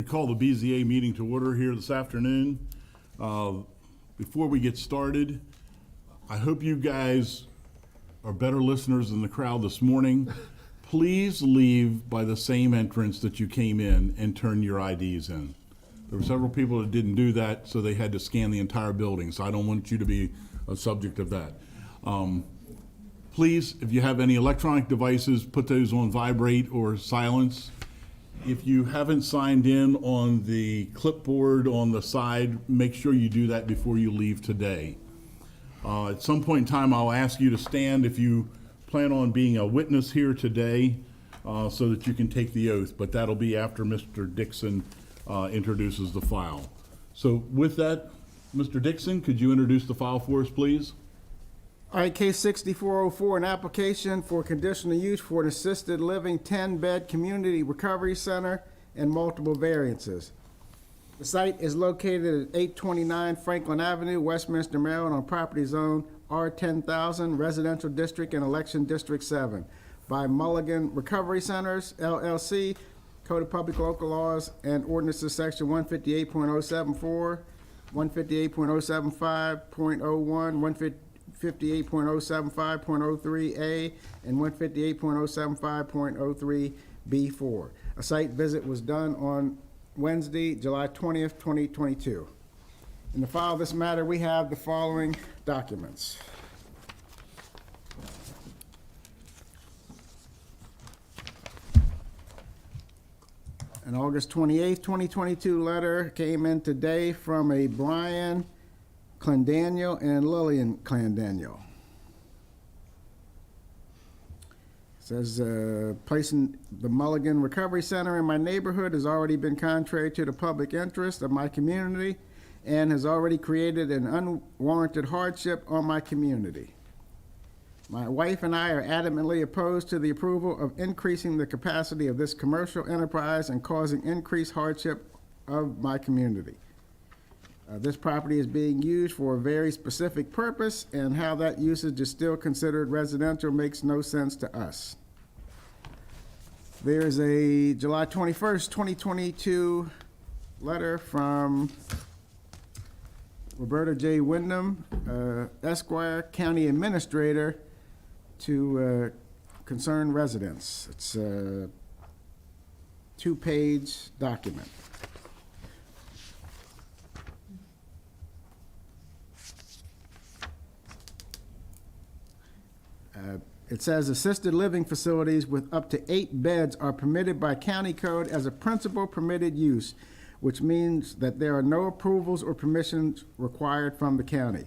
Call the BZA meeting to order here this afternoon. Before we get started, I hope you guys are better listeners than the crowd this morning. Please leave by the same entrance that you came in and turn your IDs in. There were several people that didn't do that, so they had to scan the entire building, so I don't want you to be a subject of that. Please, if you have any electronic devices, put those on vibrate or silence. If you haven't signed in on the clipboard on the side, make sure you do that before you leave today. At some point in time, I'll ask you to stand if you plan on being a witness here today so that you can take the oath, but that'll be after Mr. Dixon introduces the file. So with that, Mr. Dixon, could you introduce the file for us, please? All right, case 6404, an application for conditional use for an assisted living 10-bed community recovery center and multiple variances. The site is located at 829 Franklin Avenue, Westminster, Maryland, on property zone R10000, Residential District and Election District 7, by Mulligan Recovery Centers, LLC, Code of Public Local Laws and Ordinances, Section 158.074, 158.075.01, 158.075.03A, and 158.075.03B4. A site visit was done on Wednesday, July 20th, 2022. In the file of this matter, we have the following documents. An August 28th, 2022 letter came in today from a Brian Clandaniel and Lillian Clandaniel. It says, placing the Mulligan Recovery Center in my neighborhood has already been contrary to the public interest of my community and has already created an unwarranted hardship on my community. My wife and I are adamantly opposed to the approval of increasing the capacity of this commercial enterprise and causing increased hardship of my community. This property is being used for a very specific purpose, and how that usage is still considered residential makes no sense to us. There's a July 21st, 2022 letter from Roberta J. Wyndham, Esquire, County Administrator, to concerned residents. It's a two-page document. It says assisted living facilities with up to 8 beds are permitted by county code as a principal permitted use, which means that there are no approvals or permissions required from the county.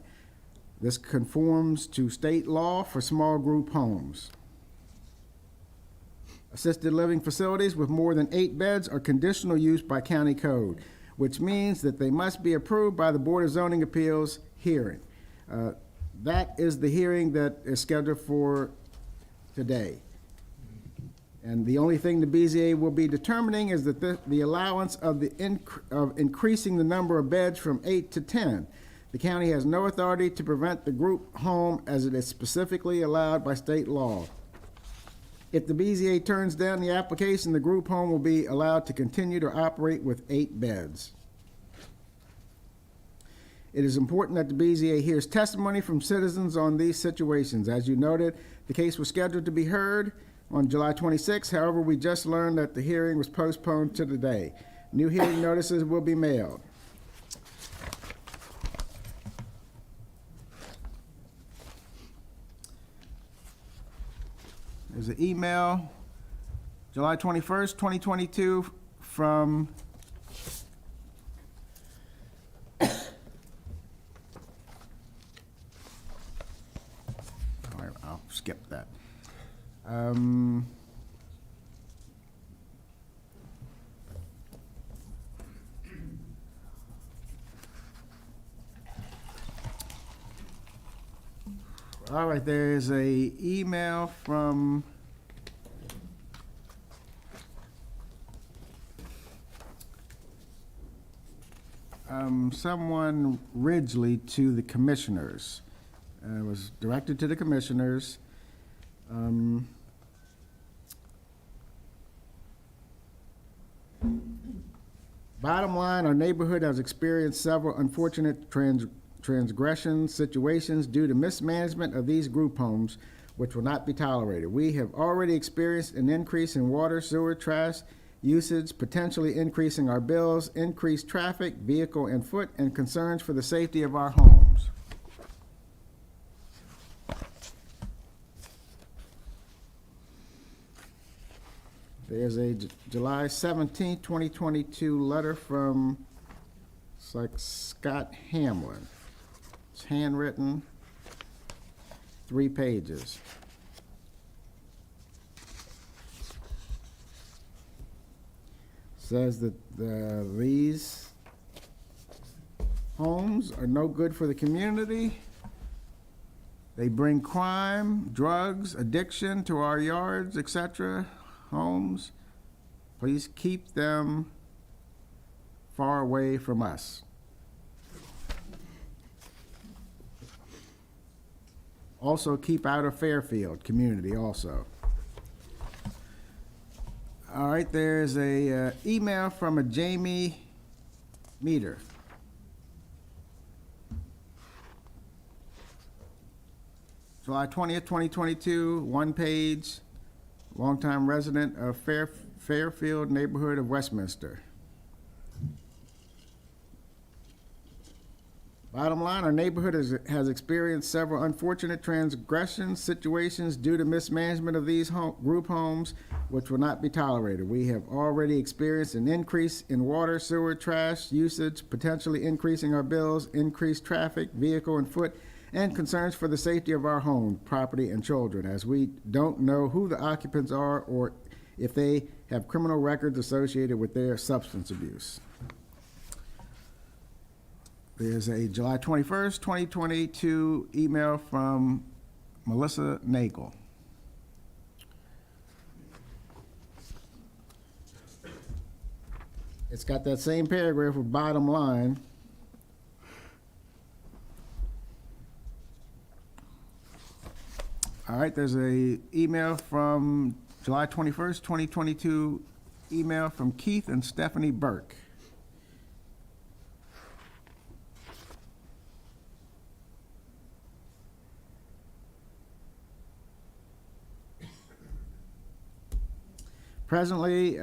This conforms to state law for small group homes. Assisted living facilities with more than 8 beds are conditional use by county code, which means that they must be approved by the Board of Zoning Appeals hearing. That is the hearing that is scheduled for today. And the only thing the BZA will be determining is that the allowance of increasing the number of beds from 8 to 10. The county has no authority to prevent the group home as it is specifically allowed by state law. If the BZA turns down the application, the group home will be allowed to continue to operate with 8 beds. It is important that the BZA hears testimony from citizens on these situations. As you noted, the case was scheduled to be heard on July 26th. However, we just learned that the hearing was postponed to today. New hearing notices will be mailed. There's an email, July 21st, 2022, from I'll skip that. All right, there's a email from someone Ridgely to the commissioners. It was directed to the commissioners. Bottom line, our neighborhood has experienced several unfortunate transgression situations due to mismanagement of these group homes, which will not be tolerated. We have already experienced an increase in water, sewer, trash usage, potentially increasing our bills, increased traffic, vehicle and foot, and concerns for the safety of our homes. There's a July 17th, 2022 letter from, it's like Scott Hamlin. It's handwritten, 3 pages. Says that these homes are no good for the community. They bring crime, drugs, addiction to our yards, etc. Homes. Please keep them far away from us. Also keep out of Fairfield community also. All right, there's a email from a Jamie Meter. July 20th, 2022, 1 page, longtime resident of Fairfield neighborhood of Westminster. Bottom line, our neighborhood has experienced several unfortunate transgression situations due to mismanagement of these group homes, which will not be tolerated. We have already experienced an increase in water, sewer, trash usage, potentially increasing our bills, increased traffic, vehicle and foot, and concerns for the safety of our home, property, and children, as we don't know who the occupants are or if they have criminal records associated with their substance abuse. There's a July 21st, 2022 email from Melissa Nagel. It's got that same paragraph with bottom line. All right, there's a email from July 21st, 2022, email from Keith and Stephanie Burke. Presently,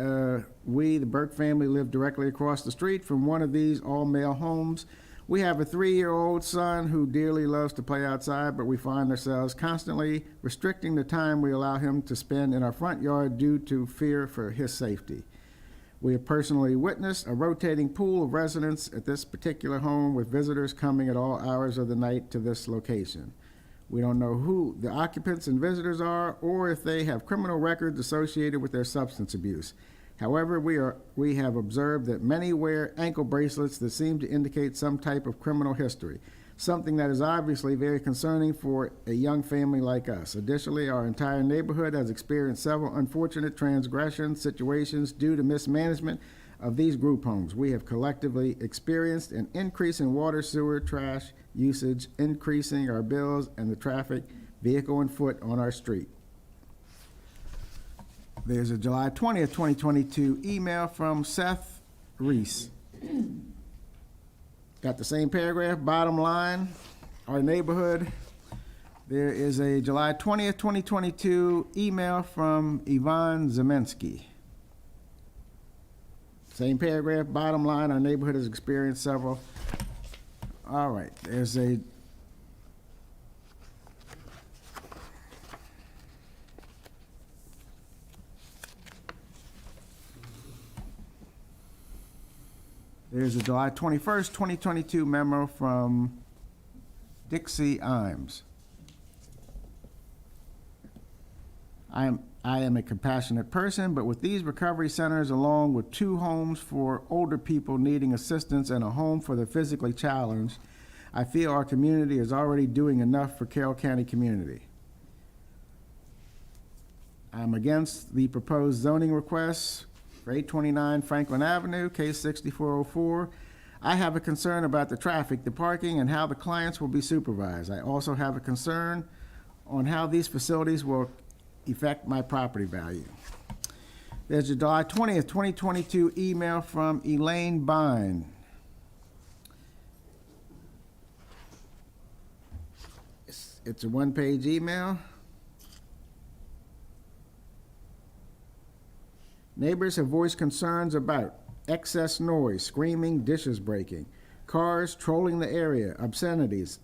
we, the Burke family, live directly across the street from one of these all-male homes. We have a 3-year-old son who dearly loves to play outside, but we find ourselves constantly restricting the time we allow him to spend in our front yard due to fear for his safety. We have personally witnessed a rotating pool of residents at this particular home, with visitors coming at all hours of the night to this location. We don't know who the occupants and visitors are, or if they have criminal records associated with their substance abuse. However, we have observed that many wear ankle bracelets that seem to indicate some type of criminal history, something that is obviously very concerning for a young family like us. Additionally, our entire neighborhood has experienced several unfortunate transgression situations due to mismanagement of these group homes. We have collectively experienced an increase in water, sewer, trash usage, increasing our bills and the traffic, vehicle and foot on our street. There's a July 20th, 2022 email from Seth Reese. Got the same paragraph, bottom line, our neighborhood. There is a July 20th, 2022 email from Yvonne Zemensky. Same paragraph, bottom line, our neighborhood has experienced several. All right, there's a July 21st, 2022 memo from Dixie Imes. I am a compassionate person, but with these recovery centers, along with 2 homes for older people needing assistance and a home for the physically challenged, I feel our community is already doing enough for Carroll County community. I'm against the proposed zoning requests for 829 Franklin Avenue, case 6404. I have a concern about the traffic, the parking, and how the clients will be supervised. I also have a concern on how these facilities will affect my property value. There's a July 20th, 2022 email from Elaine Bine. It's a one-page email. Neighbors have voiced concerns about excess noise, screaming, dishes breaking, cars trolling the area, obscenities,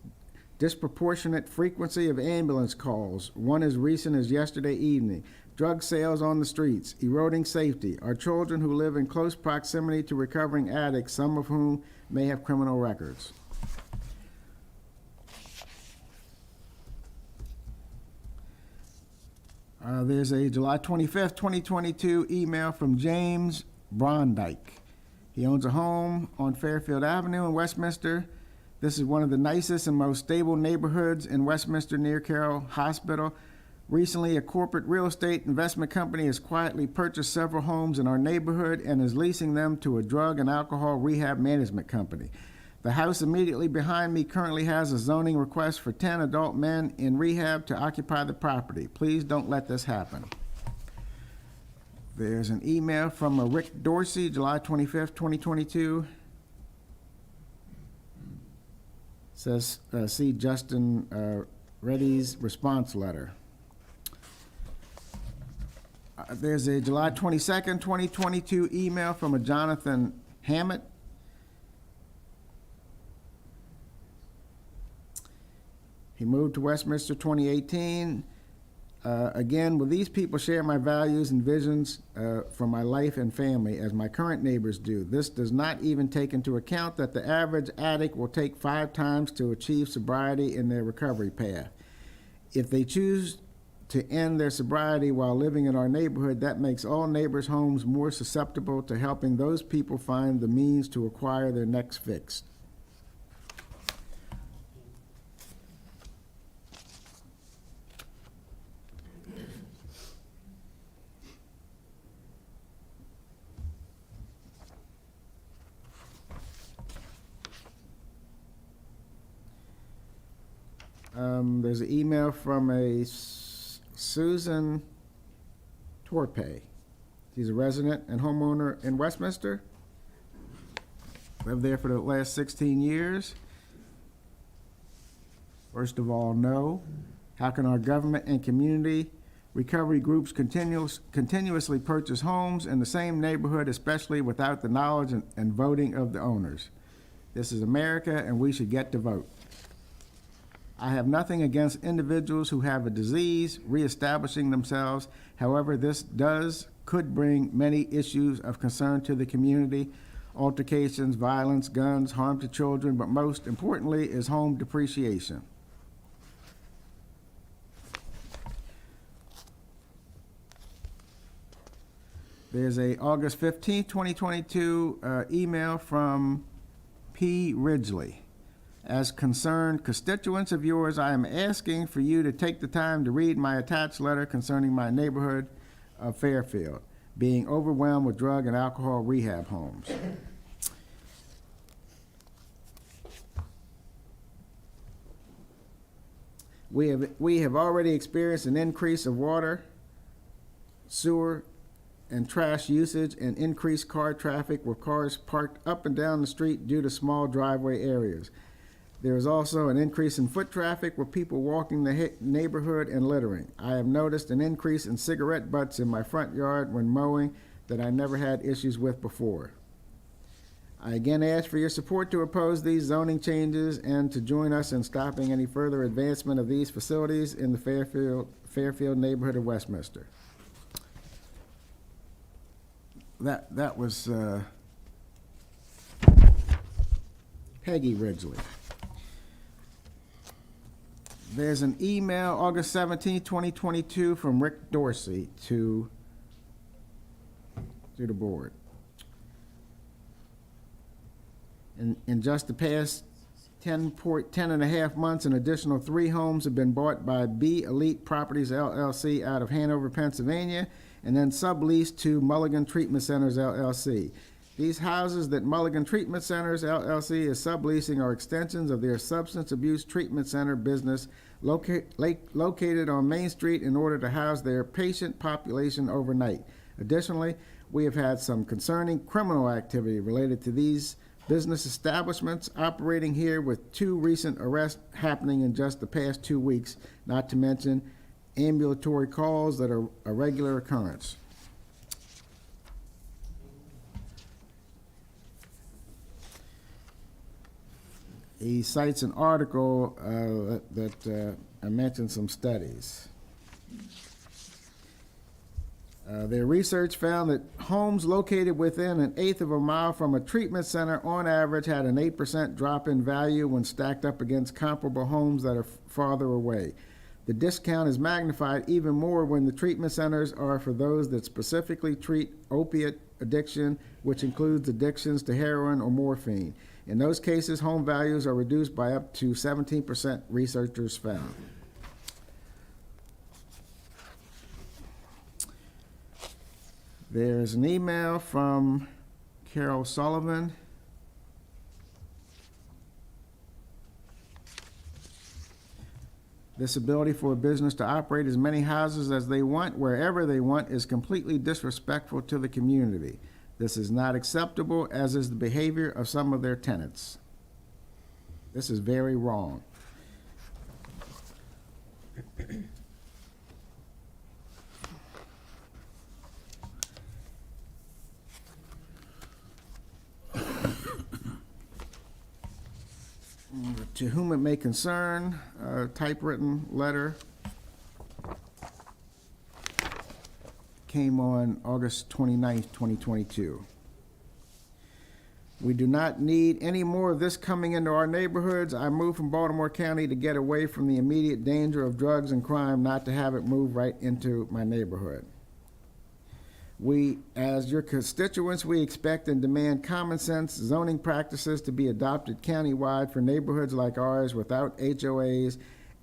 disproportionate frequency of ambulance calls, one as recent as yesterday evening, drug sales on the streets, eroding safety, our children who live in close proximity to recovering addicts, some of whom may have criminal records. There's a July 25th, 2022 email from James Brondike. He owns a home on Fairfield Avenue in Westminster. This is one of the nicest and most stable neighborhoods in Westminster near Carroll Hospital. Recently, a corporate real estate investment company has quietly purchased several homes in our neighborhood and is leasing them to a drug and alcohol rehab management company. The house immediately behind me currently has a zoning request for 10 adult men in rehab to occupy the property. Please don't let this happen. There's an email from a Rick Dorsey, July 25th, 2022. Says, see Justin Reddy's response letter. There's a July 22nd, 2022 email from a Jonathan Hammett. He moved to Westminster 2018. Again, will these people share my values and visions for my life and family as my current neighbors do? This does not even take into account that the average addict will take 5 times to achieve sobriety in their recovery path. If they choose to end their sobriety while living in our neighborhood, that makes all neighbors' homes more susceptible to helping those people find the means to acquire their next fix. There's an email from a Susan Torpe. She's a resident and homeowner in Westminster. Lived there for the last 16 years. First of all, no. How can our government and community recovery groups continuously purchase homes in the same neighborhood, especially without the knowledge and voting of the owners? This is America, and we should get to vote. I have nothing against individuals who have a disease reestablishing themselves. However, this could bring many issues of concern to the community: altercations, violence, guns, harm to children, but most importantly is home depreciation. There's a August 15th, 2022 email from P. Ridgely. As concerned constituents of yours, I am asking for you to take the time to read my attached letter concerning my neighborhood of Fairfield being overwhelmed with drug and alcohol rehab homes. We have already experienced an increase of water, sewer, and trash usage and increased car traffic with cars parked up and down the street due to small driveway areas. There is also an increase in foot traffic with people walking the neighborhood and littering. I have noticed an increase in cigarette butts in my front yard when mowing that I never had issues with before. I again ask for your support to oppose these zoning changes and to join us in stopping any further advancement of these facilities in the Fairfield neighborhood of Westminster. That was Peggy Ridgely. There's an email, August 17, 2022, from Rick Dorsey to the board. In just the past 10 and a half months, an additional 3 homes have been bought by B Elite Properties, LLC, out of Hanover, Pennsylvania, and then subleased to Mulligan Treatment Centers, LLC. These houses that Mulligan Treatment Centers, LLC, is subleasing are extensions of their substance abuse treatment center business located on Main Street in order to house their patient population overnight. Additionally, we have had some concerning criminal activity related to these business establishments operating here, with 2 recent arrests happening in just the past 2 weeks, not to mention ambulatory calls that are a regular occurrence. He cites an article that mentions some studies. Their research found that homes located within 1/8 of a mile from a treatment center on average had an 8% drop in value when stacked up against comparable homes that are farther away. The discount is magnified even more when the treatment centers are for those that specifically treat opiate addiction, which includes addictions to heroin or morphine. In those cases, home values are reduced by up to 17%, researchers found. There's an email from Carol Sullivan. This ability for a business to operate as many houses as they want, wherever they want, is completely disrespectful to the community. This is not acceptable, as is the behavior of some of their tenants. This is very wrong. To whom it may concern, a typewritten letter came on August 29th, 2022. We do not need any more of this coming into our neighborhoods. I moved from Baltimore County to get away from the immediate danger of drugs and crime, not to have it move right into my neighborhood. We, as your constituents, we expect and demand common sense zoning practices to be adopted countywide for neighborhoods like ours without HOAs,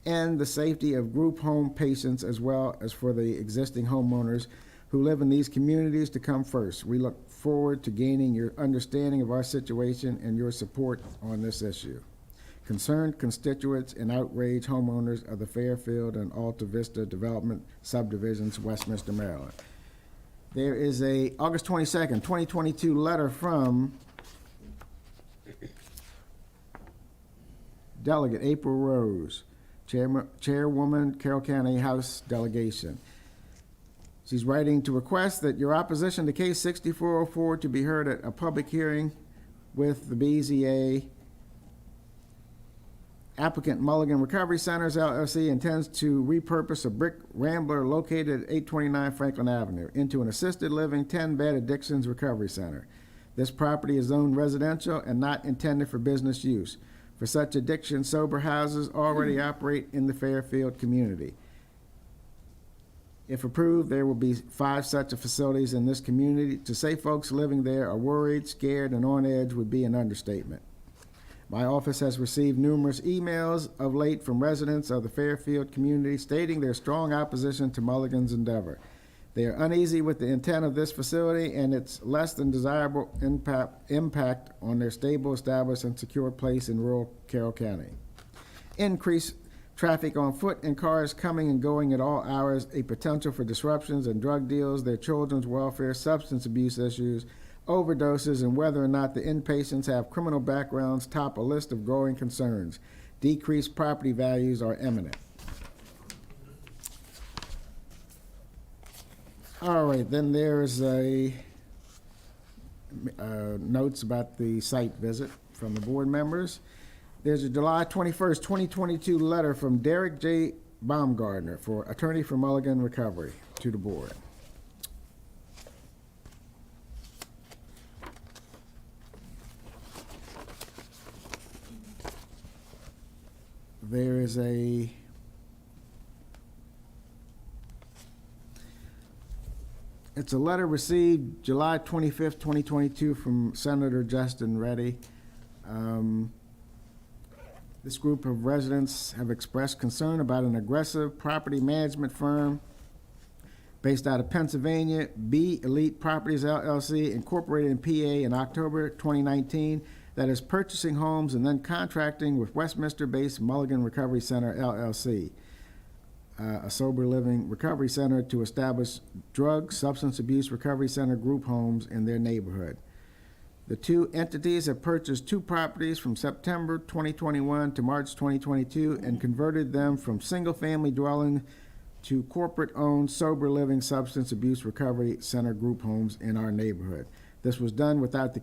and the safety of group home patients, as well as for the existing homeowners who live in these communities, to come first. We look forward to gaining your understanding of our situation and your support on this issue. Concerned constituents and outraged homeowners of the Fairfield and Alta Vista Development Subdivisions, Westminster, Maryland. There is a August 22nd, 2022 letter from Delegate April Rose, Chairwoman, Carroll County House Delegation. She's writing to request that your opposition to case 6404 to be heard at a public hearing with the BZA. Applicant Mulligan Recovery Centers LLC intends to repurpose a brick rambler located at 829 Franklin Avenue into an assisted living 10-bed addictions recovery center. This property is zoned residential and not intended for business use. For such addiction, sober houses already operate in the Fairfield community. If approved, there will be 5 such facilities in this community. To say folks living there are worried, scared, and on edge would be an understatement. My office has received numerous emails of late from residents of the Fairfield community stating their strong opposition to Mulligan's endeavor. They are uneasy with the intent of this facility and its less than desirable impact on their stable, established, and secure place in rural Carroll County. Increased traffic on foot and cars coming and going at all hours, a potential for disruptions and drug deals, their children's welfare, substance abuse issues, overdoses, and whether or not the inpatients have criminal backgrounds top a list of growing concerns. Decreased property values are imminent. All right, then there's a notes about the site visit from the board members. There's a July 21st, 2022 letter from Derek J. Baumgardner, for attorney for Mulligan Recovery, to the board. There is it's a letter received July 25th, 2022 from Senator Justin Reddy. This group of residents have expressed concern about an aggressive property management firm based out of Pennsylvania, B Elite Properties LLC, incorporated in PA in October 2019, that is purchasing homes and then contracting with Westminster-based Mulligan Recovery Center LLC. a sober living recovery center to establish drug substance abuse recovery center group homes in their neighborhood. The two entities have purchased two properties from September 2021 to March 2022 and converted them from single-family dwelling to corporate-owned sober living substance abuse recovery center group homes in our neighborhood. This was done without the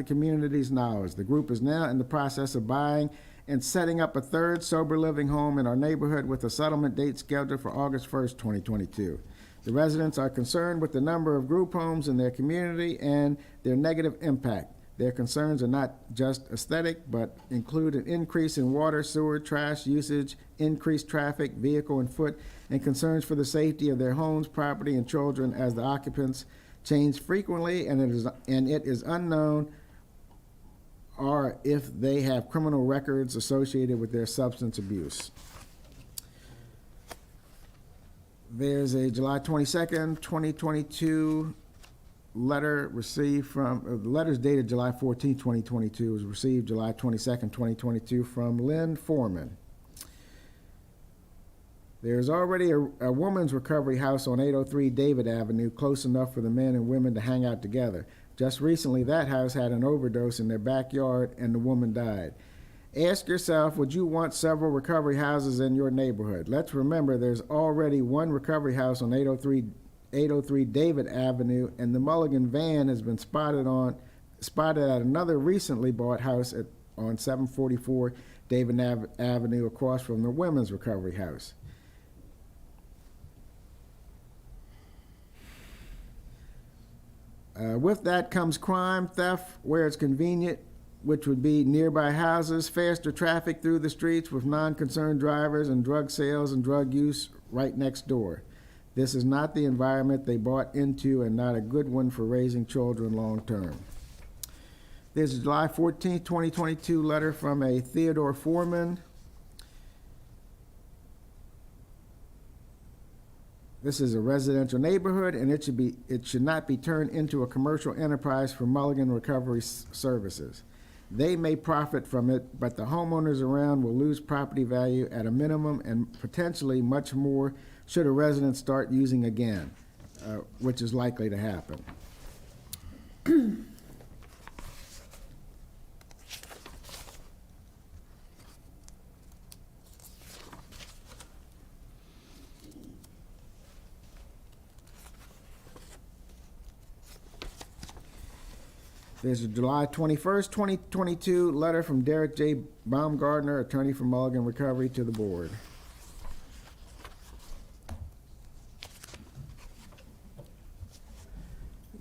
community's knowledge. The group is now in the process of buying and setting up a third sober living home in our neighborhood with a settlement date scheduled for August 1st, 2022. The residents are concerned with the number of group homes in their community and their negative impact. Their concerns are not just aesthetic, but include an increase in water, sewer, trash usage, increased traffic, vehicle and foot, and concerns for the safety of their homes, property, and children as the occupants change frequently and it is unknown or if they have criminal records associated with their substance abuse. There's a July 22nd, 2022 letter received from, the letter's dated July 14th, 2022, was received July 22nd, 2022 from Lynn Foreman. There's already a woman's recovery house on 803 David Avenue, close enough for the men and women to hang out together. Just recently, that house had an overdose in their backyard and the woman died. Ask yourself, would you want several recovery houses in your neighborhood? Let's remember there's already one recovery house on 803 David Avenue, and the Mulligan van has been spotted at another recently bought house on 744 David Avenue across from the women's recovery house. With that comes crime, theft, where it's convenient, which would be nearby houses, faster traffic through the streets with non-concerned drivers, and drug sales and drug use right next door. This is not the environment they bought into and not a good one for raising children long term. There's a July 14th, 2022 letter from a Theodore Foreman. This is a residential neighborhood, and it should not be turned into a commercial enterprise for Mulligan Recovery Services. They may profit from it, but the homeowners around will lose property value at a minimum and potentially much more should a resident start using again, which is likely to happen. There's a July 21st, 2022 letter from Derek J. Baumgardner, attorney for Mulligan Recovery, to the board.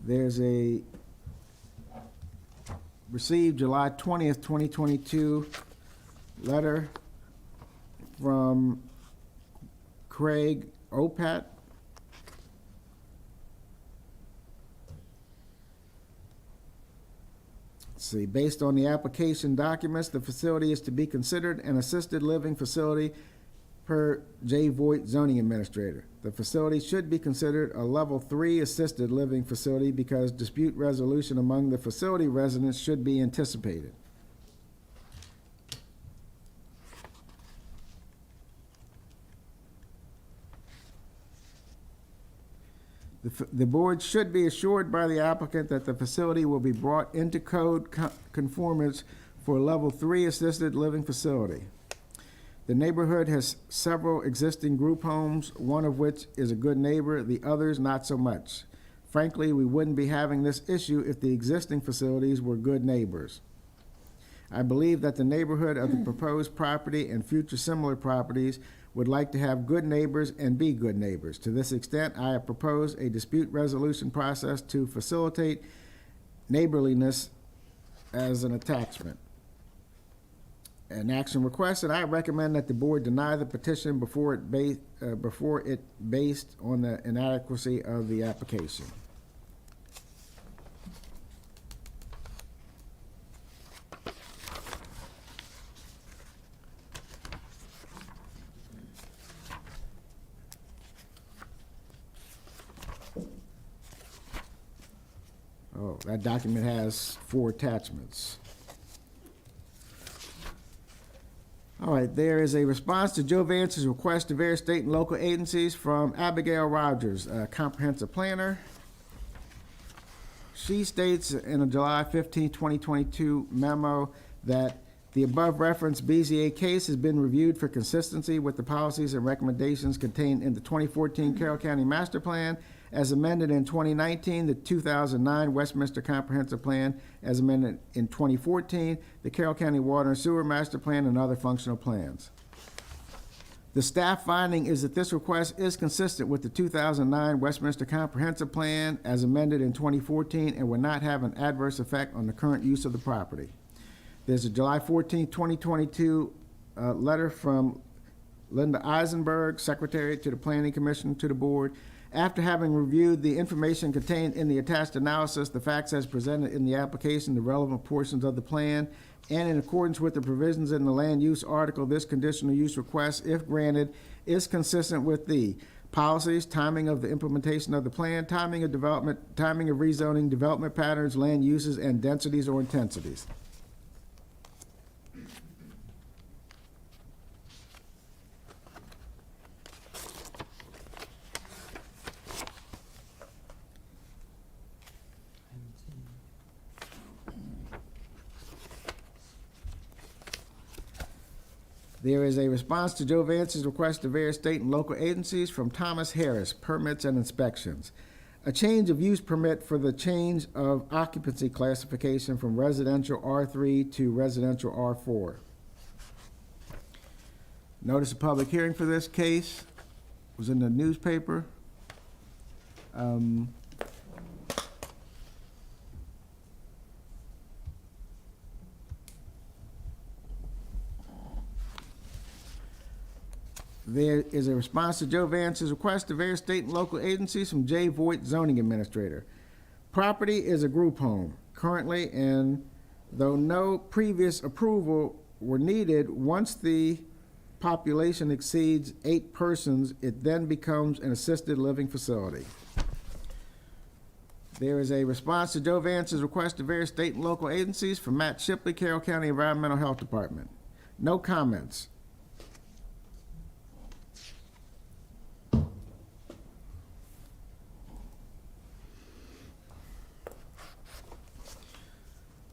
There's a received July 20th, 2022 letter from Craig Opat. See, based on the application documents, the facility is to be considered an assisted living facility per J. Voigt zoning administrator. The facility should be considered a level 3 assisted living facility because dispute resolution among the facility residents should be anticipated. The board should be assured by the applicant that the facility will be brought into code conformance for a level 3 assisted living facility. The neighborhood has several existing group homes, one of which is a good neighbor, the others not so much. Frankly, we wouldn't be having this issue if the existing facilities were good neighbors. I believe that the neighborhood of the proposed property and future similar properties would like to have good neighbors and be good neighbors. To this extent, I have proposed a dispute resolution process to facilitate neighborliness as an attachment. An action requested, I recommend that the board deny the petition before it based on the inadequacy of the application. Oh, that document has 4 attachments. All right, there is a response to Joe Vance's request to various state and local agencies from Abigail Rogers, a comprehensive planner. She states in a July 15, 2022 memo that the above referenced BZA case has been reviewed for consistency with the policies and recommendations contained in the 2014 Carroll County Master Plan as amended in 2019, the 2009 Westminster Comprehensive Plan as amended in 2014, the Carroll County Water and Sewer Master Plan, and other functional plans. The staff finding is that this request is consistent with the 2009 Westminster Comprehensive Plan as amended in 2014 and will not have an adverse effect on the current use of the property. There's a July 14, 2022 letter from Linda Eisenberg, Secretary to the Planning Commission, to the Board. After having reviewed the information contained in the attached analysis, the facts as presented in the application, the relevant portions of the plan, and in accordance with the provisions in the land use article, this conditional use request, if granted, is consistent with the policies, timing of the implementation of the plan, timing of development, timing of rezoning, development patterns, land uses, and densities or intensities. There is a response to Joe Vance's request to various state and local agencies from Thomas Harris, permits and inspections. A change of use permit for the change of occupancy classification from residential R3 to residential R4. Notice of public hearing for this case was in the newspaper. There is a response to Joe Vance's request to various state and local agencies from Jay Voigt, zoning administrator. Property is a group home currently, and though no previous approval were needed, once the population exceeds 8 persons, it then becomes an assisted living facility. There is a response to Joe Vance's request to various state and local agencies from Matt Shipley, Carroll County Environmental Health Department. No comments.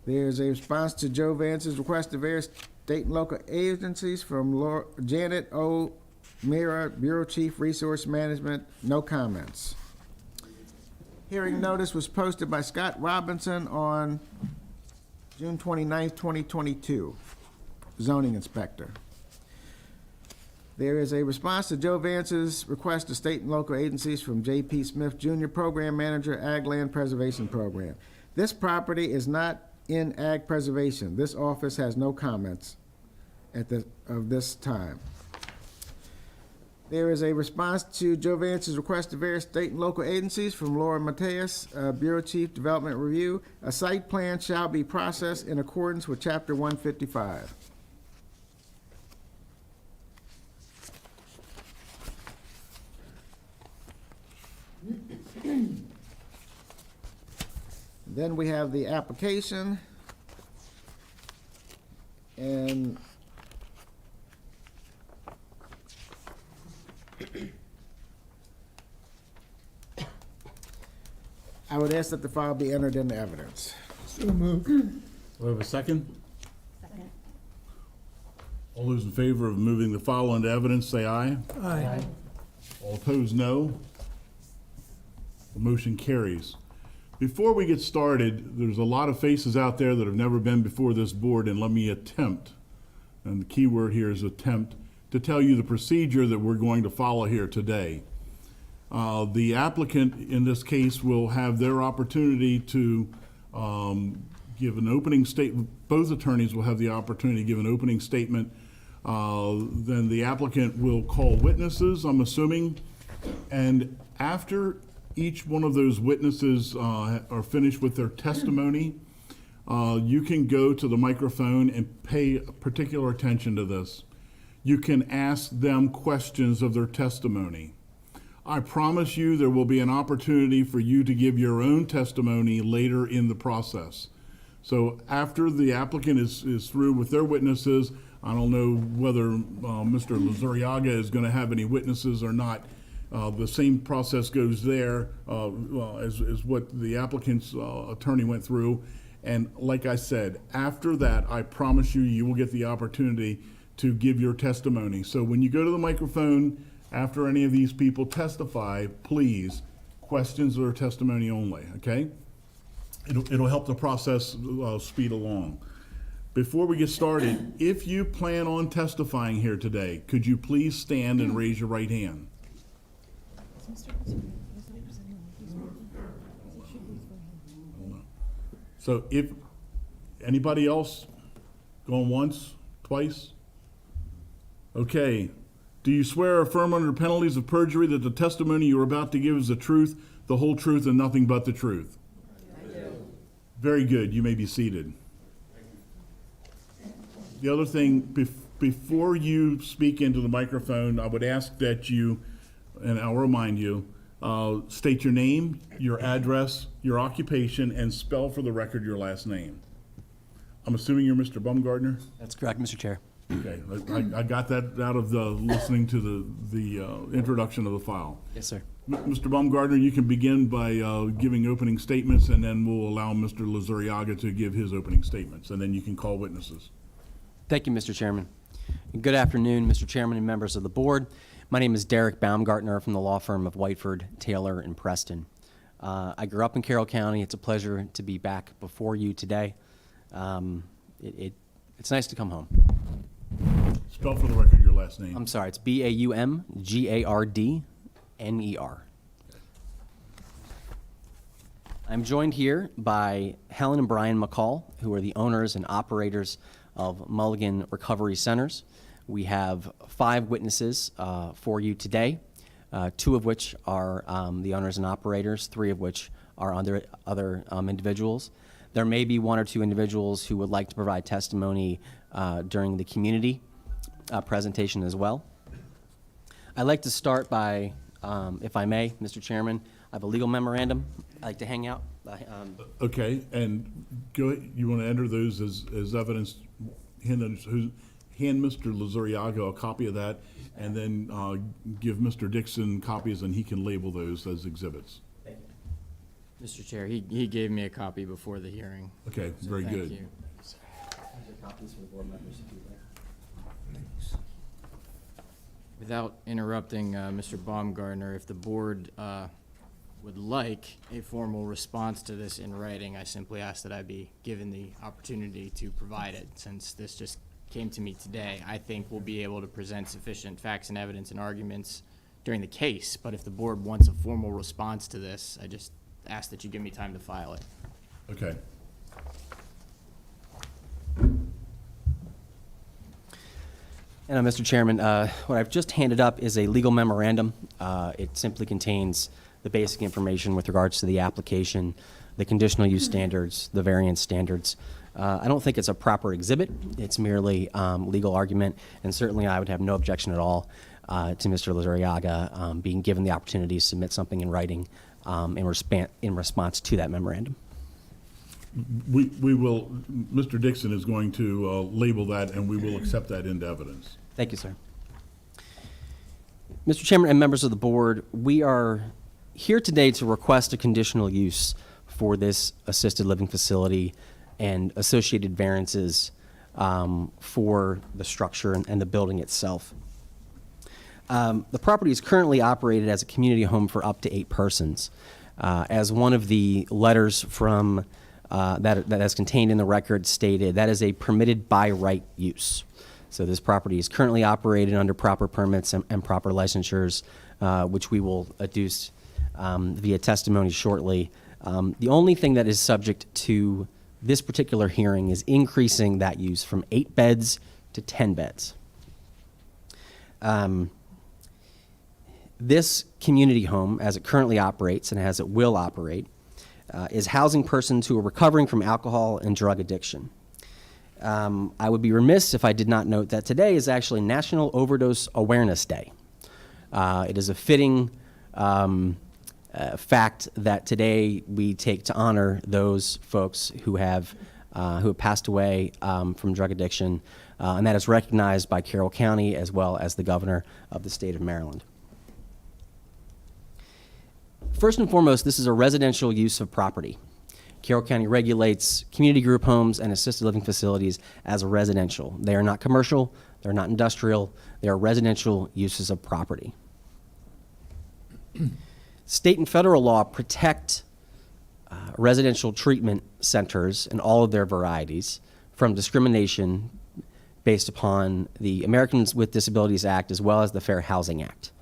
There's a response to Joe Vance's request to various state and local agencies from Janet O. Mira, Bureau Chief, Resource Management. No comments. Hearing notice was posted by Scott Robinson on June 29th, 2022. Zoning Inspector. There is a response to Joe Vance's request to state and local agencies from J.P. Smith Jr., Program Manager, Ag Land Preservation Program. This property is not in ag preservation. This office has no comments at this time. There is a response to Joe Vance's request to various state and local agencies from Laura Mateus, Bureau Chief, Development Review. A site plan shall be processed in accordance with Chapter 155. Then we have the application, and I would ask that the file be entered into evidence. So moved. Do I have a second? Second. All those in favor of moving the file into evidence, say aye. Aye. All opposed, no. The motion carries. Before we get started, there's a lot of faces out there that have never been before this board, and let me attempt, and the key word here is attempt, to tell you the procedure that we're going to follow here today. The applicant in this case will have their opportunity to give an opening statement. Both attorneys will have the opportunity to give an opening statement. Then the applicant will call witnesses, I'm assuming, and after each one of those witnesses are finished with their testimony, you can go to the microphone and pay particular attention to this. You can ask them questions of their testimony. I promise you there will be an opportunity for you to give your own testimony later in the process. So after the applicant is through with their witnesses, I don't know whether Mr. Luzuriaga is going to have any witnesses or not. The same process goes there as what the applicant's attorney went through. And like I said, after that, I promise you, you will get the opportunity to give your testimony. So when you go to the microphone after any of these people testify, please, questions or testimony only, okay? It'll help the process speed along. Before we get started, if you plan on testifying here today, could you please stand and raise your right hand? So if anybody else going once, twice? Okay. Do you swear or affirm under penalties of perjury that the testimony you are about to give is the truth, the whole truth, and nothing but the truth? I do. Very good. You may be seated. The other thing, before you speak into the microphone, I would ask that you, and I'll remind you, state your name, your address, your occupation, and spell for the record your last name. I'm assuming you're Mr. Baumgartner? That's correct, Mr. Chair. Okay, I got that out of the listening to the introduction of the file. Yes, sir. Mr. Baumgartner, you can begin by giving opening statements, and then we'll allow Mr. Luzuriaga to give his opening statements, and then you can call witnesses. Thank you, Mr. Chairman. Good afternoon, Mr. Chairman and members of the board. My name is Derek Baumgartner from the law firm of Whiteford, Taylor, and Preston. I grew up in Carroll County. It's a pleasure to be back before you today. It's nice to come home. Spell for the record your last name. I'm sorry, it's Baumgardner. I'm joined here by Helen and Brian McCall, who are the owners and operators of Mulligan Recovery Centers. We have 5 witnesses for you today, 2 of which are the owners and operators, 3 of which are other individuals. There may be 1 or 2 individuals who would like to provide testimony during the community presentation as well. I'd like to start by, if I may, Mr. Chairman, I have a legal memorandum I'd like to hang out. Okay, and go. You want to enter those as evidence? Hand Mr. Luzuriaga a copy of that, and then give Mr. Dixon copies, and he can label those as exhibits. Thank you. Mr. Chair, he gave me a copy before the hearing. Okay, So very thank good. you. Copies for the board members if you'd like. Without interrupting Mr. Baumgartner, if the board would like a formal response to this in writing, I simply ask that I be given the opportunity to provide it. Since this just came to me today, I think we'll be able to present sufficient facts and evidence and arguments during the case. But if the board wants a formal response to this, I just ask that you give me time to file it. Okay. And Mr. Chairman, what I've just handed up is a legal memorandum. It simply contains the basic information with regards to the application, the conditional use standards, the variance standards. I don't think it's a proper exhibit. It's merely legal argument, and certainly I would have no objection at all to Mr. Luzuriaga being given the opportunity to submit something in writing in response to that memorandum. We will, Mr. Dixon is going to label that, and we will accept that into evidence. Thank you, sir. Mr. Chairman and members of the board, we are here today to request a conditional use for this assisted living facility and associated variances for the structure and the building itself. The property is currently operated as a community home for up to 8 persons. As one of the letters from that is contained in the record stated, that is a permitted by right use. So this property is currently operated under proper permits and proper licensures, which we will adduce via testimony shortly. The only thing that is subject to this particular hearing is increasing that use from 8 beds to 10 beds. This community home, as it currently operates and as it will operate, is housing persons who are recovering from alcohol and drug addiction. I would be remiss if I did not note that today is actually National Overdose Awareness Day. It is a fitting fact that today we take to honor those folks who have who have passed away from drug addiction, and that is recognized by Carroll County as well as the governor of the state of Maryland. First and foremost, this is a residential use of property. Carroll County regulates community group homes and assisted living facilities as residential. They are not commercial, they're not industrial, they are residential uses of property. State and federal law protect residential treatment centers and all of their varieties from discrimination based upon the Americans with Disabilities Act as well as the Fair Housing Act.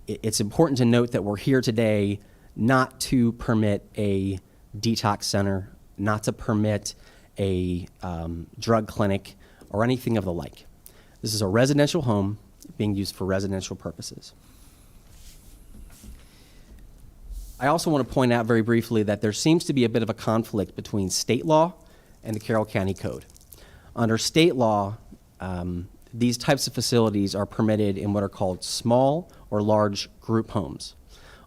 It's important to note that we're here today not to permit a detox center, not to permit a drug clinic or anything of the like. This is a residential home being used for residential purposes. I also want to point out very briefly that there seems to be a bit of a conflict between state law and the Carroll County Code. Under state law, these types of facilities are permitted in what are called small or large group homes.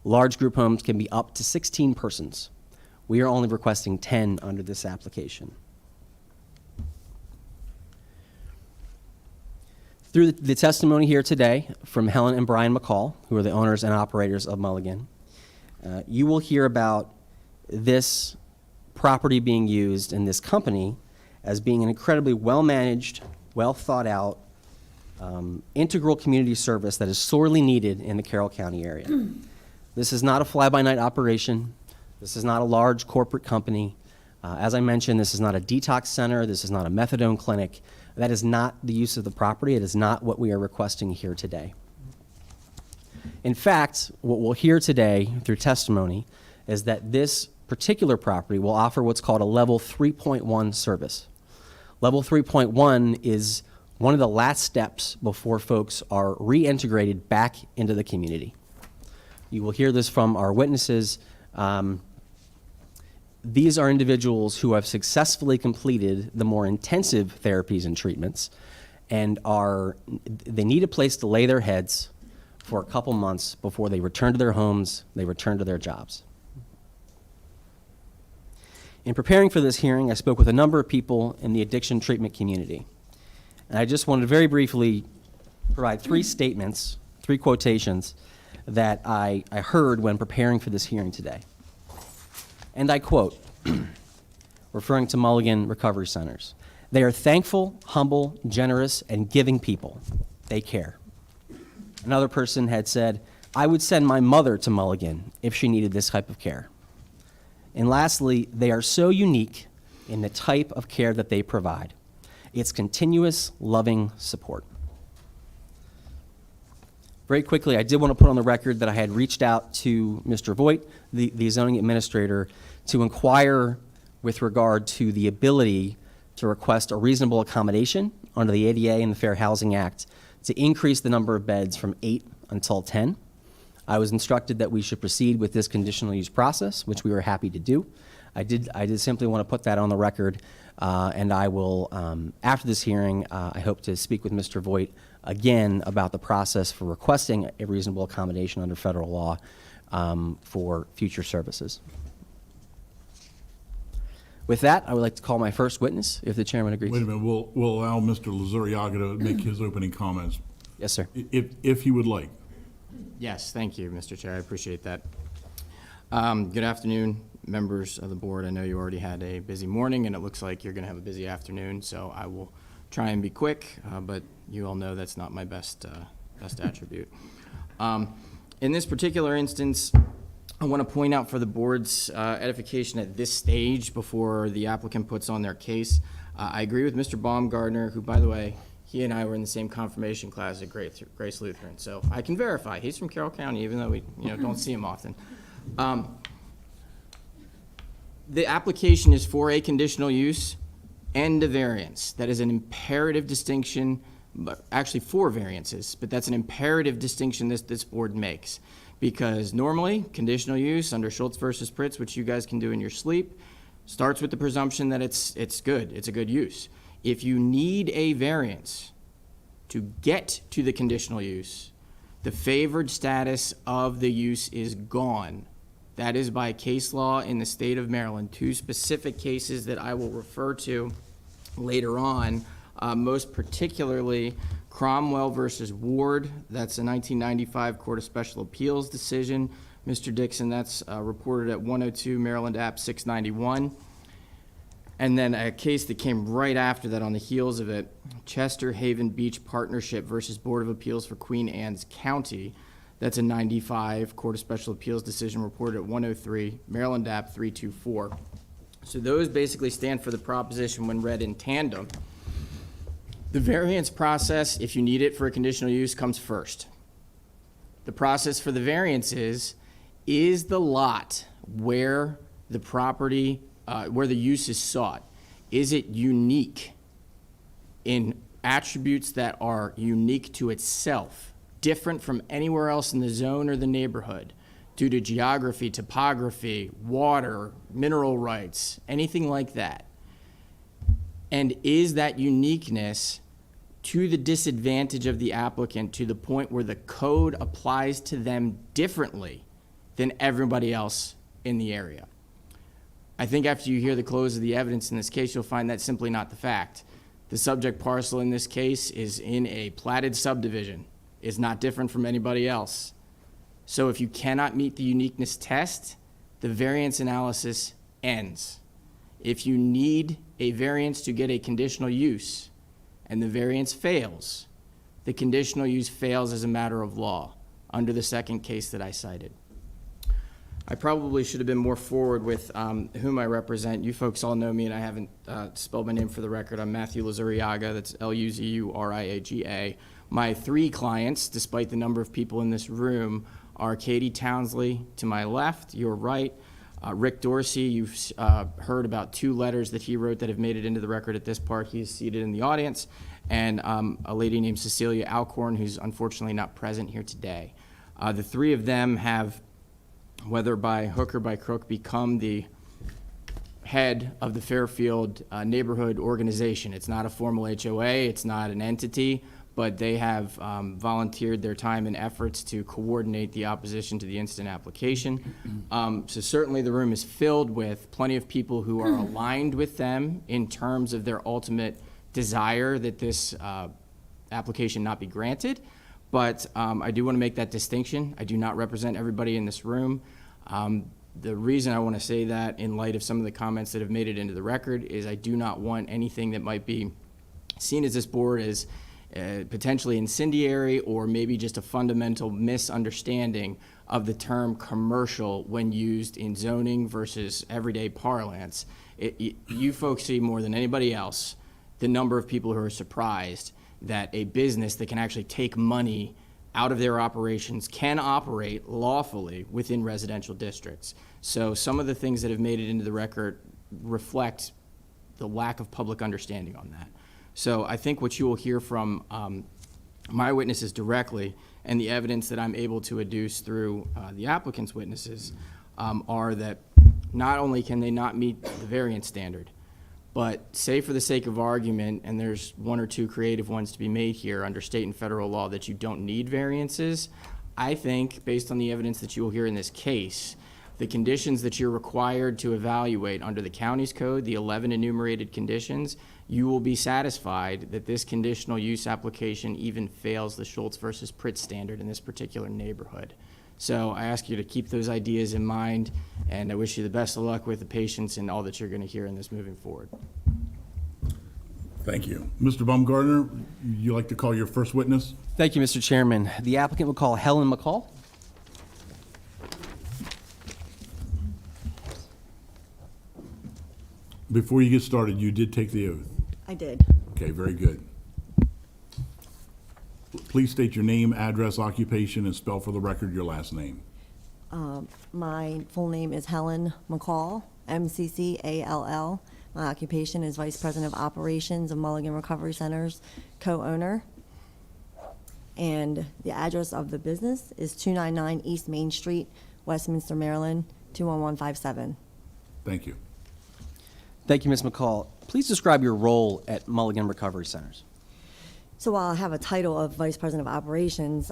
Large group homes can be up to 16 persons. We are only requesting 10 under this application. Through the testimony here today from Helen and Brian McCall, who are the owners and operators of Mulligan, you will hear about this property being used in this company as being an incredibly well-managed, well-thought-out, integral community service that is sorely needed in the Carroll County area. This is not a fly-by-night operation. This is not a large corporate company. As I mentioned, this is not a detox center. This is not a methadone clinic. That is not the use of the property. It is not what we are requesting here today. In fact, what we'll hear today through testimony is that this particular property will offer what's called a level 3.1 service. Level 3.1 is one of the last steps before folks are reintegrated back into the community. You will hear this from our witnesses. These are individuals who have successfully completed the more intensive therapies and treatments and they need a place to lay their heads for a couple months before they return to their homes, they return to their jobs. In preparing for this hearing, I spoke with a number of people in the addiction treatment community. And I just wanted to very briefly provide three statements, three quotations that I heard when preparing for this hearing today. And I quote, referring to Mulligan Recovery Centers, "They are thankful, humble, generous, and giving people. They care." Another person had said, "I would send my mother to Mulligan if she needed this type of care." And lastly, they are so unique in the type of care that they provide. It's continuous, loving support. Very quickly, I did want to put on the record that I had reached out to Mr. Voigt, the zoning administrator, to inquire with regard to the ability to request a reasonable accommodation under the ADA and the Fair Housing Act to increase the number of beds from 8 until 10. I was instructed that we should proceed with this conditional use process, which we were happy to do. I did simply want to put that on the record, and I will, after this hearing, I hope to speak with Mr. Voigt again about the process for requesting a reasonable accommodation under federal law for future services. With that, I would like to call my first witness, if the chairman agrees. Wait a minute, we'll allow Mr. Lazuriaga to make his opening comments, Yes, sir. if he would like. Yes, thank you, Mr. Chair. I appreciate that. Good afternoon, members of the board. I know you already had a busy morning, and it looks like you're going to have a busy afternoon, so I will try and be quick, but you all know that's not my best attribute. In this particular instance, I want to point out for the board's edification at this stage before the applicant puts on their case, I agree with Mr. Baumgartner, who, by the way, he and I were in the same confirmation class at Grace Lutheran, so I can verify he's from Carroll County, even though we don't see him often. The application is for a conditional use and a variance. That is an imperative distinction, but actually 4 variances, but that's an imperative distinction this board makes. Because normally, conditional use under Schultz versus Pritz, which you guys can do in your sleep, starts with the presumption that it's good, it's a good use. If you need a variance to get to the conditional use, the favored status of the use is gone That is by case law in the state of Maryland. Two specific cases that I will refer to later on, most particularly Cromwell versus Ward. That's a 1995 Court of Special Appeals decision. Mr. Dixon, that's reported at 102 Maryland App 691. And then a case that came right after that on the heels of it, Chester Haven Beach Partnership versus Board of Appeals for Queen Anne's County. That's a 95 Court of Special Appeals decision reported at 103 Maryland App 324. So those basically stand for the proposition when read in tandem. The variance process, if you need it for a conditional use, comes first. The process for the variance is the lot where the property, where the use is sought, is it unique in attributes that are unique to itself, different from anywhere else in the zone or the neighborhood, due to geography, topography, water, mineral rights, anything like that? And is that uniqueness to the disadvantage of the applicant to the point where the code applies to them differently than everybody else in the area? I think after you hear the close of the evidence in this case, you'll find that's simply not the fact. The subject parcel in this case is in a platted subdivision. It's not different from anybody else. So if you cannot meet the uniqueness test, the variance analysis ends. If you need a variance to get a conditional use and the variance fails, the conditional use fails as a matter of law under the second case that I cited. I probably should have been more forward with whom I represent. You folks all know me, and I haven't spelled my name for the record. I'm Matthew Luzuriaga. That's Luzuriaga. My three clients, despite the number of people in this room, are Katie Townsley to my left, your right. Rick Dorsey, you've heard about two letters that he wrote that have made it into the record at this part. He is seated in the audience. And a lady named Cecilia Alcorn, who's unfortunately not present here today. The three of them have, whether by hook or by crook, become the head of the Fairfield Neighborhood Organization. It's not a formal HOA, it's not an entity, but they have volunteered their time and efforts to coordinate the opposition to the instant application. So certainly the room is filled with plenty of people who are aligned with them in terms of their ultimate desire that this application not be granted. But I do want to make that distinction. I do not represent everybody in this room. The reason I want to say that, in light of some of the comments that have made it into the record, is I do not want anything that might be seen as this board as potentially incendiary or maybe just a fundamental misunderstanding of the term commercial when used in zoning versus everyday parlance. You folks see more than anybody else the number of people who are surprised that a business that can actually take money out of their operations can operate lawfully within residential districts. So some of the things that have made it into the record reflect the lack of public understanding on that. So I think what you will hear from my witnesses directly and the evidence that I'm able to adduce through the applicant's witnesses are that not only can they not meet the variance standard, but say for the sake of argument, and there's one or two creative ones to be made here under state and federal law, that you don't need variances. I think, based on the evidence that you will hear in this case, the conditions that you're required to evaluate under the county's code, the 11 enumerated conditions, you will be satisfied that this conditional use application even fails the Schultz versus Pritt standard in this particular neighborhood. So I ask you to keep those ideas in mind, and I wish you the best of luck with the patience and all that you're going to hear in this moving forward. Thank you. Mr. Baumgartner, you like to call your first witness? Thank you, Mr. Chairman. The applicant will call Helen McCall. Before you get started, you did take the oath. I did. Okay, very good. Please state your name, address, occupation, and spell for the record your last name. My full name is Helen McCall, MCCALL. My occupation is Vice President of Operations of Mulligan Recovery Centers, co-owner. And the address of the business is 299 East Main Street, Westminster, Maryland, 21157. Thank you. Thank you, Ms. McCall. Please describe your role at Mulligan Recovery Centers. So while I have a title of Vice President of Operations,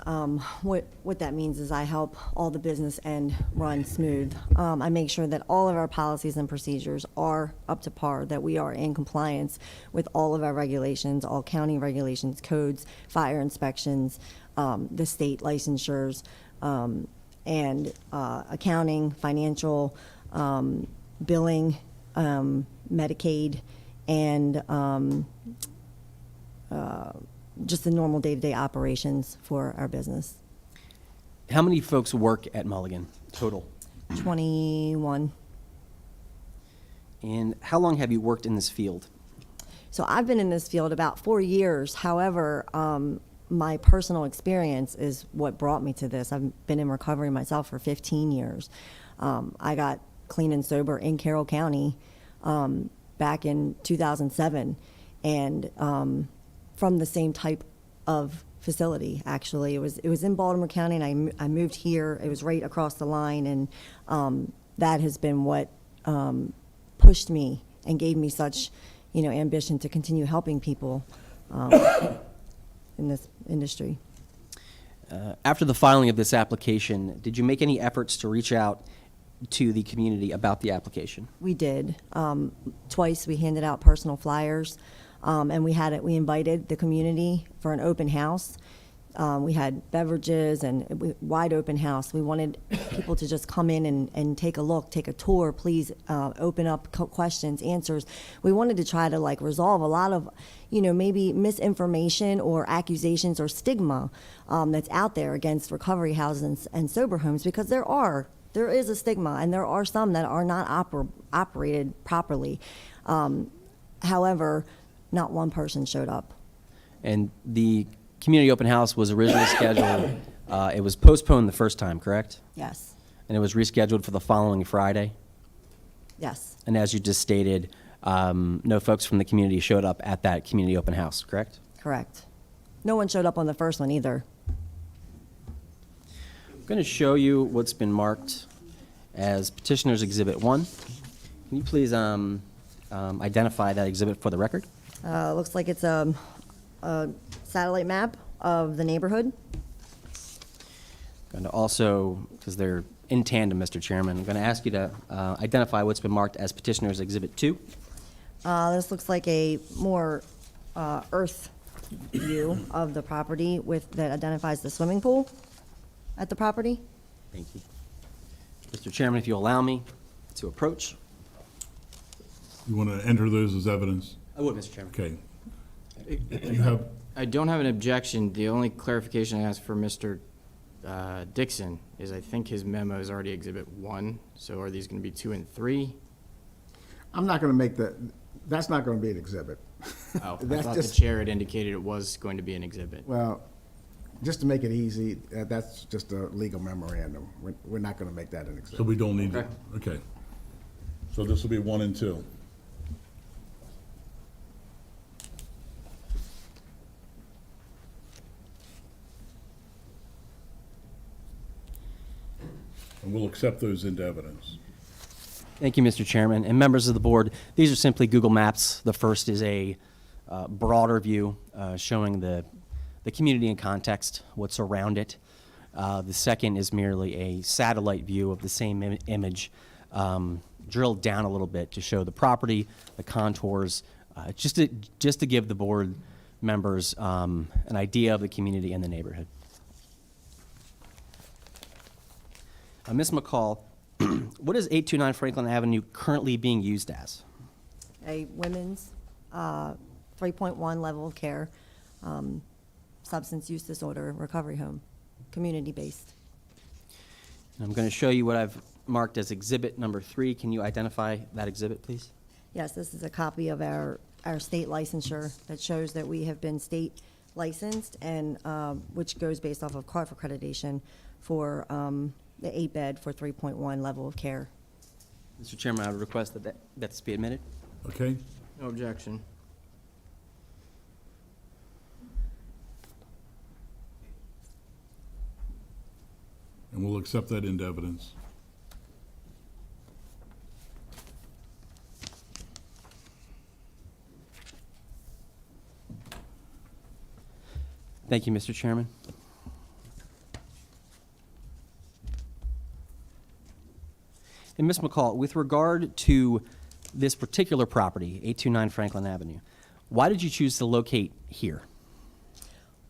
what that means is I help all the business end run smooth. I make sure that all of our policies and procedures are up to par, that we are in compliance with all of our regulations, all county regulations, codes, fire inspections, the state licensures, and accounting, financial, billing, Medicaid, and just the normal day-to-day operations for our business. How many folks work at Mulligan total? 21. And how long have you worked in this field? So I've been in this field about 4 years. However, my personal experience is what brought me to this. I've been in recovery myself for 15 years. I got clean and sober in Carroll County back in 2007. And from the same type of facility, actually. It was in Baltimore County, and I moved here. It was right across the line, and that has been what pushed me and gave me such, ambition to continue helping people in this industry. After the filing of this application, did you make any efforts to reach out to the community about the application? We did. Twice we handed out personal flyers. And we invited the community for an open house. We had beverages and wide open house. We wanted people to just come in and take a look, take a tour, please open up questions, answers. We wanted to try to resolve a lot of, maybe misinformation or accusations or stigma that's out there against recovery houses and sober homes, because there is a stigma, and there are some that are not operated properly. However, not one person showed up. And the community open house was originally scheduled, it was postponed the first time, correct? Yes. And it was rescheduled for the following Friday? Yes. And as you just stated, no folks from the community showed up at that community open house, correct? Correct. No one showed up on the first one either. I'm going to show you what's been marked as Petitioner's Exhibit 1. Can you please identify that exhibit for the record? Looks like it's a satellite map of the neighborhood. Going to also, because they're in tandem, Mr. Chairman, I'm going to ask you to identify what's been marked as Petitioner's Exhibit 2. This looks like a more earth view of the property that identifies the swimming pool at the property. Thank you. Mr. Chairman, if you'll allow me to approach. You want to enter those as evidence? I would, Mr. Chairman. Okay. You have, I don't have an objection. The only clarification I asked for Mr. Dixon is I think his memo is already Exhibit 1, so are these going to be 2 and 3? I'm not going to that's not going to be an exhibit. Oh, I That's thought just- the chair had indicated it was going to be an exhibit. Well, just to make it easy, that's just a legal memorandum. We're not going to make that an so exhibit. we don't need, Okay. okay. So this will be 1 and 2. And we'll accept those into evidence. Thank you, Mr. Chairman. And members of the board, these are simply Google Maps. The first is a broader view showing the community in context, what's around it. The second is merely a satellite view of the same image, drilled down a little bit to show the property, the contours, just to give the board members an idea of the community and the neighborhood. Ms. McCall, what is 829 Franklin Avenue currently being used as? A women's 3.1 level of care, substance use disorder recovery home, community-based. And I'm going to show you what I've marked as Exhibit number 3. Can you identify that exhibit, please? Yes, this is a copy of our state licensure that shows that we have been state licensed, and which goes based off of CARF accreditation for the 8-bed for 3.1 level of care. Mr. Chairman, I would request that that's be admitted. Okay? No objection. And we'll accept that into evidence. Thank you, Mr. Chairman. And Ms. McCall, with regard to this particular property, 829 Franklin Avenue, why did you choose to locate here?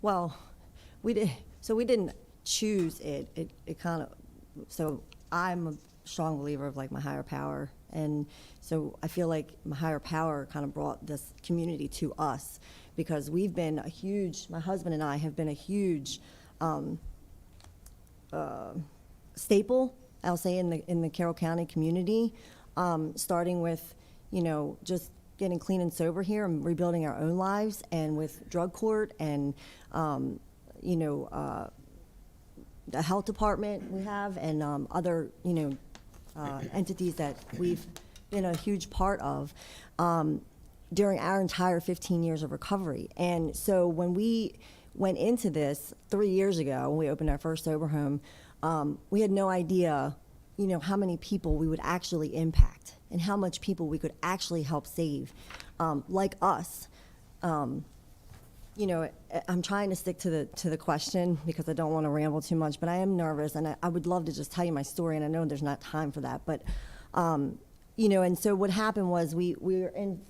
Well, we didn't choose it. It kind of, so I'm a strong believer of like my higher power. And so I feel like my higher power kind of brought this community to us because we've been my husband and I have been a huge staple, I'll say, in the Carroll County community, starting with, just getting clean and sober here and rebuilding our own lives, and with drug court and, the health department we have, and other, entities that we've been a huge part of during our entire 15 years of recovery. And so when we went into this 3 years ago, when we opened our first sober home, we had no idea, how many people we would actually impact and how much people we could actually help save, like us. I'm trying to stick to the question because I don't want to ramble too much, but I am nervous, and I would love to just tell you my story, and I know there's not time for that, but and so what happened was we were in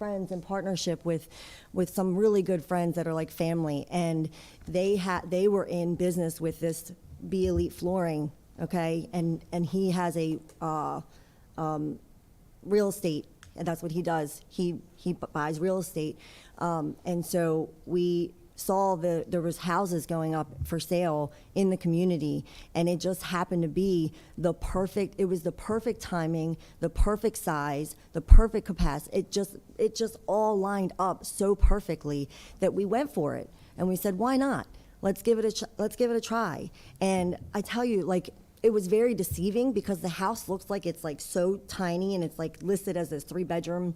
partnership with some really good friends that are like family, and they were in business with this Be Elite Flooring, okay, and he has a real estate, and that's what he does. He buys real estate, and so we saw there was houses going up for sale in the community, and it just happened to be the perfect timing, the perfect size, the perfect capacity. It just all lined up so perfectly that we went for it, and we said, why not? Let's give it a try. And I tell you, like, it was very deceiving because the house looks like it's like so tiny, and it's like listed as this 3-bedroom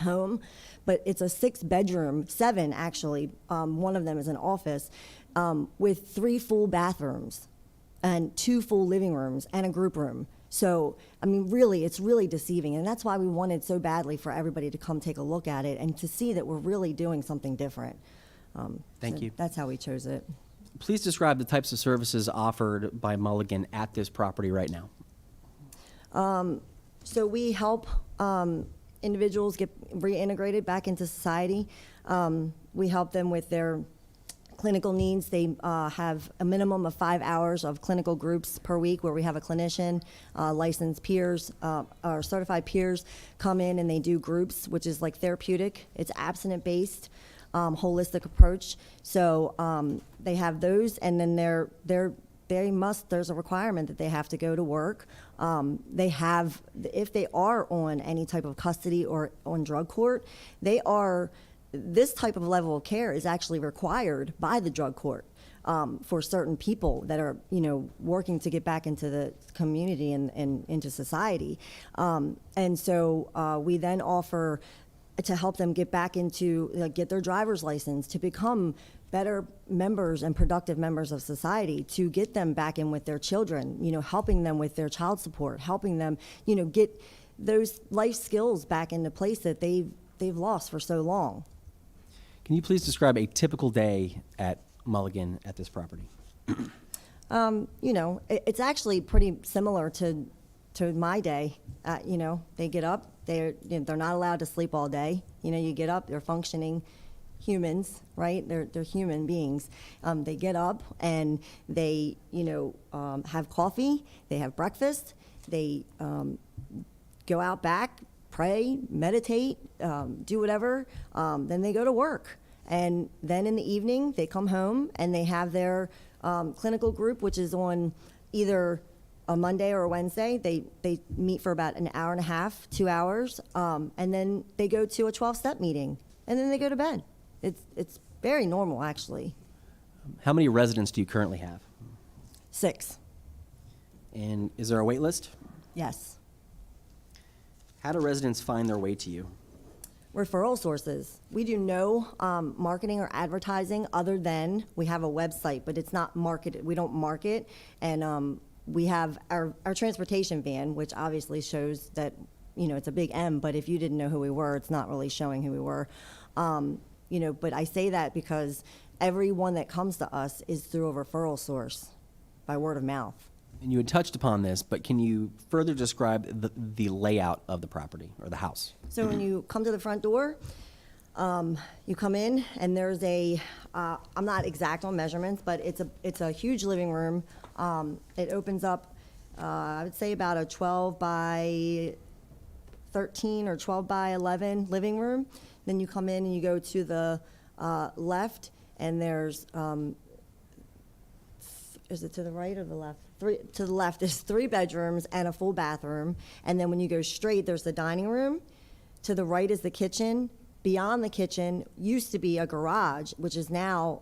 home, but it's a 6-bedroom, 7 actually. One of them is an office with 3 full bathrooms and 2 full living rooms and a group room. So, I mean, really, it's really deceiving, and that's why we wanted so badly for everybody to come take a look at it and to see that we're really doing something different. Thank you. That's how we chose it. Please describe the types of services offered by Mulligan at this property right now. So we help individuals get reintegrated back into society. We help them with their clinical needs. They have a minimum of 5 hours of clinical groups per week where we have a clinician, licensed peers, or certified peers come in, and they do groups, which is like therapeutic. It's abstinent-based, holistic approach. So they have those, and then there's a requirement that they have to go to work. If they are on any type of custody or on drug court, this type of level of care is actually required by the drug court for certain people that are, working to get back into the community and into society. And so we then offer to help them get back into, get their driver's license, to become better members and productive members of society, to get them back in with their children, helping them with their child support, helping them, get those life skills back into place that they've lost for so long. Can you please describe a typical day at Mulligan at this property? It's actually pretty similar to my day. They get up, they're not allowed to sleep all day. You get up, they're functioning humans, right? They're human beings. They get up and they, have coffee, they have breakfast, they go out back, pray, meditate, do whatever, then they go to work. And then in the evening, they come home and they have their clinical group, which is on either a Monday or a Wednesday. They meet for about an hour and a half, 2 hours, and then they go to a 12-step meeting, and then they go to bed. It's very normal, actually. How many residents do you currently have? 6. And is there a wait list? Yes. How do residents find their way to you? Referral sources. We do no marketing or advertising other than we have a website, but it's not marketed. We don't market, and we have our transportation van, which obviously shows that, it's a big M, but if you didn't know who we were, it's not really showing who we were. But I say that because everyone that comes to us is through a referral source by word of mouth. And you had touched upon this, but can you further describe the layout of the property or the house? So when you come to the front door, you come in and there's a, I'm not exact on measurements, but it's a huge living room. It opens up, I would say about a 12 by 13 or 12 by 11 living room. Then you come in and you go to the left, and there's, is it to the right or the left? To the left, there's 3 bedrooms and a full bathroom. And then when you go straight, there's the dining room. To the right is the kitchen. Beyond the kitchen used to be a garage, which is now,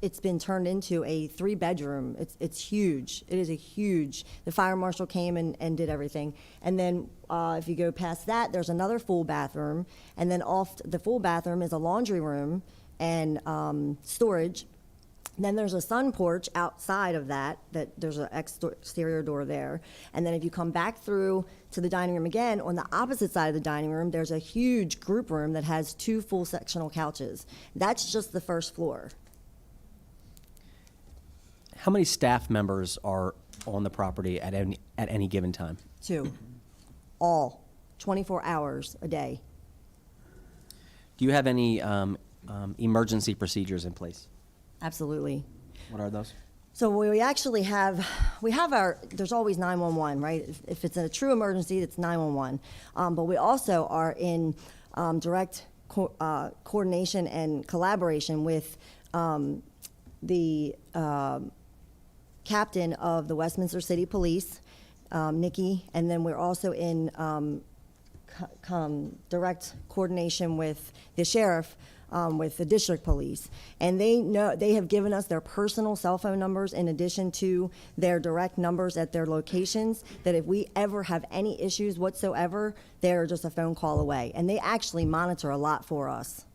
it's been turned into a 3-bedroom. It's huge. It is a huge, the fire marshal came and did everything. And then if you go past that, there's another full bathroom. And then off the full bathroom is a laundry room and storage. Then there's a sun porch outside of that there's an exterior door there. And then if you come back through to the dining room again, on the opposite side of the dining room, there's a huge group room that has 2 full sectional couches. That's just the first floor. How many staff members are on the property at any given time? 2, all 24 hours a day. Do you have any emergency procedures in place? Absolutely. What are those? So we actually have, there's always 911, right? If it's a true emergency, it's 911. But we also are in direct coordination and collaboration with the captain of the Westminster City Police, Nikki, and then we're also in direct coordination with the sheriff, with the district police. And they have given us their personal cell phone numbers in addition to their direct numbers at their locations, that if we ever have any issues whatsoever, they're just a phone call away. And they actually monitor a lot for us.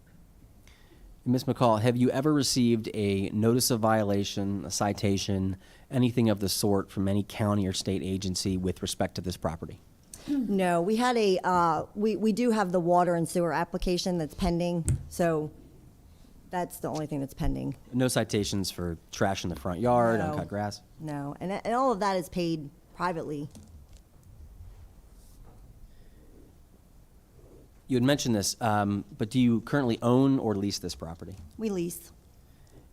Ms. McCall, have you ever received a notice of violation, a citation, anything of the sort from any county or state agency with respect to this property? No, we had we do have the water and sewer application that's pending, so that's the only thing that's pending. No citations for trash in the front yard, No. uncut grass? No, and all of that is paid privately. You had mentioned this, but do you currently own or lease this property? We lease.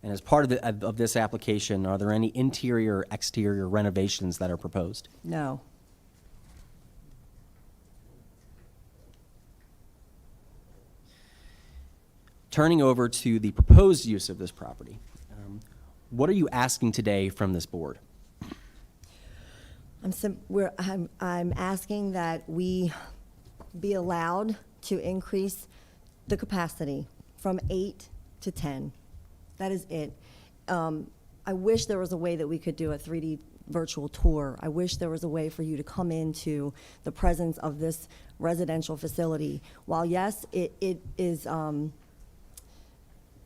And as part of this application, are there any interior or exterior renovations that are proposed? No. Turning over to the proposed use of this property, what are you asking today from this board? I'm asking that we be allowed to increase the capacity from 8 to 10. That is it. I wish there was a way that we could do a 3D virtual tour. I wish there was a way for you to come into the presence of this residential facility. While yes, it is,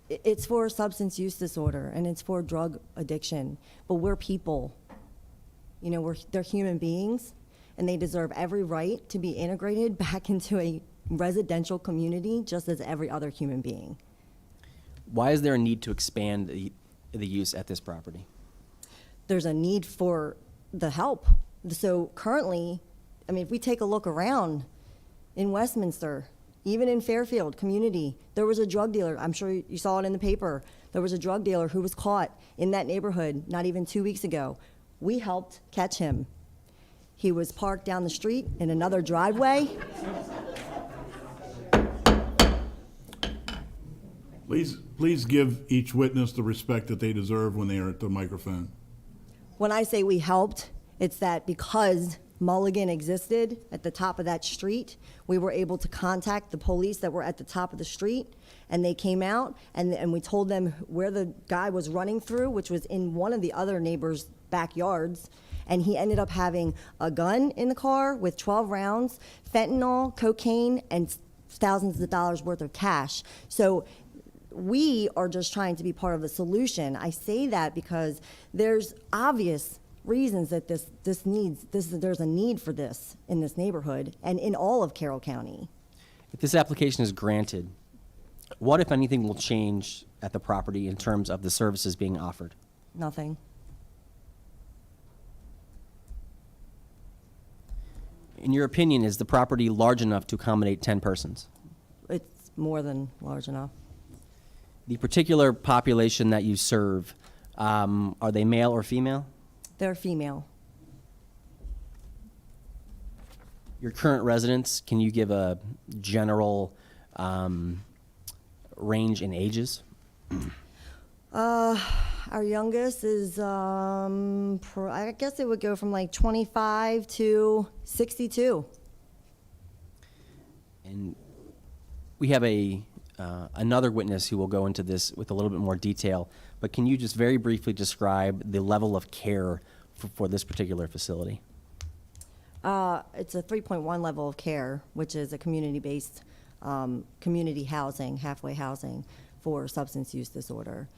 it's for substance use disorder and it's for drug addiction, but we're people. You know, they're human beings, and they deserve every right to be integrated back into a residential community just as every other human being. Why is there a need to expand the use at this property? There's a need for the help. So currently, I mean, if we take a look around in Westminster, even in Fairfield community, there was a drug dealer. I'm sure you saw it in the paper. There was a drug dealer who was caught in that neighborhood not even 2 weeks ago. We helped catch him. He was parked down the street in another driveway. Please give each witness the respect that they deserve when they are at the microphone. When I say we helped, it's that because Mulligan existed at the top of that street, we were able to contact the police that were at the top of the street, and they came out, and we told them where the guy was running through, which was in one of the other neighbors' backyards, and he ended up having a gun in the car with 12 rounds, fentanyl, cocaine, and thousands of dollars worth of cash. So we are just trying to be part of the solution. I say that because there's obvious reasons that there's a need for this in this neighborhood and in all of Carroll County. If this application is granted, What, if anything, will change at the property in terms of the services being offered? Nothing. In your opinion, is the property large enough to accommodate 10 persons? It's more than large enough. The particular population that you serve, are they male or female? They're female. Your current residents, can you give a general range in ages? Our youngest is, I guess it would go from like 25 to 62. And we have another witness who will go into this with a little bit more detail, but can you just very briefly describe the level of care for this particular facility? It's a 3.1 level of care, which is a community-based, community housing, halfway housing for substance use disorder.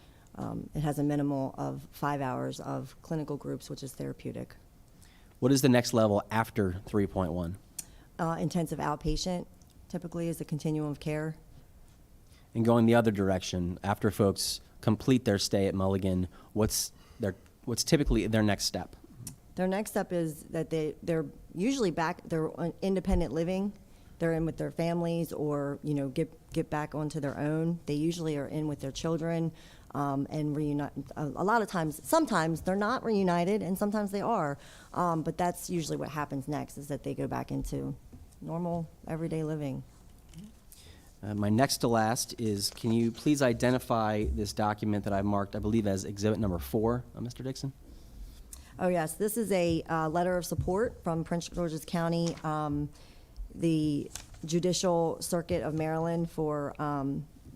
It has a minimal of 5 hours of clinical groups, which is therapeutic. What is the next level after 3.1? Intensive outpatient typically is a continuum of care. And going the other direction, after folks complete their stay at Mulligan, what's typically their next step? Their next step is that they're usually back, they're on independent living. They're in with their families or, get back onto their own. They usually are in with their children and reunite. A lot of times, sometimes they're not reunited and sometimes they are. But that's usually what happens next is that they go back into normal, everyday living. My next to last is, can you please identify this document that I marked, I believe, as exhibit number 4, Mr. Dixon? Oh, yes, this is a letter of support from Prince George's County, the Judicial Circuit of Maryland for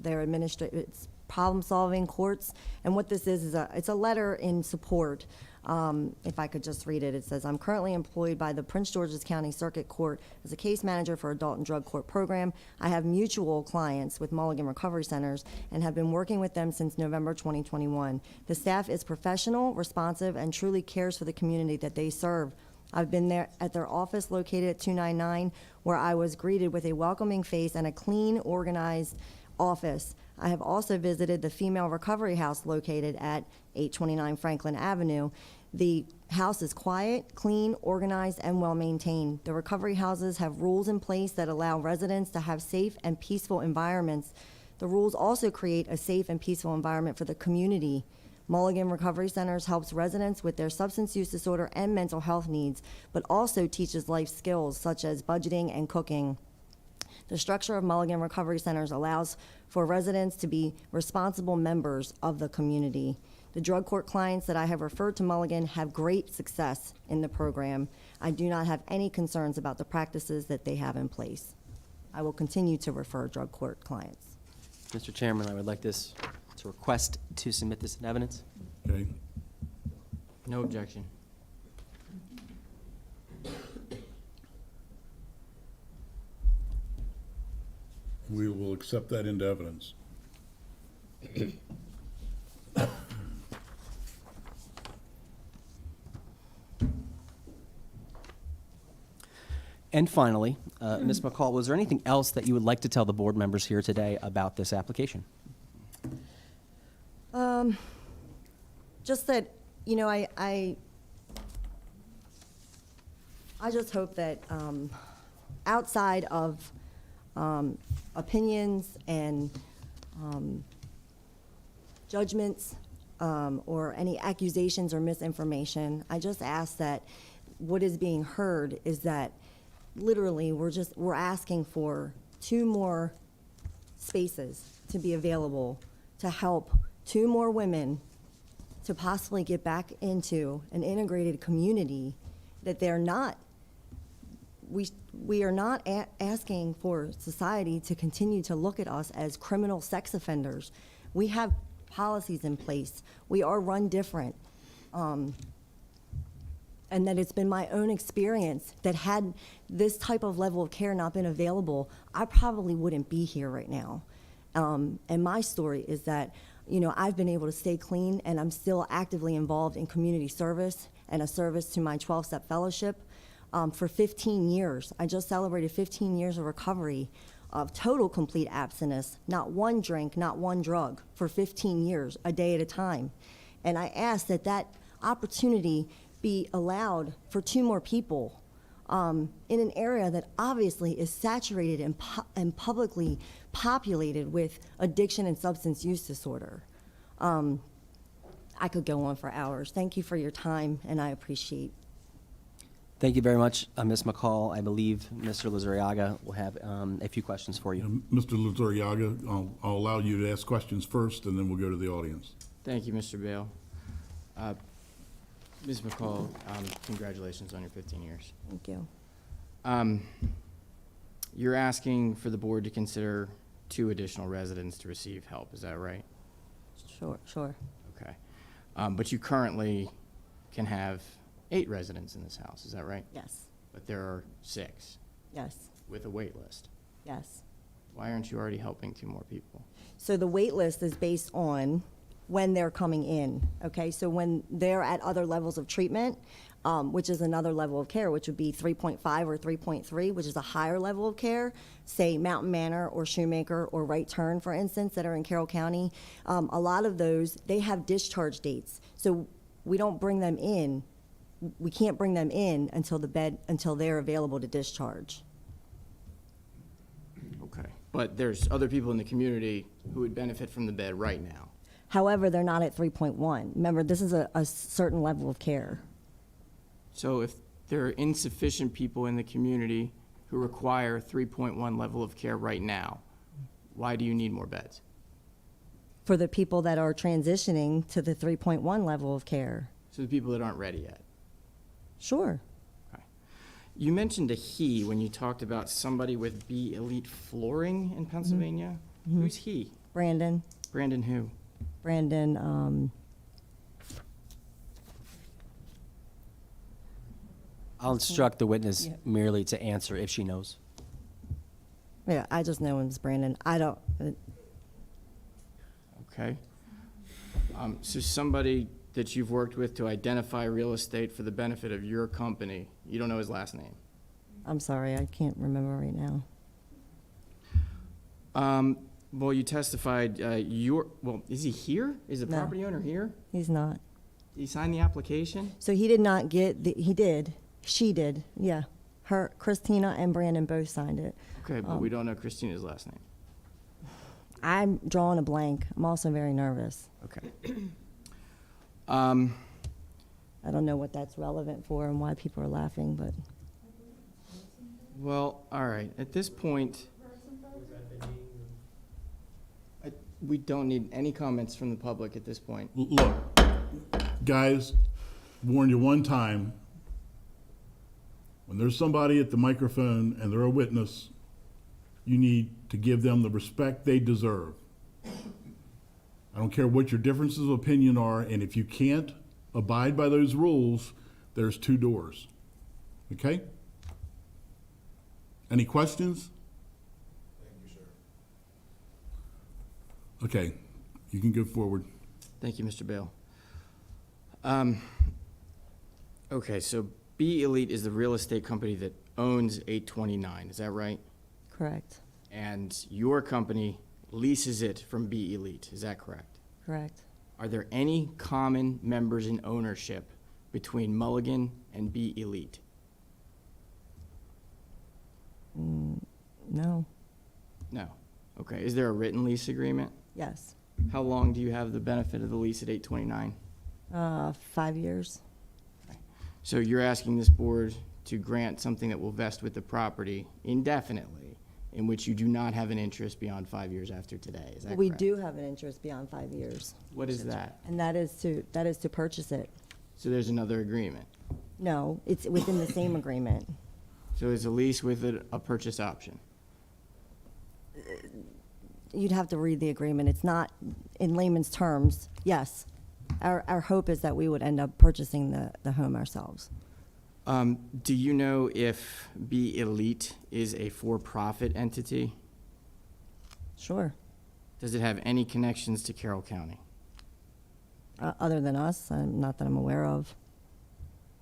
their it's problem-solving courts. And what this is it's a letter in support. If I could just read it, it says, I'm currently employed by the Prince George's County Circuit Court as a case manager for Adult and Drug Court Program. I have mutual clients with Mulligan Recovery Centers and have been working with them since November 2021. The staff is professional, responsive, and truly cares for the community that they serve. I've been there at their office located at 299, where I was greeted with a welcoming face and a clean, organized office. I have also visited the Female Recovery House located at 829 Franklin Avenue. The house is quiet, clean, organized, and well-maintained. The recovery houses have rules in place that allow residents to have safe and peaceful environments. The rules also create a safe and peaceful environment for the community. Mulligan Recovery Centers helps residents with their substance use disorder and mental health needs, but also teaches life skills such as budgeting and cooking. The structure of Mulligan Recovery Centers allows for residents to be responsible members of the community. The drug court clients that I have referred to Mulligan have great success in the program. I do not have any concerns about the practices that they have in place. I will continue to refer drug court clients. Mr. Chairman, I would like to request to submit this in evidence. Okay. No objection. We will accept that into evidence. And finally, Ms. McCall, was there anything else that you would like to tell the board members here today about this application? Just that, I just hope that outside of opinions and judgments or any accusations or misinformation, I just ask that what is being heard is that literally we're asking for 2 more spaces to be available to help 2 more women to possibly get back into an integrated community that they're not. We are not asking for society to continue to look at us as criminal sex offenders. We have policies in place. We are run different. And that it's been my own experience that had this type of level of care not been available, I probably wouldn't be here right now. And my story is that, I've been able to stay clean and I'm still actively involved in community service and a service to my 12-step fellowship for 15 years. I just celebrated 15 years of recovery. of total complete abstinence, not one drink, not one drug, for 15 years, a day at a time. And I ask that that opportunity be allowed for 2 more people in an area that obviously is saturated and publicly populated with addiction and substance use disorder. I could go on for hours. Thank you for your time, and I appreciate. Thank you very much, Ms. McCall. I believe Mr. Lizarriaga will have a few questions for you. Mr. Luzuriaga, I'll allow you to ask questions first, and then we'll go to the audience. Thank you, Mr. Bale. Ms. McCall, congratulations on your 15 years. Thank you. You're asking for the board to consider 2 additional residents to receive help, is that right? Sure. Okay. But you currently can have 8 residents in this house, is that right? Yes. But there are 6 Yes. with a wait list. Yes. Why aren't you already helping 2 more people? So the wait list is based on when they're coming in, okay? So when they're at other levels of treatment, which is another level of care, which would be 3.5 or 3.3, which is a higher level of care, say Mountain Manor or Shoemaker or Right Turn, for instance, that are in Carroll County. A lot of those, they have discharge dates. So we don't bring them in. We can't bring them in until they're available to discharge. Okay. But there's other people in the community who would benefit from the bed right now. However, they're not at 3.1. Remember, this is a certain level of care. So if there are insufficient people in the community who require 3.1 level of care right now, why do you need more beds? For the people that are transitioning to the 3.1 level of care. So the people that aren't ready yet. Sure. Okay. You mentioned a he when you talked about somebody with B Elite flooring in Pennsylvania. Who's he? Brandon, Brandon who? I'll instruct the witness Yeah. merely to answer if she knows. yeah, I just know him as Brandon. I don't, Okay. So somebody that you've worked with to identify real estate for the benefit of your company, you don't know his last name? I'm sorry, I can't remember right now. Well, you testified, is he here? Is the No. property owner here? He's not. Did he sign the application? So he did not get, he did, she did, yeah. Christina and Brandon both signed it. Okay, but we don't know Christina's last name. I'm drawing a blank. I'm also very nervous. Okay. I don't know what that's relevant for and why people are laughing, but Well, all right, at this point, we don't need any comments from the public at this point. Look, guys, warned you one time. When there's somebody at the microphone and they're a witness, you need to give them the respect they deserve. I don't care what your differences of opinion are, and if you can't abide by those rules, there's 2 doors. Okay? Any questions? Okay, you can go forward. Thank you, Mr. Bale. Okay, so B Elite is the real estate company that owns 829, is that right? correct, And your company leases it from B Elite, is that correct? correct. Are there any common members in ownership between Mulligan and B Elite? No, No. Okay, is there a written lease agreement? yes. How long do you have the benefit of the lease at 829? 5 years, So you're asking this board to grant something that will vest with the property indefinitely, in which you do not have an interest beyond 5 years after today, is that correct? we do have an interest beyond 5 years, What is that? and that is to purchase it. So there's another agreement. No, it's within the same agreement. So it's a lease with a purchase option. You'd have to read the agreement. It's not, in layman's terms, yes. Our hope is that we would end up purchasing the home ourselves. Do you know if B Elite is a for-profit entity? Sure. Does it have any connections to Carroll County, Other than us, not that I'm aware of.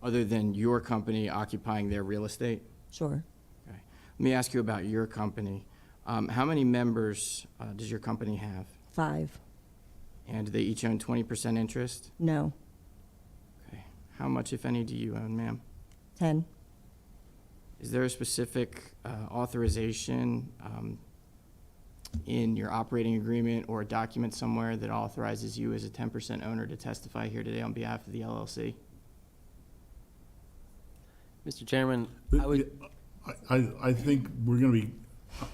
other than your company occupying their real estate? Sure. Okay. Let me ask you about your company. How many members does your company have? 5. And do they each own 20% interest? No. Okay. How much, if any, do you own, ma'am? 10. Is there a specific authorization in your operating agreement or a document somewhere that authorizes you as a 10% owner to testify here today on behalf of the LLC? Mr. Chairman, I would, I think we're going to be,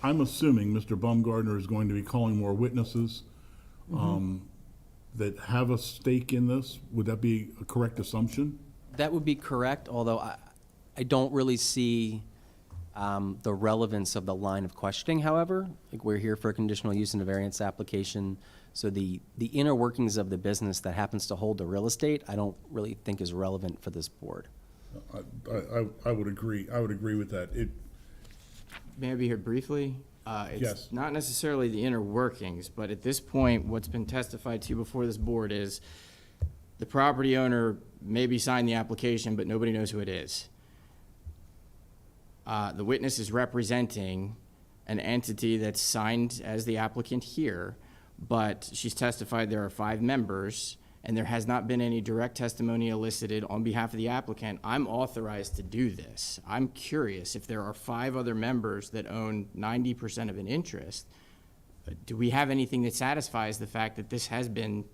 I'm assuming Mr. Baumgartner is going to be calling more witnesses that have a stake in this. Would that be a correct assumption? that would be correct, although I don't really see the relevance of the line of questioning, however. Like, we're here for a conditional use and a variance application, so the inner workings of the business that happens to hold the real estate, I don't really think is relevant for this board. I would agree. I would agree with that. May I be here briefly? Yes. It's not necessarily the inner workings, but at this point, what's been testified to before this board is the property owner maybe signed the application, but nobody knows who it is. The witness is representing an entity that's signed as the applicant here, but she's testified there are 5 members, and there has not been any direct testimony elicited on behalf of the applicant. I'm authorized to do this. I'm curious if there are 5 other members that own 90% of an interest, do we have anything that satisfies the fact that this has been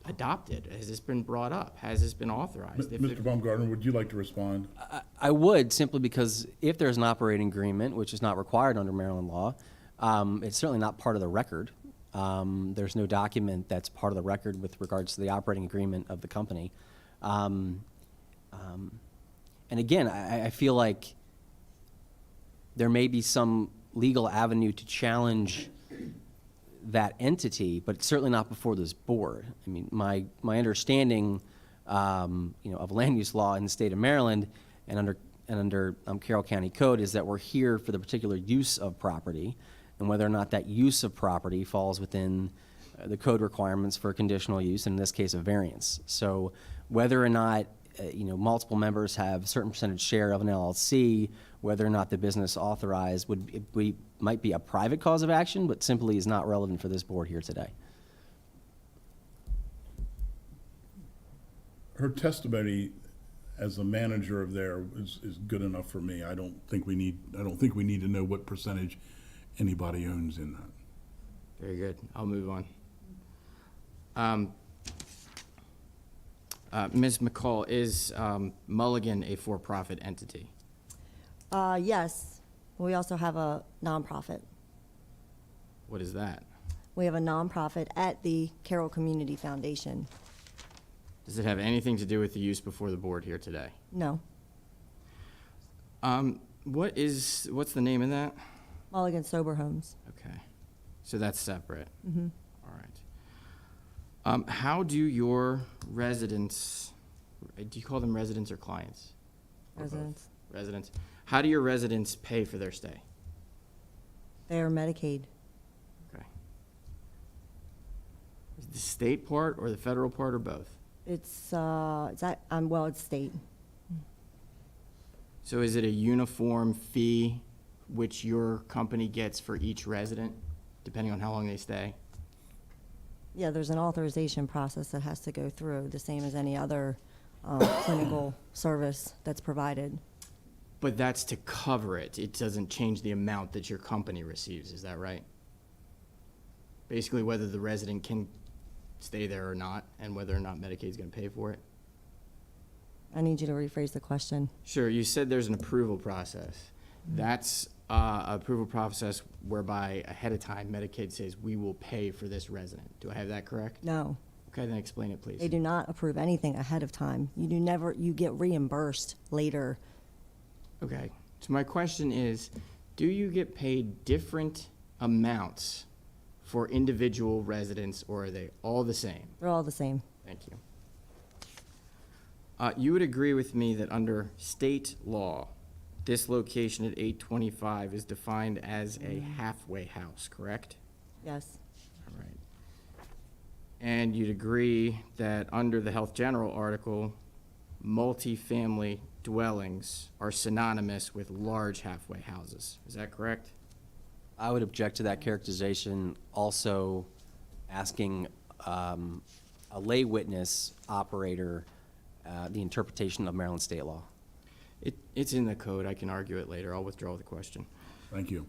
adopted? Has this been brought up? Has this been authorized? If Mr. Baumgartner, would you like to respond? I would, simply because if there's an operating agreement, which is not required under Maryland law, it's certainly not part of the record. There's no document that's part of the record with regards to the operating agreement of the company. And again, I feel like there may be some legal avenue to challenge that entity, but it's certainly not before this board. I mean, my understanding, of land use law in the state of Maryland and under Carroll County Code is that we're here for the particular use of property, and whether or not that use of property falls within the code requirements for conditional use, and in this case, a variance. So whether or not, multiple members have a certain percentage share of an LLC, whether or not the business authorized might be a private cause of action, but simply is not relevant for this board here today. Her testimony as the manager of there is good enough for me. I don't think we need to know what percentage anybody owns in that. Very good. I'll move on. Ms. McCall, is Mulligan a for-profit entity? Yes. We also have a nonprofit. What is that? We have a nonprofit at the Carroll Community Foundation. Does it have anything to do with the use before the board here today? No. What's the name of that? Mulligan Sober Homes. Okay, so that's separate. All right. How do your residents, do you call them residents or clients? Residents. Residents. How do your residents pay for their stay? They are Medicaid. Okay. Is the state part or the federal part or both? It's state. So is it a uniform fee which your company gets for each resident, depending on how long they stay? Yeah, there's an authorization process that has to go through, the same as any other clinical service that's provided. But that's to cover it. It doesn't change the amount that your company receives, is that right? Basically, whether the resident can stay there or not, and whether or not Medicaid's gonna pay for it? I need you to rephrase the question. Sure, you said there's an approval process. That's an approval process whereby ahead of time Medicaid says we will pay for this resident. Do I have that correct? No, Okay, then explain it, please. they do not approve anything ahead of time. You get reimbursed later. Okay, so my question is, do you get paid different amounts for individual residents, or are they all the same? They're all the same. Thank you. You would agree with me that under state law, this location at 825 is defined as a halfway house, correct? Yes, All right. And you'd agree that under the Health General article, multifamily dwellings are synonymous with large halfway houses. Is that correct? I would object to that characterization, also asking a lay witness operator the interpretation of Maryland state law. It's in the code. I can argue it later. I'll withdraw the question. Thank you.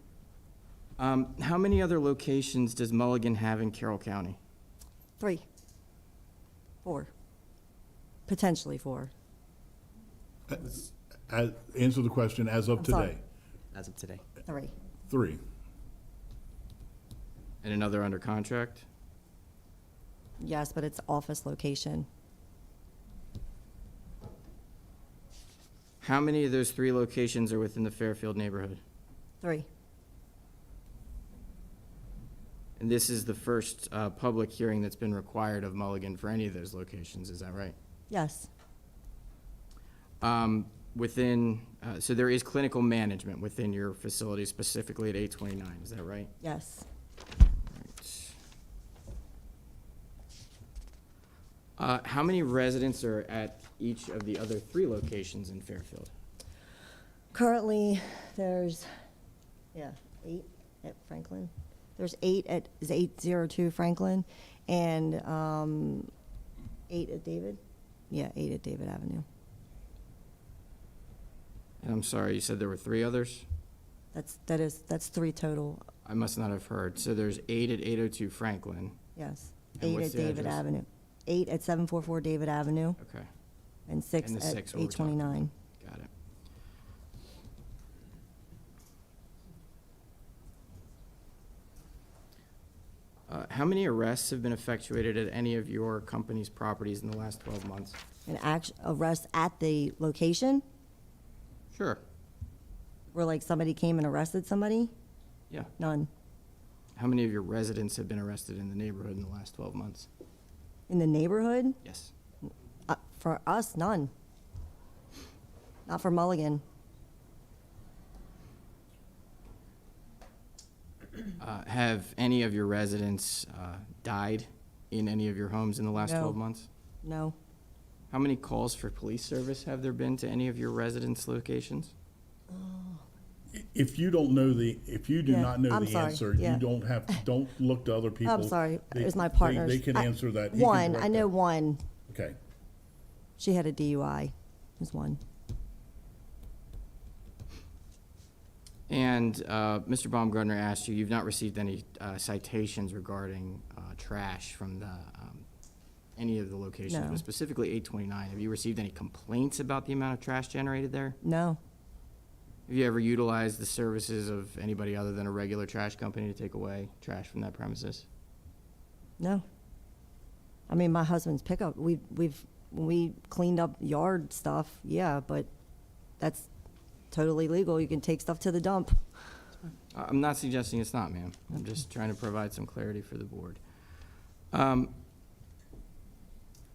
How many other locations does Mulligan have in Carroll County? 3, 4, potentially 4. Answer the question as of I'm sorry. today. As of today. 3. 3. And another under contract? Yes, but it's office location. How many of those 3 locations are within the Fairfield neighborhood? 3. And this is the first public hearing that's been required of Mulligan for any of those locations, is that right? Yes. So there is clinical management within your facility, specifically at 829, is that right? Yes. How many residents are at each of the other 3 locations in Fairfield? Currently, there's, 8 at Franklin. There's 8 at, is 802 Franklin, and 8 at David? Yeah, 8 at David Avenue. And I'm sorry, you said there were 3 others? That's 3 total, I must not have heard. So there's 8 at 802 Franklin. yes. And 8 what's at the David address? Avenue. 8 at 744 David Avenue, Okay, and 6 And the at 6 what we're talking 829. got it. How many arrests have been effectuated at any of your company's properties in the last 12 months? An arrest at the location, Sure, where like somebody came and arrested somebody? yeah. None. How many of your residents have been arrested in the neighborhood in the last 12 months? In the neighborhood? Yes. For us, none. Not for Mulligan. Have any of your residents died in any of your homes in the last No. 12 months? No. How many calls for police service have there been to any of your residents' locations? If you don't know if you do Yeah, not know I'm the sorry, answer, yeah. you don't look to other people. I'm sorry, They- it was my they- partner's. They can I- answer that. He can One, correct I know that. one. Okay. She had a DUI, was one. And Mr. Baumgartner asked you, you've not received any citations regarding trash from any of the locations, No. but specifically 829. Have you received any complaints about the amount of trash generated there? No, Have you ever utilized the services of anybody other than a regular trash company to take away trash from that premises? no. I mean, my husband's pickup, when we cleaned up yard stuff, yeah, but that's totally legal. You can take stuff to the dump. I'm not suggesting it's not, ma'am. I'm just trying to provide some clarity for the board.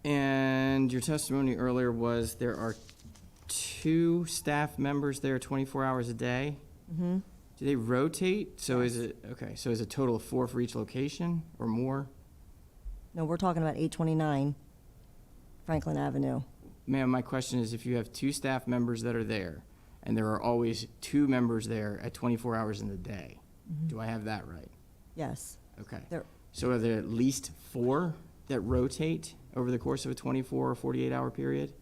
And your testimony earlier was there are 2 staff members there 24 hours a day? Mm-hmm. Do they rotate? So is it, okay, so is it a total of 4 for each location or more? No, we're talking about 829 Franklin Avenue. Ma'am, my question is if you have 2 staff members that are there, and there are always 2 members there at 24 hours in the day, do I have that right? Yes. Okay. There, So are there at least 4 that rotate over the course of a 24 or 48-hour period?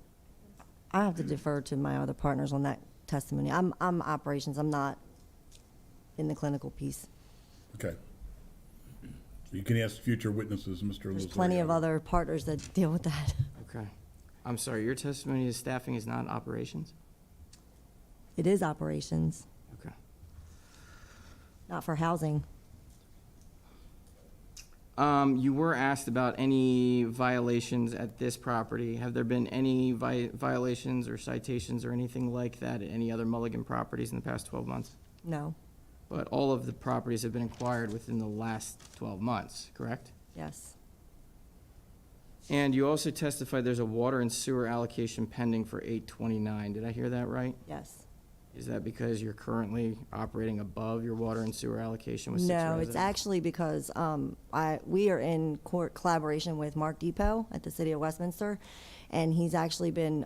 I have to defer to my other partners on that testimony. I'm operations, I'm not in the clinical piece. Okay. So you can ask future witnesses, Mr. There's plenty of Lozeriano. other partners that deal with that. Okay. I'm sorry, your testimony is staffing is not operations? It is operations, Okay. not for housing. You were asked about any violations at this property. Have there been any violations or citations or anything like that at any other Mulligan properties in the past 12 months? No, But all of the properties have been acquired within the last 12 months, correct? yes, And you also testified there's a water and sewer allocation pending for 829. Did I hear that right? yes. Is that because you're currently operating above your water and sewer allocation with 6 No, residents? it's actually because we are in collaboration with Mark Depot at the City of Westminster, and he's actually been,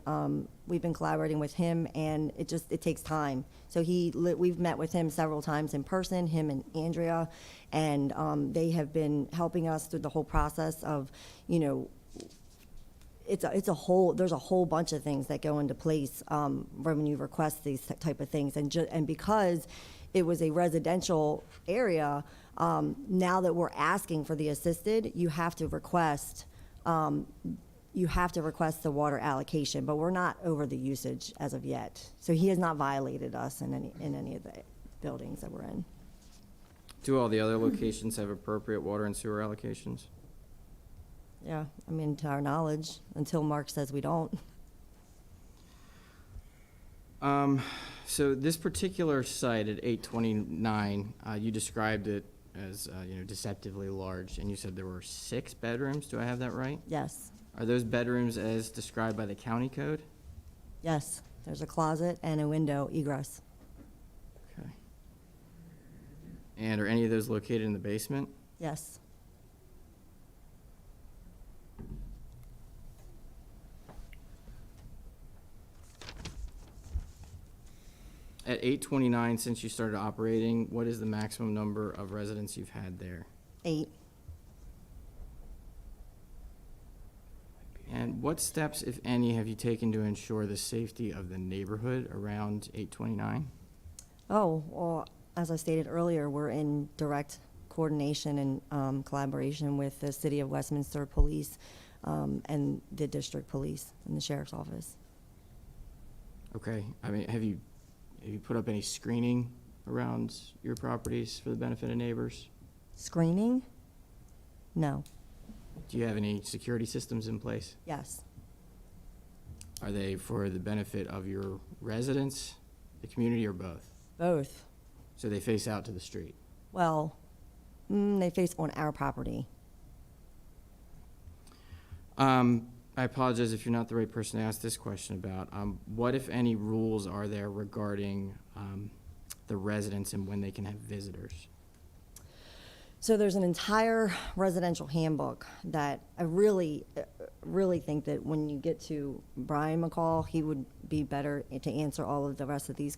we've been collaborating with him, and it takes time. So we've met with him several times in person, him and Andrea, and they have been helping us through the whole process of, there's a whole bunch of things that go into place when you request these type of things, and because it was a residential area, now that we're asking for the assisted, you have to request the water allocation, but we're not over the usage as of yet. So he has not violated us in any of the buildings that we're in. Do all the other locations have appropriate water and sewer allocations? Yeah, I mean, to our knowledge, until Mark says we don't. So this particular site at 829, you described it as, deceptively large, and you said there were 6 bedrooms. Do I have that right? Yes, Are those bedrooms as described by the county code? yes, there's a closet and a window egress. Okay. And are any of those located in the basement? Yes, At 829, since you started operating, what is the maximum number of residents you've had there? 8. And what steps, if any, have you taken to ensure the safety of the neighborhood around 829? Oh, well, as I stated earlier, we're in direct coordination and collaboration with the City of Westminster Police and the District Police and the Sheriff's Office. Okay, I mean, have you put up any screening around your properties for the benefit of neighbors? Screening? No. Do you have any security systems in place? Yes. Are they for the benefit of your residents, the community, or both? Both. So they face out to the street? Well, they face on our property. I apologize if you're not the right person to ask this question about. What, if any, rules are there regarding the residents and when they can have visitors? So there's an entire residential handbook that I really think that when you get to Brian McCall, he would be better to answer all of the rest of these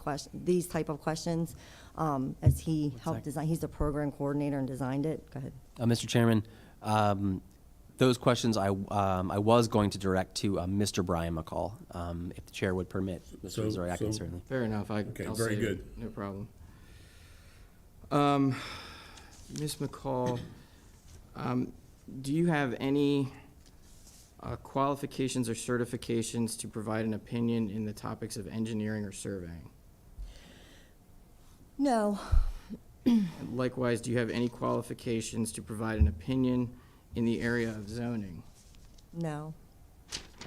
type of questions, as he helped design. He's the program coordinator and designed it. Go ahead. Mr. Chairman, those questions I was going to direct to Mr. Brian McCall, if the chair would permit. Mr. Missouri, I can certainly. Fair enough. Okay, I'll very save it. good. No problem. Ms. McCall, do you have any qualifications or certifications to provide an opinion in the topics of engineering or surveying? No. And likewise, do you have any qualifications to provide an opinion in the area of zoning? No.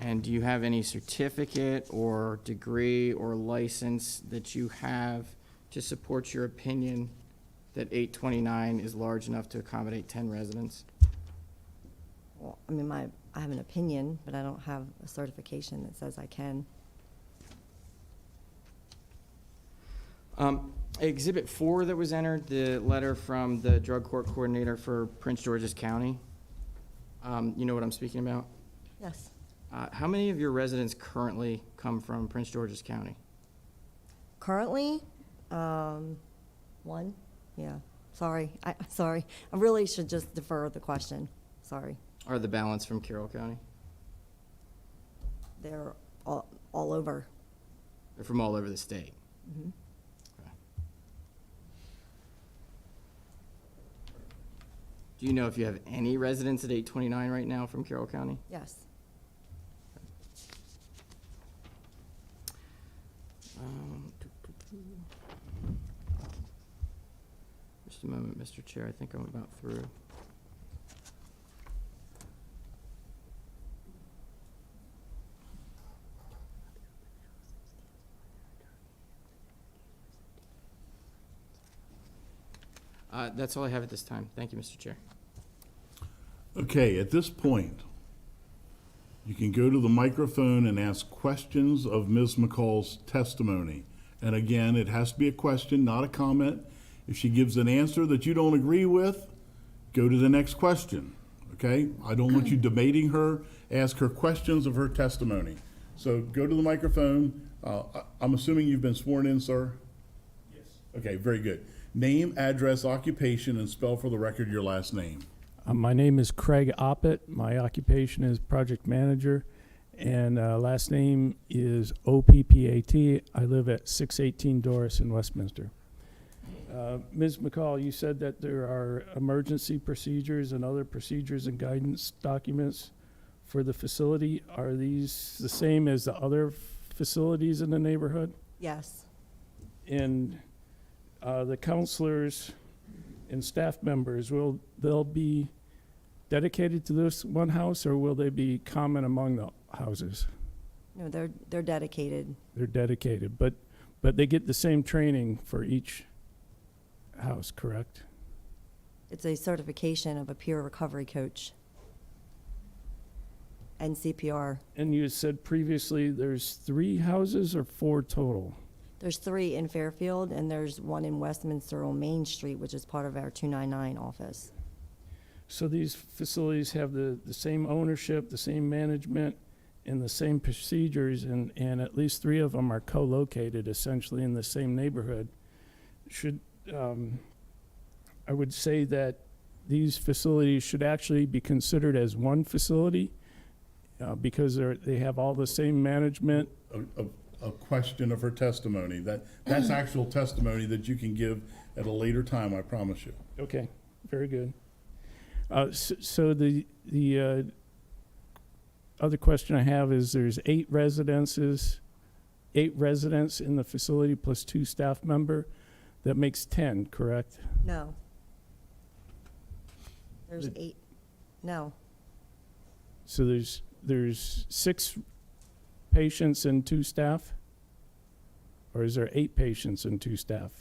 And do you have any certificate or degree or license that you have to support your opinion that 829 is large enough to accommodate 10 residents? Well, I mean, I have an opinion, but I don't have a certification that says I can. Exhibit 4 that was entered, the letter from the drug court coordinator for Prince George's County. You know what I'm speaking about? Yes. How many of your residents currently come from Prince George's County? Currently, 1. Yeah. Sorry. Sorry. I really should just defer the question. Sorry. Are the balance from Carroll County? They're all over. They're from all over the state? Mhm. Okay. Do you know if you have any residents at 829 right now from Carroll County? Yes. Just a moment, Mr. Chair. I think I'm about through. That's all I have at this time. Thank you, Mr. Chair. Okay, at this point, you can go to the microphone and ask questions of Ms. McCall's testimony. And again, it has to be a question, not a comment. If she gives an answer that you don't agree with, go to the next question, okay? I don't want you debating her. Ask her questions of her testimony. So go to the microphone. I'm assuming you've been sworn in, sir? Yes. Okay, very good. Name, address, occupation, and spell for the record your last name. My name is Craig Oppett. My occupation is project manager, and last name is Oppat. I live at 618 Doris in Westminster. Ms. McCall, you said that there are emergency procedures and other procedures and guidance documents for the facility. Are these the same as the other facilities in the neighborhood? Yes. And the counselors and staff members, they'll be dedicated to this one house, or will they be common among the houses? No, they're dedicated. They're dedicated, but they get the same training for each house, correct? It's a certification of a peer recovery coach and CPR. And you said previously there's 3 houses or 4 total? There's 3 in Fairfield, and there's 1 in Westminster on Main Street, which is part of our 299 office. So these facilities have the same ownership, the same management, and the same procedures, and at least 3 of them are co-located essentially in the same neighborhood. I would say that these facilities should actually be considered as one facility because they have all the same management. A question of her testimony. That's actual testimony that you can give at a later time, I promise you. Okay, very good. So the other question I have is there's 8 residents in the facility plus 2 staff member. That makes 10, correct? No. There's 8. No. So there's 6 patients and 2 staff? Or is there 8 patients and 2 staff?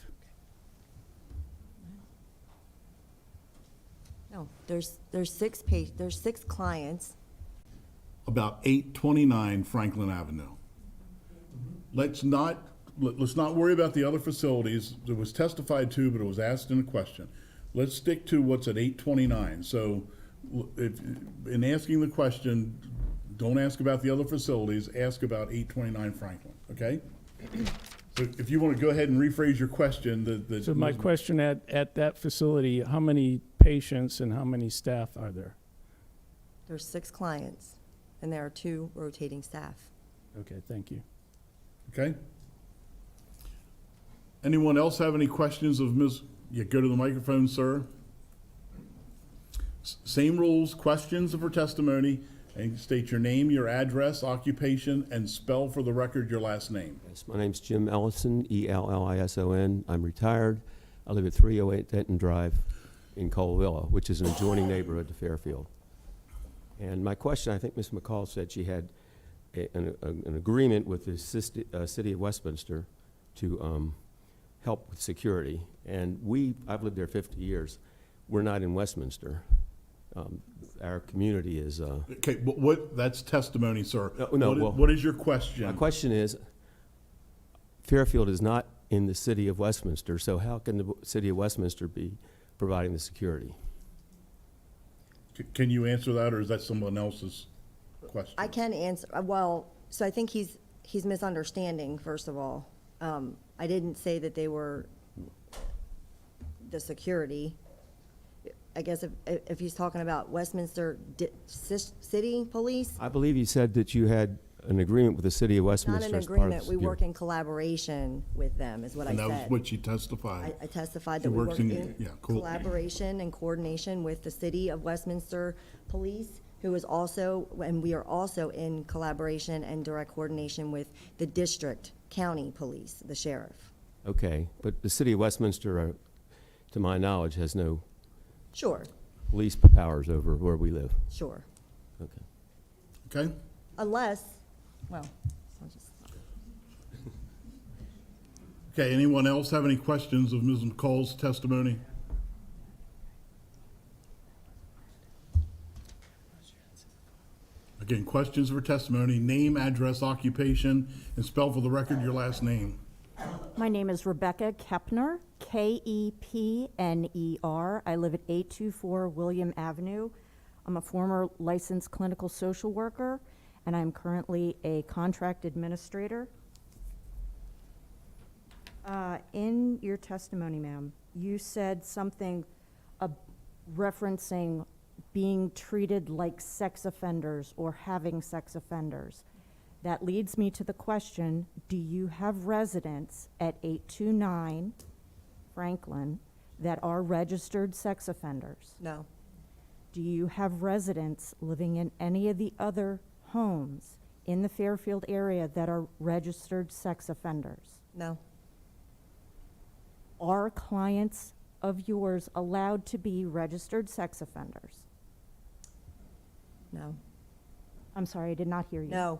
No. There's 6 clients. About 829 Franklin Avenue. Let's not worry about the other facilities. It was testified to, but it was asked in a question. Let's stick to what's at 829. So in asking the question, don't ask about the other facilities, ask about 829 Franklin, okay? So if you want to go ahead and rephrase your question, So my question at that facility, how many patients and how many staff are there? There's 6 clients, and there are 2 rotating staff. Okay, thank you. Okay? Anyone else have any questions of Ms.? Yeah, go to the microphone, sir. Same rules, questions of her testimony, and state your name, your address, occupation, and spell for the record your last name. Yes, my name's Jim Ellison, Ellison. I'm retired. I live at 308 Denton Drive in Colvilla, which is an adjoining neighborhood to Fairfield. And my question, I think Ms. McCall said she had an agreement with the city of Westminster to help with security. And I've lived there 50 years. We're not in Westminster. Our community is. Okay, but that's testimony, sir. No, What is your question? My question is, Fairfield is not in the city of Westminster, so how can the city of Westminster be providing the security? Can you answer that, or is that someone else's question? I can answer, well, so I think he's misunderstanding, first of all. I didn't say that they were the security. I guess if he's talking about Westminster City Police, I believe you said that you had an agreement with the city of not Westminster an as part of agreement, we security. work in collaboration with them, is what I And said. that was what she testified. I testified She that we works work in- in yeah, cool. collaboration and coordination with the City of Westminster Police, who is also, and we are also in collaboration and direct coordination with the district county police, the sheriff. Okay, but the city of Westminster, to my knowledge, has no Sure, police powers over where we live. sure. Okay. Okay? Unless, well, I'll just. Okay, anyone else have any questions of Ms. McCall's testimony? Again, questions for testimony, name, address, occupation, and spell for the record your last name. My name is Rebecca Kepner, Kepner. I live at 824 William Avenue. I'm a former licensed clinical social worker, and I'm currently a contract administrator. In your testimony, ma'am, you said something referencing being treated like sex offenders or having sex offenders. That leads me to the question, do you have residents at 829 Franklin that are registered sex offenders? No, Do you have residents living in any of the other homes in the Fairfield area that are registered sex offenders? no, Are clients of yours allowed to be registered sex offenders? no, I'm sorry, I did not hear you. no,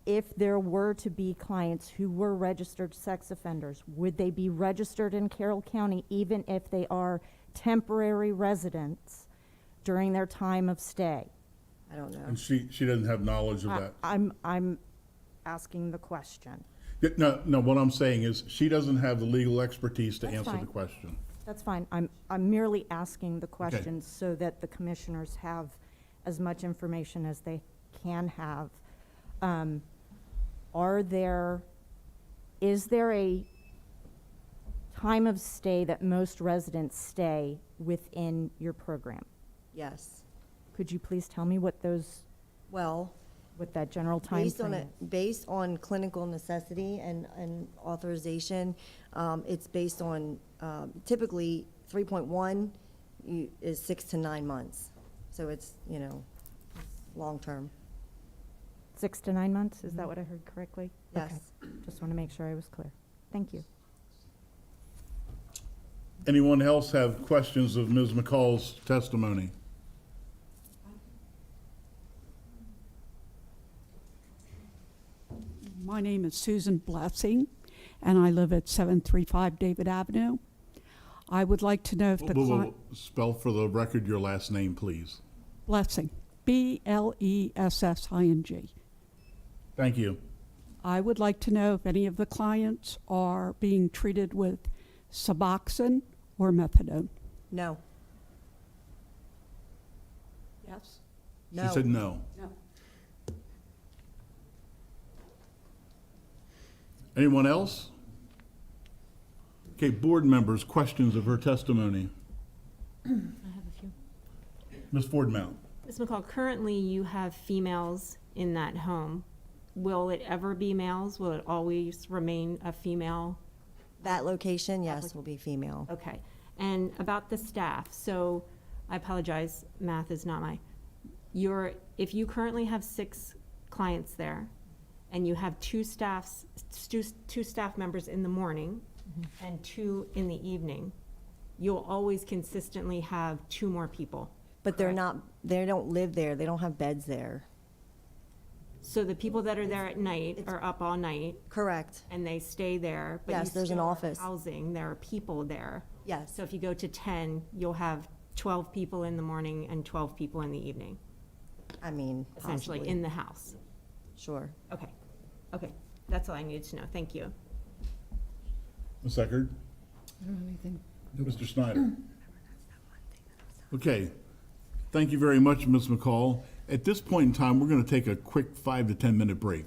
If there were to be clients who were registered sex offenders, would they be registered in Carroll County even if they are temporary residents during their time of stay? I don't know. And she doesn't have knowledge of that. I'm asking the question. Yeah, no, what I'm saying is, she doesn't have the legal expertise to That's answer the fine. question. That's fine. I'm merely asking the question so that the commissioners have as much information as they can have. Is there a time of stay that most residents stay within your program? Yes. Could you please tell me what Well, that general time based on frame is? based on clinical necessity and authorization, it's based on, typically 3.1 is 6 to 9 months. So it's, long-term. 6 to 9 months? Is that what I heard correctly? Yes. Okay. Just want to make sure I was clear. Thank you. Anyone else have questions of Ms. McCall's testimony? My name is Susan Blessing, and I live at 735 David Avenue. I would like to know if the client... Spell for the record your last name, please. Blessing, Blessing. Thank you. I would like to know if any of the clients are being treated with Suboxone or methadone. No. Yes? No. She said no. No. Anyone else? Okay, board members, questions of her testimony. I have a few. Ms. Ford Mount. Ms. McCall, currently you have females in that home. Will it ever be males? Will it always remain a female? That location, yes, will be female. Okay. And about the staff, so I apologize, math is not my, if you currently have 6 clients there, and you have two staff members in the morning and 2 in the evening, you'll always consistently have 2 more people. But they don't live there, they don't have beds there. So the people that are there at night are up all night Correct, and they stay there, but Yes, you there's an still are office. housing, there are people there. yes, So if you go to 10, you'll have 12 people in the morning and 12 people in the evening, I mean, essentially, possibly. in the house. Sure. Okay, okay, that's all I needed to know, thank you. Ms. Eckert? I don't have anything. Mr. Snyder? Okay. Thank you very much, Ms. McCall. At this point in time, we're going to take a quick 5 to 10 minute break.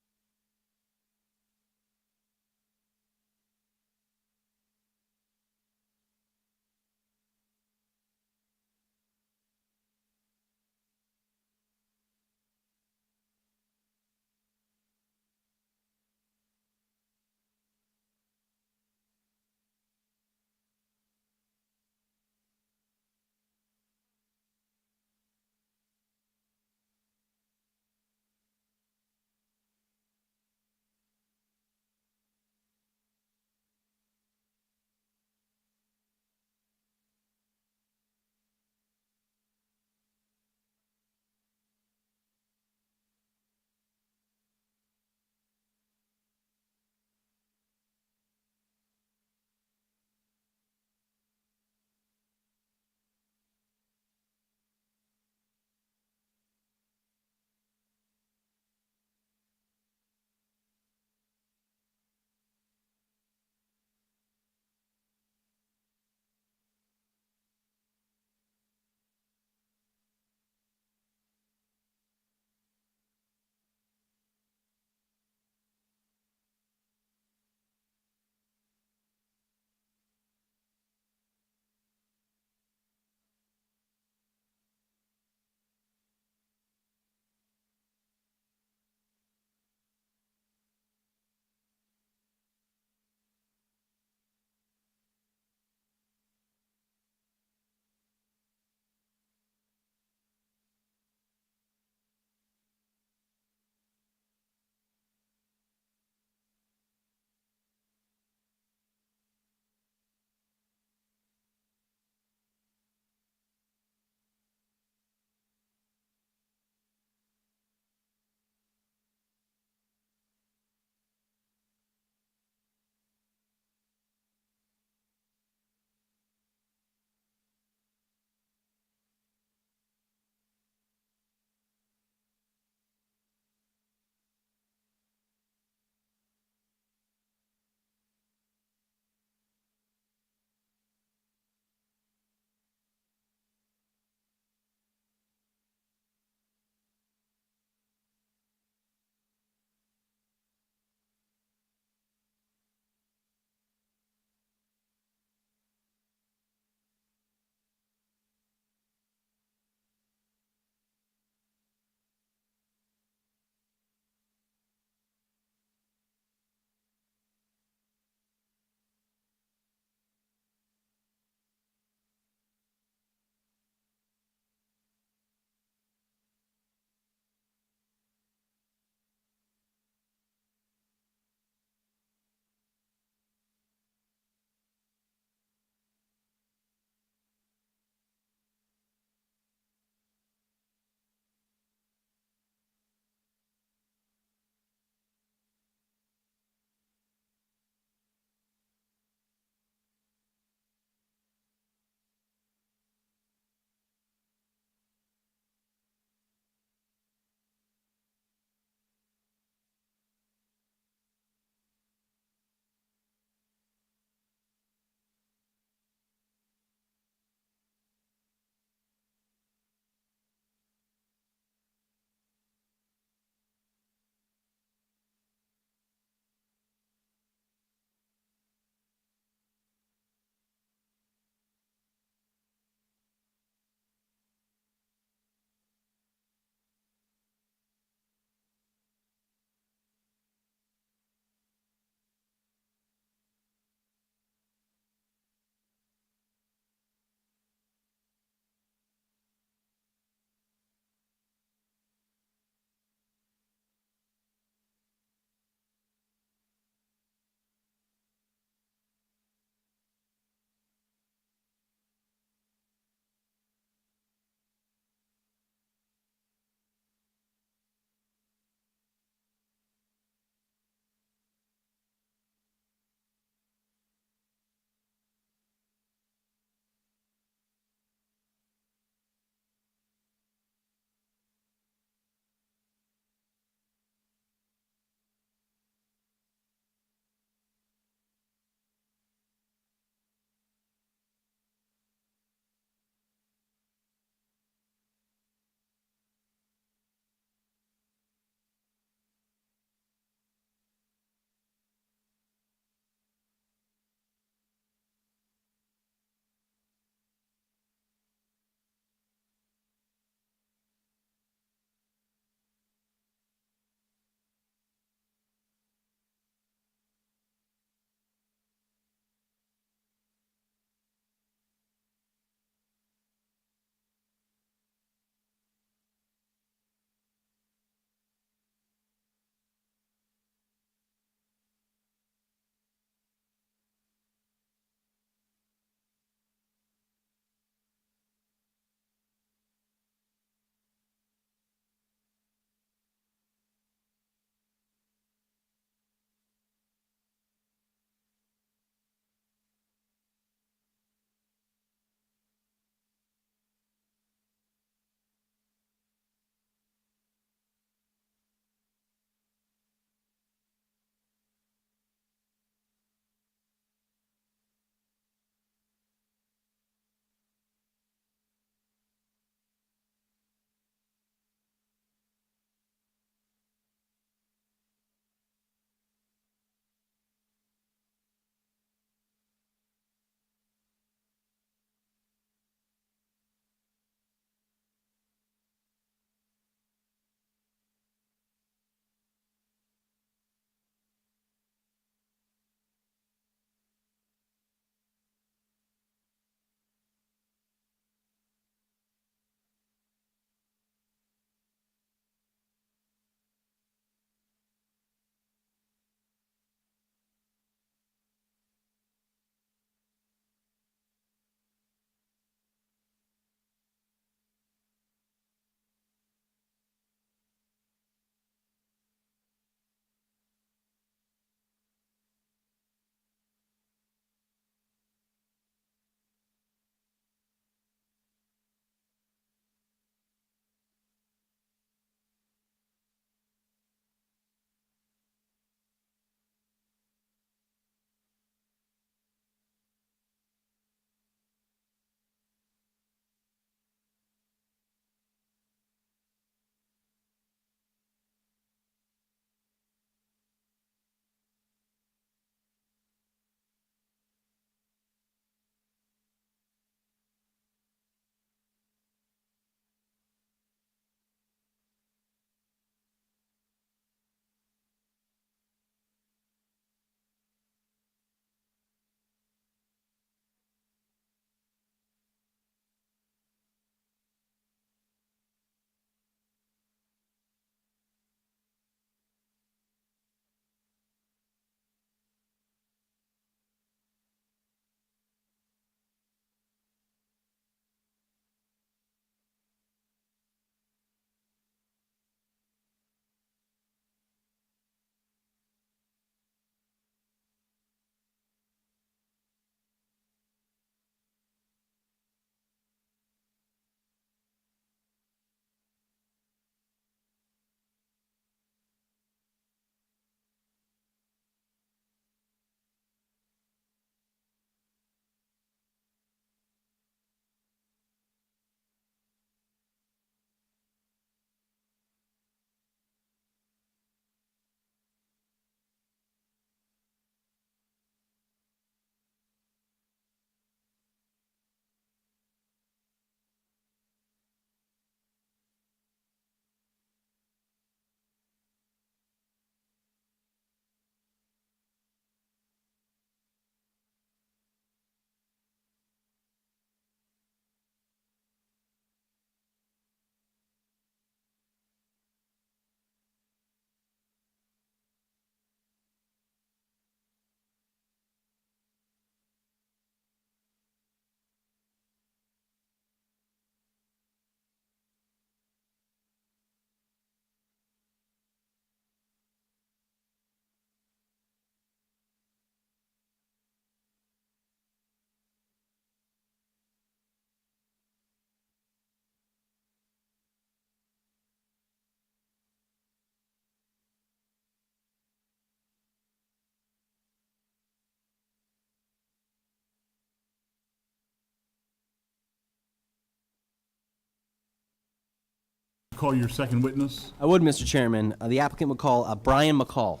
call your second witness? I would, Mr. Chairman. The applicant would call Brian McCall.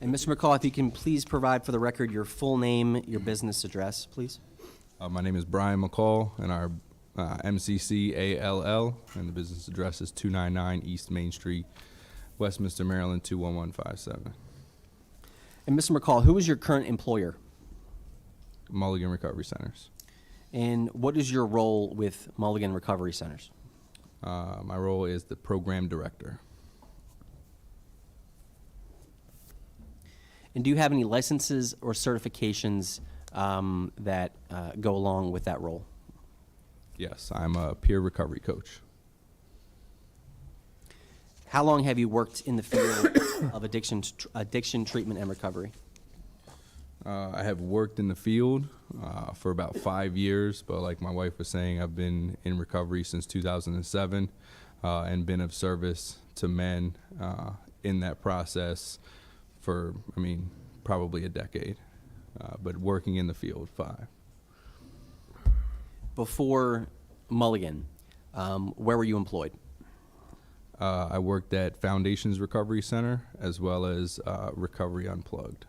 And Mr. McCall, if you can please provide for the record your full name, your business address, please. My name is Brian McCall, and our MCCALL, and the business address is 299 East Main Street, Westminster, Maryland 21157. And Mr. McCall, who is your current employer? Mulligan Recovery Centers. And what is your role with Mulligan Recovery Centers? My role is the program director. And do you have any licenses or certifications that go along with that role? Yes, I'm a peer recovery coach. How long have you worked in the field of addiction treatment and recovery? I have worked in the field for about 5 years, but like my wife was saying, I've been in recovery since 2007 and been of service to men in that process for, probably a decade, but working in the field 5. Before Mulligan, where were you employed? I worked at Foundations Recovery Center as well as Recovery Unplugged.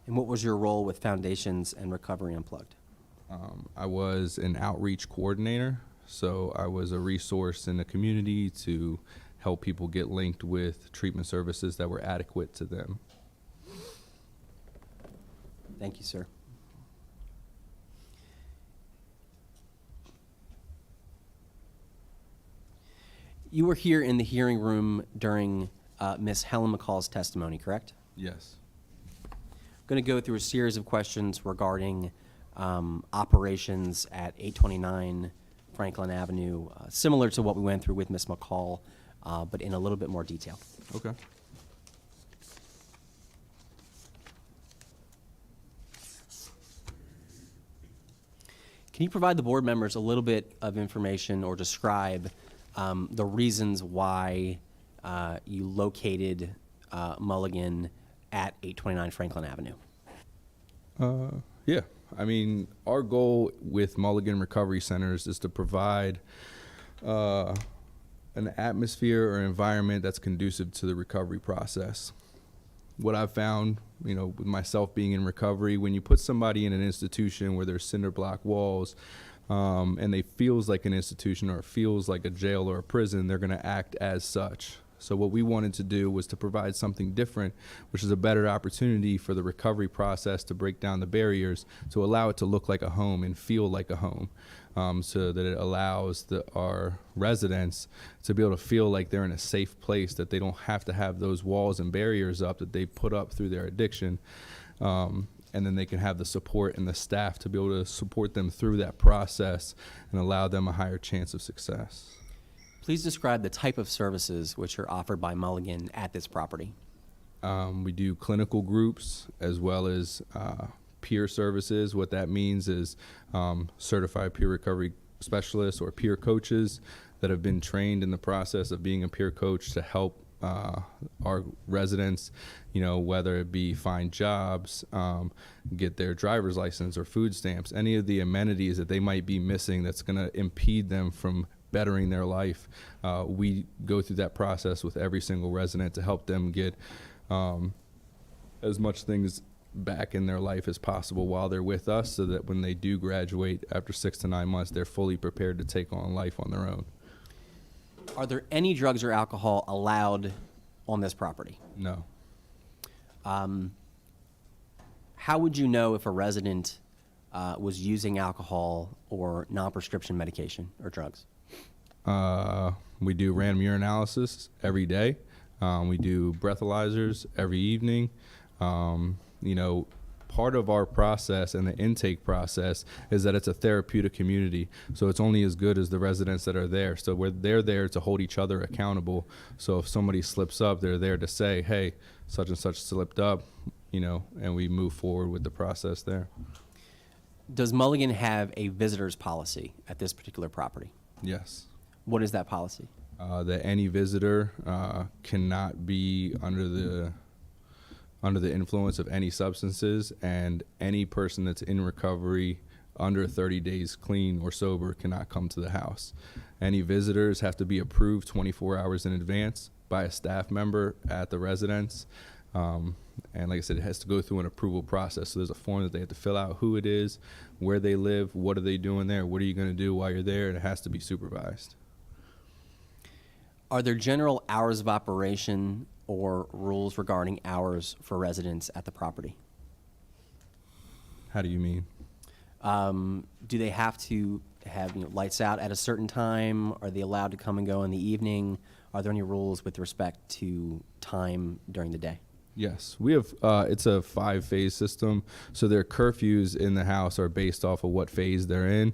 And what was your role with Foundations and Recovery Unplugged? I was an outreach coordinator, so I was a resource in the community to help people get linked with treatment services that were adequate to them. Thank you, sir. You were here in the hearing room during Ms. Helen McCall's testimony, correct? Yes. I'm going to go through a series of questions regarding operations at 829 Franklin Avenue, similar to what we went through with Ms. McCall, but in a little bit more detail. Okay. Can you provide the board members a little bit of information or describe the reasons why you located Mulligan at 829 Franklin Avenue? Yeah. Our goal with Mulligan Recovery Centers is to provide an atmosphere or environment that's conducive to the recovery process. What I've found, with myself being in recovery, when you put somebody in an institution where there's cinder block walls, and they feels like an institution or it feels like a jail or a prison, they're going to act as such. So what we wanted to do was to provide something different, which is a better opportunity for the recovery process to break down the barriers, to allow it to look like a home and feel like a home, so that it allows our residents to be able to feel like they're in a safe place, that they don't have to have those walls and barriers up that they put up through their addiction. And then they can have the support and the staff to be able to support them through that process and allow them a higher chance of success. Please describe the type of services which are offered by Mulligan at this property. We do clinical groups as well as peer services. What that means is certified peer recovery specialists or peer coaches that have been trained in the process of being a peer coach to help our residents, whether it be find jobs, get their driver's license or food stamps, any of the amenities that they might be missing that's going to impede them from bettering their life. We go through that process with every single resident to help them get as much things back in their life as possible while they're with us, so that when they do graduate after 6 to 9 months, they're fully prepared to take on life on their own. Are there any drugs or alcohol allowed on this property? No. How would you know if a resident was using alcohol or non-prescription medication or drugs? We do random urinalysis every day. We do breathalyzers every evening. Part of our process and the intake process is that it's a therapeutic community. So it's only as good as the residents that are there. So they're there to hold each other accountable. So if somebody slips up, they're there to say, hey, such and such slipped up, and we move forward with the process there. Does Mulligan have a visitor's policy at this particular property? Yes. What is that policy? That any visitor cannot be under under the influence of any substances, and any person that's in recovery under 30 days clean or sober cannot come to the house. Any visitors have to be approved 24 hours in advance by a staff member at the residence. And like I said, it has to go through an approval process. So there's a form that they have to fill out: who it is, where they live, what are they doing there, what are you going to do while you're there, and it has to be supervised. Are there general hours of operation or rules regarding hours for residents at the property? How do you mean? Do they have to have lights out at a certain time? Are they allowed to come and go in the evening? Are there any rules with respect to time during the day? Yes, we have, it's a 5-phase system, so their curfews in the house are based off of what phase they're in.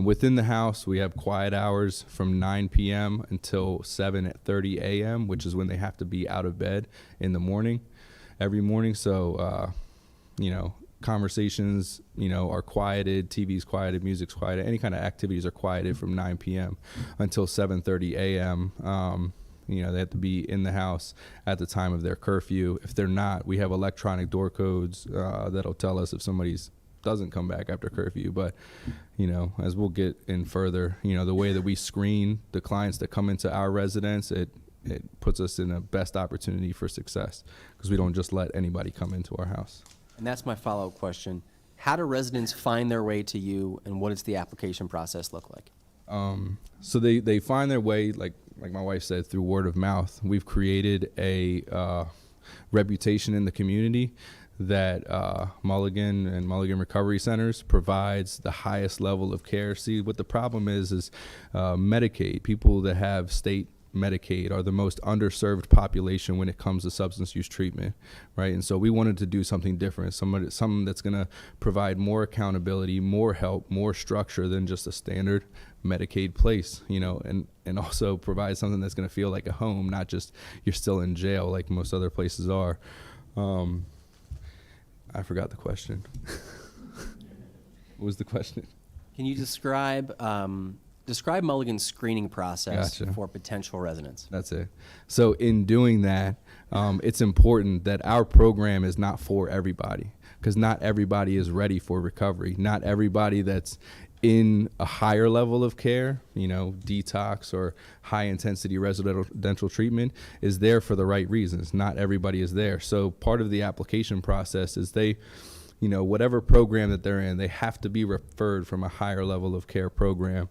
Within the house, we have quiet hours from 9 p.m. until 7:30 a.m., which is when they have to be out of bed in the morning, every morning. So, conversations, are quieted, TV's quieted, music's quieted, any kind of activities are quieted from 9 p.m. until 7:30 a.m. They have to be in the house at the time of their curfew. If they're not, we have electronic door codes that'll tell us if somebody's doesn't come back after curfew. But, as we'll get in further, the way that we screen the clients that come into our residence, it puts us in the best opportunity for success, because we don't just let anybody come into our house. And that's my follow-up question. How do residents find their way to you, and what does the application process look like? So they find their way, like my wife said, through word of mouth. We've created a reputation in the community that Mulligan and Mulligan Recovery Centers provides the highest level of care. See, what the problem is Medicaid, people that have state Medicaid are the most underserved population when it comes to substance use treatment, right? And so we wanted to do something different, something that's going to provide more accountability, more help, more structure than just a standard Medicaid place, and also provide something that's going to feel like a home, not just you're still in jail like most other places are. I forgot the question. What was the question? Can you describe Mulligan's screening process Gotcha. for potential residents? That's it. So in doing that, it's important that our program is not for everybody, because not everybody is ready for recovery. Not everybody that's in a higher level of care, detox or high intensity residential treatment, is there for the right reasons. Not everybody is there. So part of the application process is they, whatever program that they're in, they have to be referred from a higher level of care program.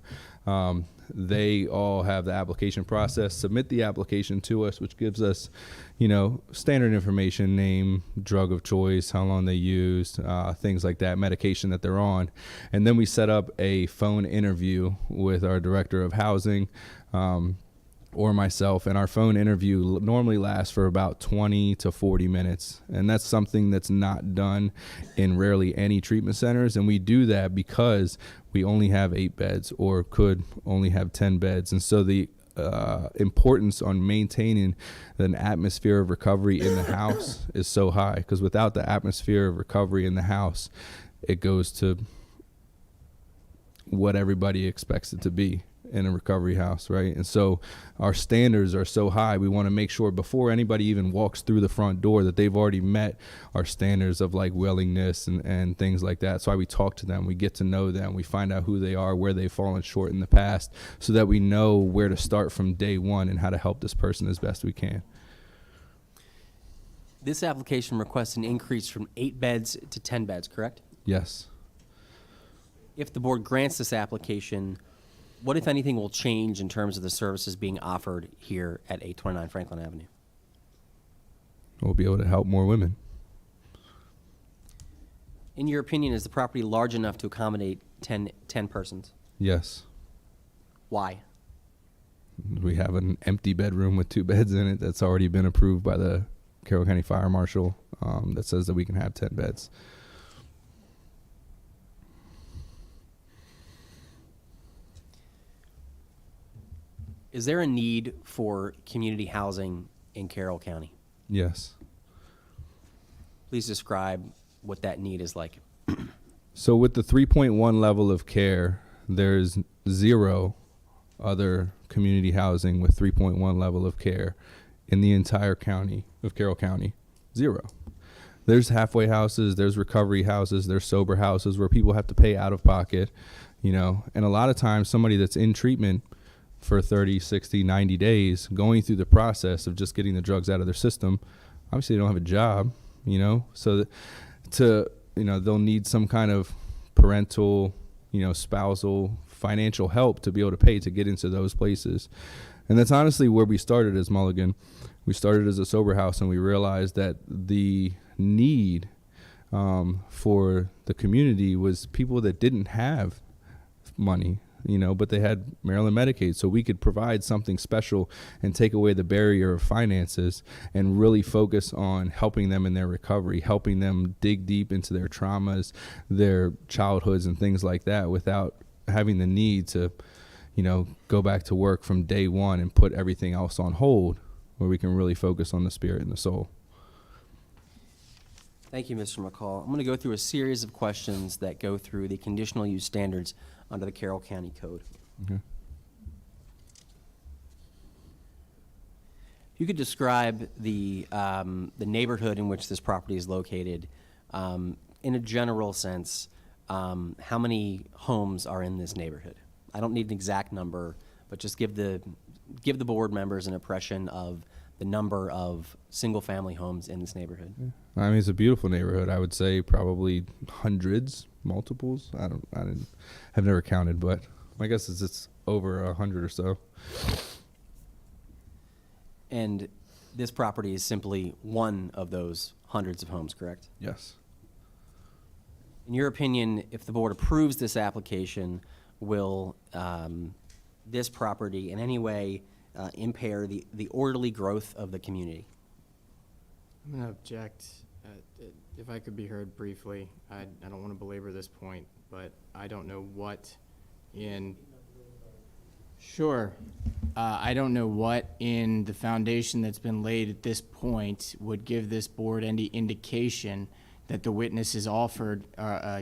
They all have the application process, submit the application to us, which gives us, standard information: name, drug of choice, how long they used, things like that, medication that they're on. And then we set up a phone interview with our director of housing, or myself, and our phone interview normally lasts for about 20 to 40 minutes. And that's something that's not done in rarely any treatment centers. And we do that because we only have 8 beds or could only have 10 beds. And so the importance on maintaining an atmosphere of recovery in the house is so high, because without the atmosphere of recovery in the house, it goes to what everybody expects it to be in a recovery house, right? And so our standards are so high, we want to make sure before anybody even walks through the front door that they've already met our standards of like willingness and things like that. That's why we talk to them, we get to know them, we find out who they are, where they've fallen short in the past, so that we know where to start from day one and how to help this person as best we can. This application requests an increase from 8 beds to 10 beds, correct? Yes. If the board grants this application, what, if anything, will change in terms of the services being offered here at 829 Franklin Avenue? We'll be able to help more women. In your opinion, is the property large enough to accommodate 10 persons? Yes. Why? We have an empty bedroom with 2 beds in it that's already been approved by the Carroll County Fire Marshal, that says that we can have 10 beds. Is there a need for community housing in Carroll County? Yes. Please describe what that need is like. So with the 3.1 level of care, there's 0 other community housing with 3.1 level of care in the entire county of Carroll County. 0. There's halfway houses, there's recovery houses, there's sober houses where people have to pay out of pocket, you know, and a lot of times somebody that's in treatment for 30, 60, 90 days, going through the process of just getting the drugs out of their system, obviously they don't have a job, you know, so they'll need some kind of parental, spousal, financial help to be able to pay to get into those places. And that's honestly where we started as Mulligan. We started as a sober house, and we realized that the need for the community was people that didn't have money, but they had Maryland Medicaid, so we could provide something special and take away the barrier of finances and really focus on helping them in their recovery, helping them dig deep into their traumas, their childhoods and things like that without having the need to, go back to work from day one and put everything else on hold, where we can really focus on the spirit and the soul. Thank you, Mr. McCall. I'm going to go through a series of questions that go through the conditional use standards under the Carroll County Code. Okay. If you could describe the neighborhood in which this property is located, in a general sense, how many homes are in this neighborhood? I don't need an exact number, but just give the board members an impression of the number of single-family homes in this neighborhood. I mean, it's a beautiful neighborhood. I would say probably hundreds, multiples. Have never counted, but my guess is it's over 100 or so. And this property is simply one of those hundreds of homes, correct? Yes. In your opinion, if the board approves this application, will this property in any way impair the orderly growth of the community? I'm going to object. If I could be heard briefly, I don't want to belabor this point, but I don't know what in... Sure. I don't know what in the foundation that's been laid at this point would give this board any indication that the witness is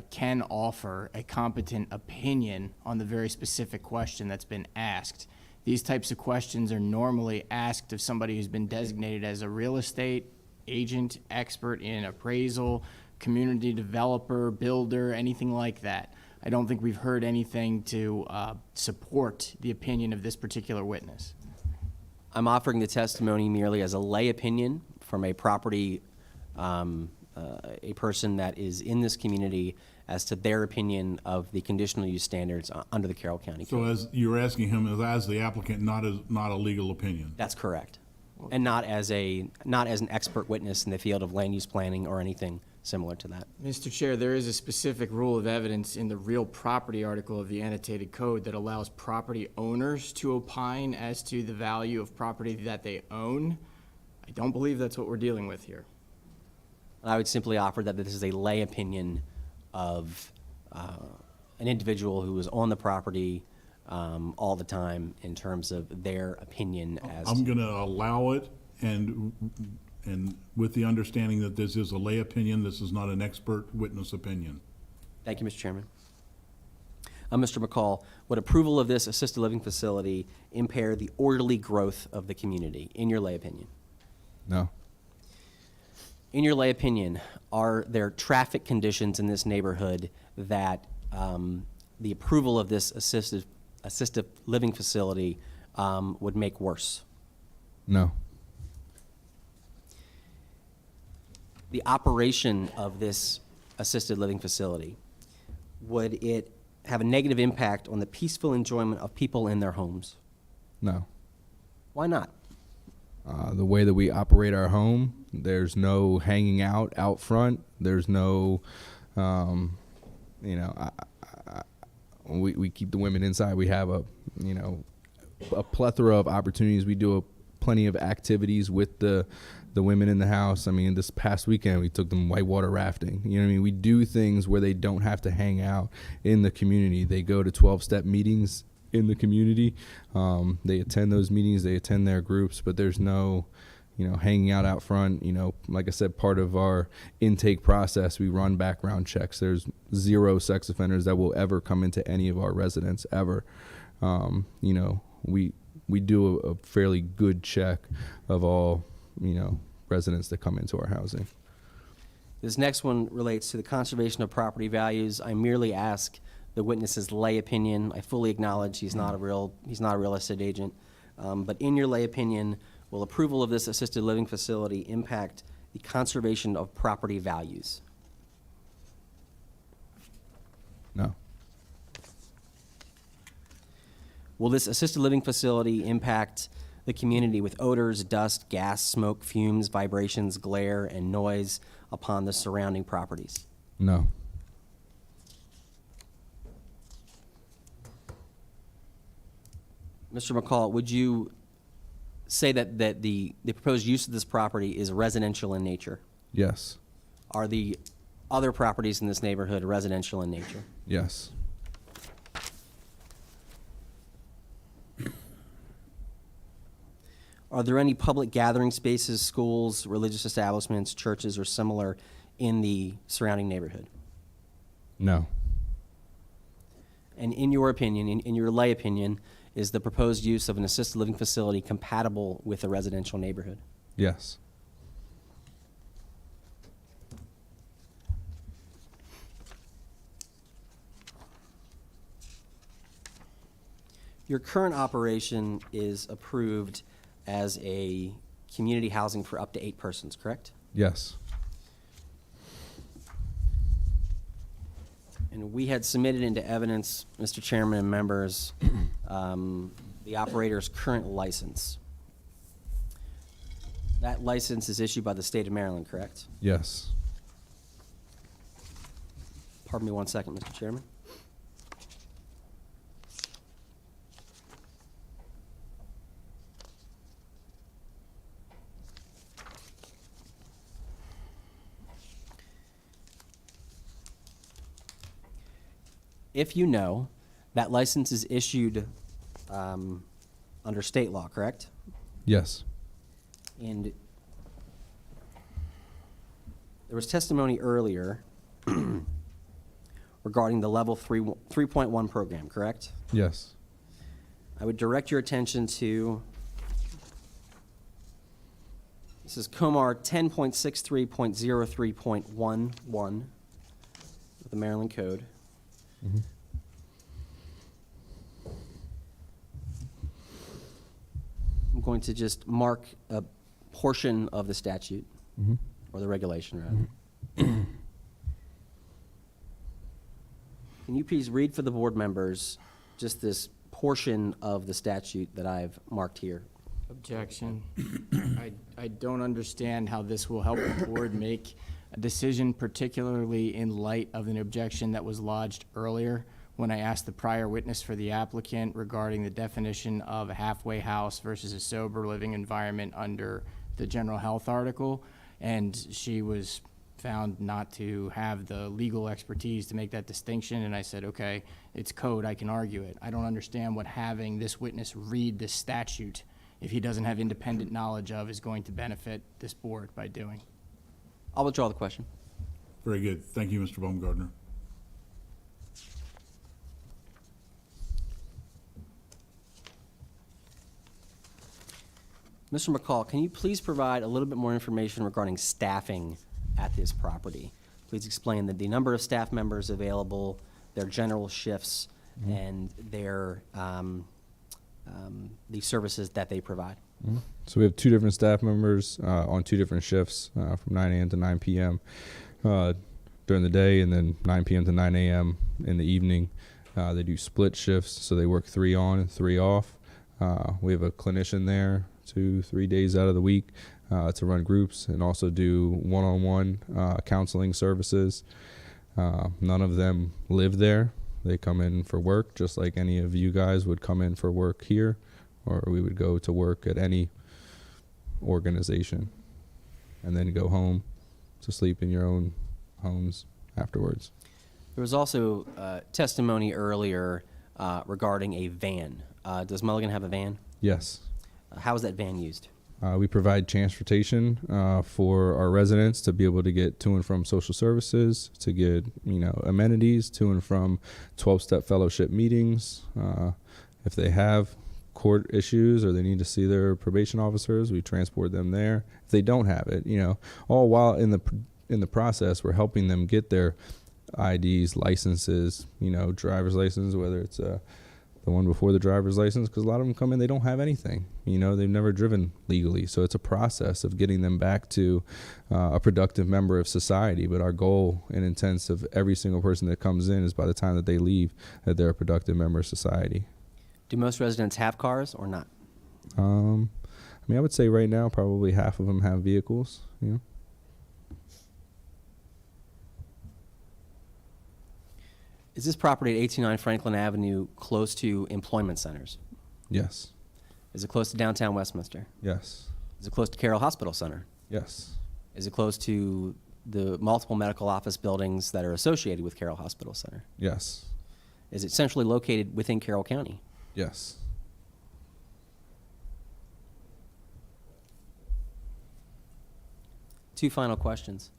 can offer a competent opinion on the very specific question that's been asked. These types of questions are normally asked of somebody who's been designated as a real estate agent, expert in appraisal, community developer, builder, anything like that. I don't think we've heard anything to support the opinion of this particular witness. I'm offering the testimony merely as a lay opinion from a property, a person that is in this community as to their opinion of the conditional use standards under the Carroll County So Code. as you're asking him as the applicant, not a legal opinion. That's correct. And not as an expert witness in the field of land use planning or anything similar to that. Mr. Chair, there is a specific rule of evidence in the real property article of the annotated code that allows property owners to opine as to the value of property that they own. I don't believe that's what we're dealing with here. I would simply offer that this is a lay opinion of an individual who is on the property all the time in terms of their opinion as I'm going to allow it, and with the understanding that this is a lay opinion, this is not an expert witness opinion. Thank you, Mr. Chairman. Mr. McCall, would approval of this assisted living facility impair the orderly growth of the community, in your lay opinion? No. In your lay opinion, are there traffic conditions in this neighborhood that the approval of this assisted living facility would make worse? No. The operation of this assisted living facility, would it have a negative impact on the peaceful enjoyment of people in their homes? No. Why not? The way that we operate our home, there's no hanging out front. There's no, we keep the women inside. We have a plethora of opportunities. We do plenty of activities with the women in the house. I mean, this past weekend we took them whitewater rafting. You know what I mean? We do things where they don't have to hang out in the community. They go to 12-step meetings in the community. They attend those meetings, they attend their groups, but there's no, hanging out front. Like I said, part of our intake process, we run background checks. There's 0 sex offenders that will ever come into any of our residents ever. We do a fairly good check of all, residents that come into our housing. This next one relates to the conservation of property values. I merely ask the witness's lay opinion. I fully acknowledge he's not a real estate agent. But in your lay opinion, will approval of this assisted living facility impact the conservation of property values? No. Will this assisted living facility impact the community with odors, dust, gas, smoke, fumes, vibrations, glare, and noise upon the surrounding properties? No. Mr. McCall, would you say that the proposed use of this property is residential in nature? Yes. Are the other properties in this neighborhood residential in nature? Yes. Are there any public gathering spaces, schools, religious establishments, churches, or similar in the surrounding neighborhood? No. And in your opinion, in your lay opinion, is the proposed use of an assisted living facility compatible with a residential neighborhood? Yes. Your current operation is approved as a community housing for up to 8 persons, correct? Yes. And we had submitted into evidence, Mr. Chairman and members, the operator's current license. That license is issued by the state of Maryland, correct? Yes. Pardon me one second, Mr. Chairman. If you know, that license is issued under state law, correct? Yes. And there was testimony earlier regarding the level 3.1 program, correct? Yes. I would direct your attention to, this is Comar 10.63.03.11 of the Maryland Code. I'm going to just mark a portion of the statute, or the regulation, rather. Can you please read for the board members just this portion of the statute that I've marked here? Objection. I don't understand how this will help the board make a decision, particularly in light of an objection that was lodged earlier when I asked the prior witness for the applicant regarding the definition of a halfway house versus a sober living environment under the general health article. And she was found not to have the legal expertise to make that distinction. And I said, okay, it's code, I can argue it. I don't understand what having this witness read this statute, if he doesn't have independent knowledge of, is going to benefit this board by doing. I'll withdraw the question. Very good. Thank you, Mr. Baumgartner. Mr. McCall, can you please provide a little bit more information regarding staffing at this property? Please explain the number of staff members available, their general shifts, and their the services that they provide. So we have 2 different staff members on 2 different shifts from 9 a.m. to 9 p.m. During the day, and then 9 p.m. to 9 a.m. in the evening. They do split shifts, so they work 3 on and 3 off. We have a clinician there 2-3 days out of the week to run groups and also do one-on-one counseling services. None of them live there. They come in for work just like any of you guys would come in for work here, or we would go to work at any organization and then go home to sleep in your own homes afterwards. There was also testimony earlier regarding a van. Does Mulligan have a van? Yes. How is that van used? We provide transportation for our residents to be able to get to and from social services, to get amenities to and from 12-step fellowship meetings. If they have court issues or they need to see their probation officers, we transport them there. If they don't have it, all while in in the process, we're helping them get their IDs, licenses, driver's license, whether it's the one before the driver's license, because a lot of them come in, they don't have anything. They've never driven legally. So it's a process of getting them back to a productive member of society. But our goal and intent of every single person that comes in is by the time that they leave, that they're a productive member of society. Do most residents have cars or not? I would say right now, probably half of them have vehicles, Is this property at 829 Franklin Avenue close to employment centers? Yes. Is it close to downtown Westminster? Yes. Is it close to Carroll Hospital Center? Yes. Is it close to the multiple medical office buildings that are associated with Carroll Hospital Center? Yes. Is it centrally located within Carroll County? Yes. Two final questions.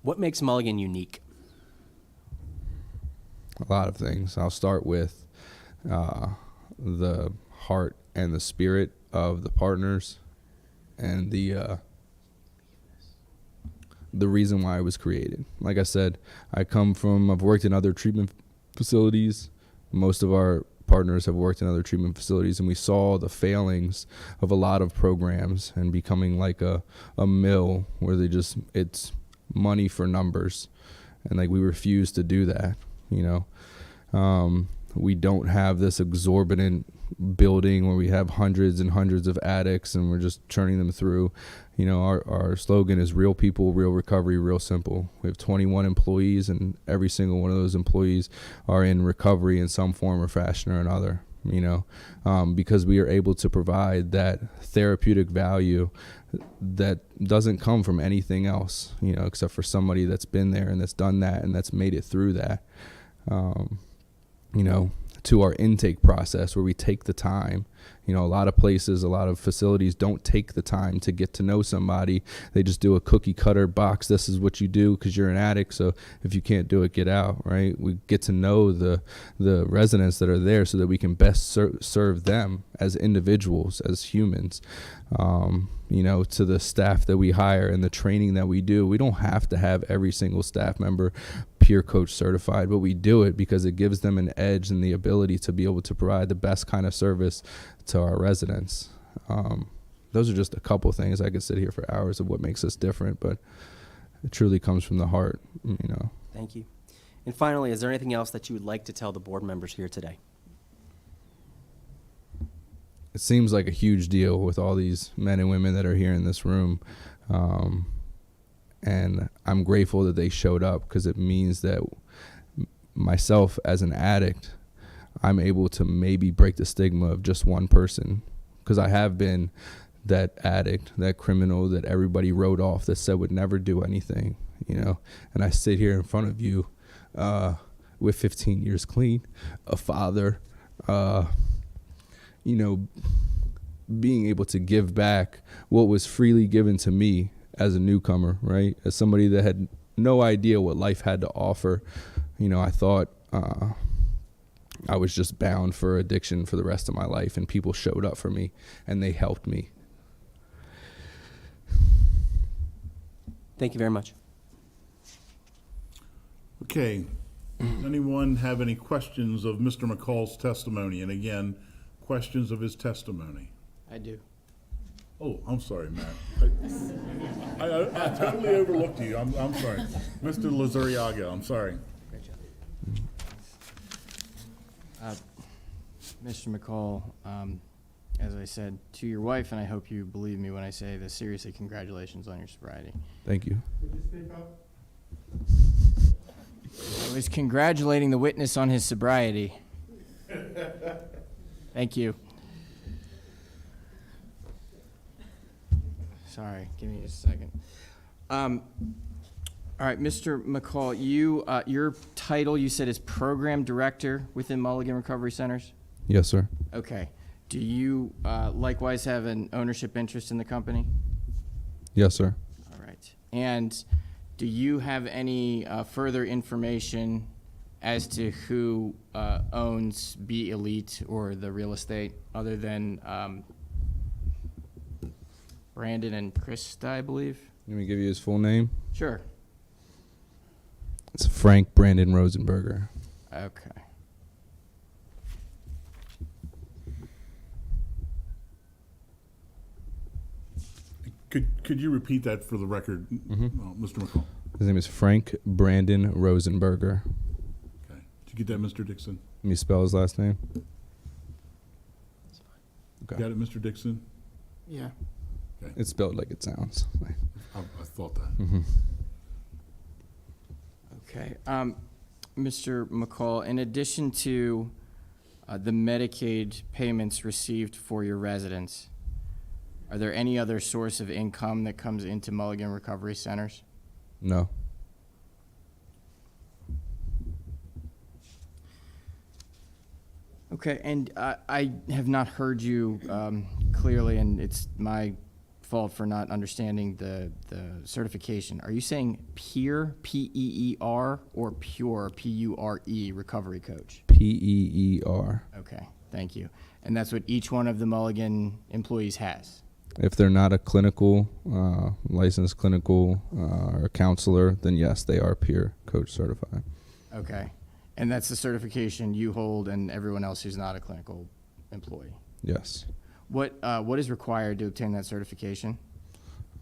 What makes Mulligan unique? A lot of things. I'll start with the heart and the spirit of the partners and the reason why it was created. Like I said, I've worked in other treatment facilities. Most of our partners have worked in other treatment facilities, and we saw the failings of a lot of programs and becoming like a mill where it's money for numbers. And we refuse to do that. We don't have this exorbitant building where we have hundreds and hundreds of addicts and we're just churning them through. Our slogan is real people, real recovery, real simple. We have 21 employees, and every single one of those employees are in recovery in some form or fashion or another, because we are able to provide that therapeutic value that doesn't come from anything else, except for somebody that's been there and that's done that and that's made it through that. To our intake process where we take the time. A lot of places, a lot of facilities don't take the time to get to know somebody. They just do a cookie cutter box. This is what you do because you're an addict. So if you can't do it, get out, right? We get to know the residents that are there so that we can best serve them as individuals, as humans. To the staff that we hire and the training that we do. We don't have to have every single staff member peer coach certified, but we do it because it gives them an edge and the ability to be able to provide the best kind of service to our residents. Those are just a couple things. I could sit here for hours of what makes us different, but it truly comes from the heart, Thank you. And finally, is there anything else that you would like to tell the board members here today? It seems like a huge deal with all these men and women that are here in this room. And I'm grateful that they showed up because it means that myself as an addict, I'm able to maybe break the stigma of just one person, because I have been that addict, that criminal that everybody wrote off that said would never do anything, and I sit here in front of you with 15 years clean, a father, being able to give back what was freely given to me as a newcomer, right? As somebody that had no idea what life had to offer. I thought I was just bound for addiction for the rest of my life, and people showed up for me and they helped me. Thank you very much. Okay. Does anyone have any questions of Mr. McCall's testimony? And again, questions of his testimony? I do. Oh, I'm sorry, Matt. I totally overlooked you. I'm sorry. Mr. Lazariaga, I'm sorry. Mr. McCall, as I said to your wife, and I hope you believe me when I say this, seriously, congratulations on your sobriety. Thank you. I was congratulating the witness on his sobriety. Thank you. Sorry, give me just a second. All right, Mr. McCall, your title, you said, is Program Director within Mulligan Recovery Centers? Yes, sir. Okay. Do you likewise have an ownership interest in the company? Yes, sir. All right. And do you have any further information as to who owns Be Elite or the real estate other than Brandon and Krista, I believe? Let me give you his full name. Sure. It's Frank Brandon Rosenberger. Okay. Could you repeat that for the record, Mr. McCall? His name is Frank Brandon Rosenberger. Okay. Did you get that, Mr. Dixon? Let me spell his last name. Okay. Got it, Mr. Dixon? Yeah. It's spelled like it sounds. I thought that. Mm-hmm. Okay. Mr. McCall, in addition to the Medicaid payments received for your residents, are there any other source of income that comes into Mulligan Recovery Centers? No. Okay, and I have not heard you clearly, and it's my fault for not understanding the certification. Are you saying PEER, P-E-E-R, or PURE, P-U-R-E, recovery coach? P-E-E-R. Okay, thank you. And that's what each one of the Mulligan employees has? If they're not a clinical, licensed clinical or counselor, then yes, they are peer coach certified. Okay, and that's the certification you hold and everyone else who's not a clinical employee? Yes. What is required to obtain that certification?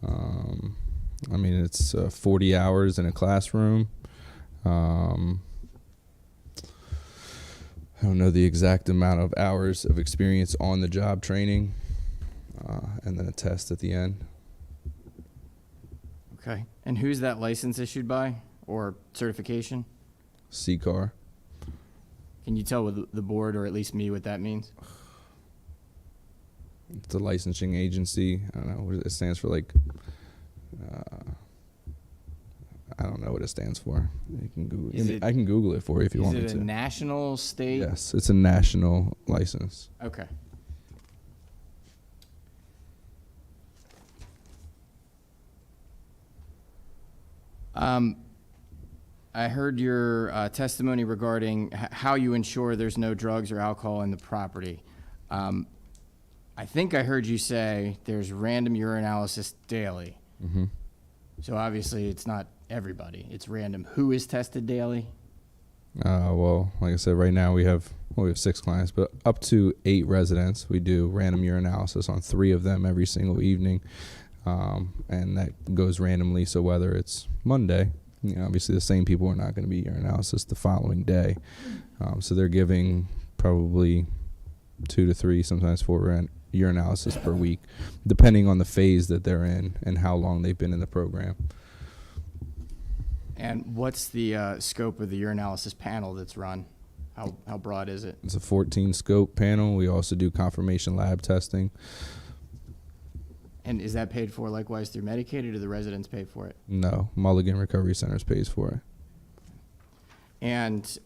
I mean, it's 40 hours in a classroom. I don't know the exact amount of hours of experience on the job training, and then a test at the end. Okay, and who's that license issued by, or certification? CCAR. Can you tell with the board, or at least me, what that means? It's a licensing agency. I don't know what it stands for. Like, I don't know what it stands for. You can Google. I can Google it for you if you want me Is to. it a national, state? Yes, it's a national license. Okay. I heard your testimony regarding how you ensure there's no drugs or alcohol in the property. I think I heard you say there's random urinalysis daily. Mm-hmm. So obviously it's not everybody. It's random. Who is tested daily? Well, like I said, right now we have 6 clients, but up to 8 residents. We do random urinalysis on 3 of them every single evening, and that goes randomly. So whether it's Monday, obviously the same people are not going to be urinalysis the following day. So they're giving probably 2 to 3, sometimes 4 urinalysis per week, depending on the phase that they're in and how long they've been in the program. And what's the scope of the urinalysis panel that's run? How broad is it? It's a 14 scope panel. We also do confirmation lab testing. And is that paid for likewise through Medicaid, or do the residents pay for it? No, Mulligan Recovery Centers pays for it. And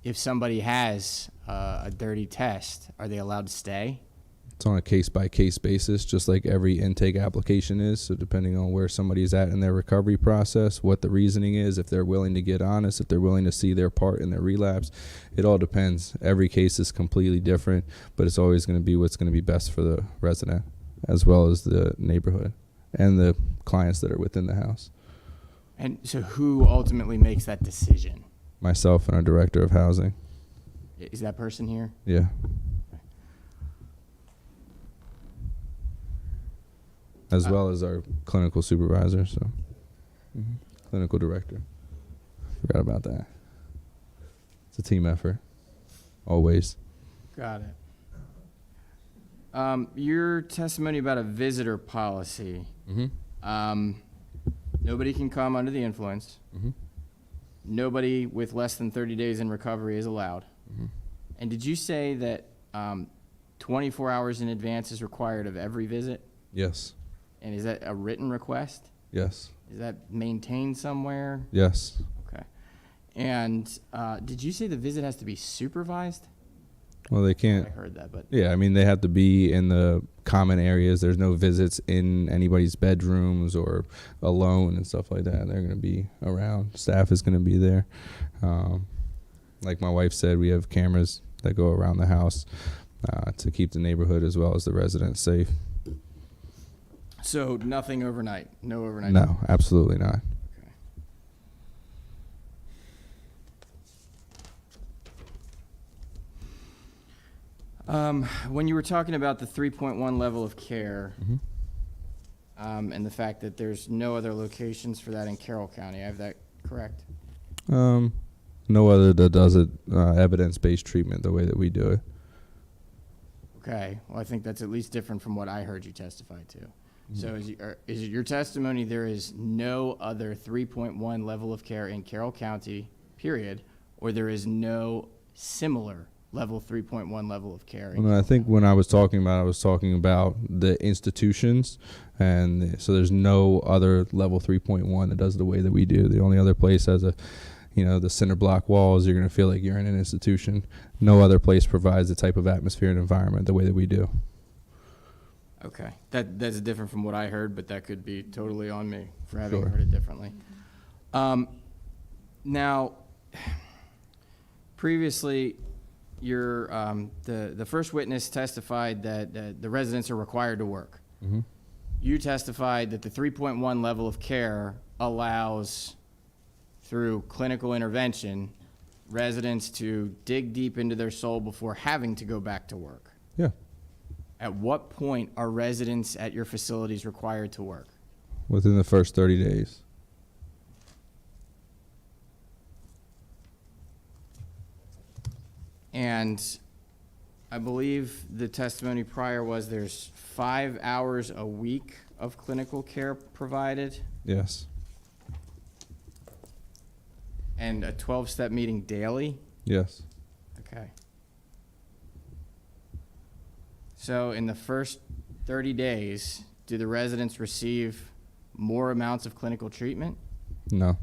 if somebody has a dirty test, are they allowed to stay? It's on a case-by-case basis, just like every intake application is. So depending on where somebody's at in their recovery process, what the reasoning is, if they're willing to get honest, if they're willing to see their part in their relapse, it all depends. Every case is completely different, but it's always going to be what's going to be best for the resident, as well as the neighborhood and the clients that are within the house. And so who ultimately makes that decision? Myself and our director of housing. Is that person here? Yeah. As well as our clinical supervisor, so clinical director. Forgot about that. It's a team effort, always. Got it. Your testimony about a visitor policy. Nobody can come under the influence. Nobody with less than 30 days in recovery is allowed. And did you say that 24 hours in advance is required of every visit? Yes. And is that a written request? Yes. Is that maintained somewhere? Yes. Okay. And did you say the visit has to be supervised? Well, they can't. I heard that, but Yeah, I mean, they have to be in the common areas. There's no visits in anybody's bedrooms or alone and stuff like that. They're going to be around. Staff is going to be there. Like my wife said, we have cameras that go around the house to keep the neighborhood as well as the residents safe. So nothing overnight, no overnight? No, absolutely not. Okay. When you were talking about the 3.1 level of care, and the fact that there's no other locations for that in Carroll County, I have that correct? No other that does it evidence-based treatment the way that we do it. Okay, well, I think that's at least different from what I heard you testify to. So is it your testimony there is no other 3.1 level of care in Carroll County, period, or there is no similar level 3.1 level of care? Well, no, I think when I was talking about the institutions, and so there's no other level 3.1 that does it the way that we do. The only other place has the cinder block walls. You're going to feel like you're in an institution. No other place provides the type of atmosphere and environment the way that we do. Okay, that's different from what I heard, but that could be totally on me for having Sure. heard it differently. Now, previously, the first witness testified that the residents are required to work. Mhm. You testified that the 3.1 level of care allows, through clinical intervention, residents to dig deep into their soul before having to go back to work. Yeah. At what point are residents at your facilities required to work? Within the first 30 days. And I believe the testimony prior was there's 5 hours a week of clinical care provided Yes. and a 12-step meeting daily? Yes. Okay. So in the first 30 days, do the residents receive more amounts of clinical treatment? No.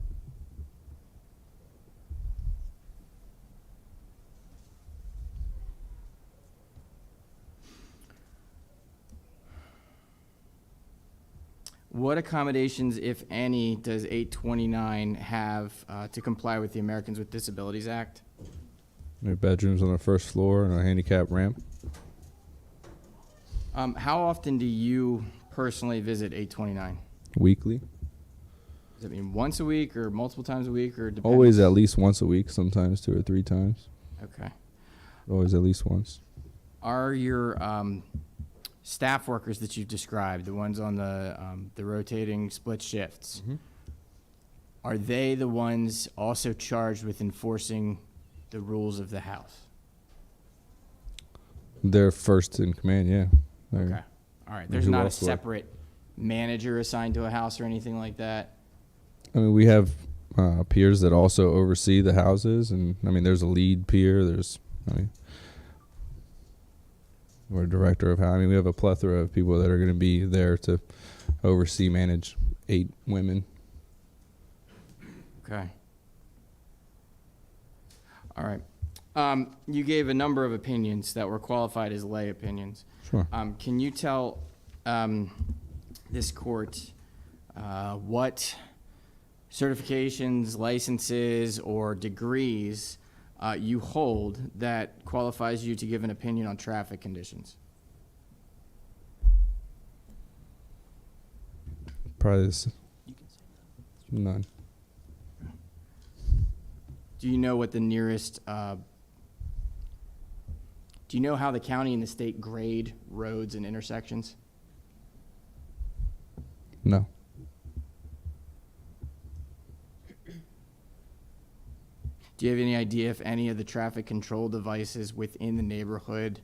What accommodations, if any, does 829 have to comply with the Americans with Disabilities Act? We have bedrooms on the first floor and a handicap ramp. How often do you personally visit 829? Weekly. Does it mean once a week or multiple times a week or depends? Always at least once a week, sometimes 2 or 3 times. Okay. Always at least once. Are your staff workers that you've described, the ones on the rotating split shifts, are they the ones also charged with enforcing the rules of the house? They're first in command, yeah. They're- Okay. All right. There's who not a else would? separate manager assigned to a house or anything like that? I mean, we have peers that also oversee the houses, and I mean, there's a lead peer. We're a director of how. I mean, we have a plethora of people that are going to be there to oversee, manage 8 women. Okay. All right. You gave a number of opinions that were qualified as lay opinions. Sure. Can you tell this court what certifications, licenses, or degrees you hold that qualifies you to give an opinion on traffic conditions? Probably none. Do you know what the nearest, do you know how the county and the state grade roads and intersections? No. Do you have any idea if any of the traffic control devices within the neighborhood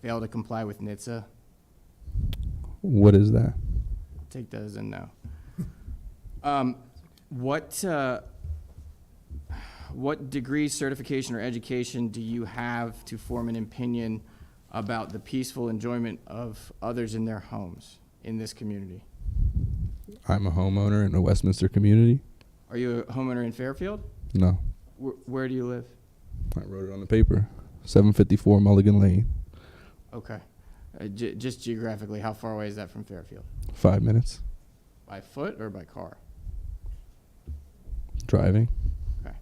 fail to comply with NHTSA? What is that? Take that as a no. What degree, certification, or education do you have to form an opinion about the peaceful enjoyment of others in their homes in this community? I'm a homeowner in the Westminster community. Are you a homeowner in Fairfield? No. Where do you live? I wrote it on the paper. 754 Mulligan Lane. Okay. Just geographically, how far away is that from Fairfield? 5 minutes. By foot or by car? Driving. Okay.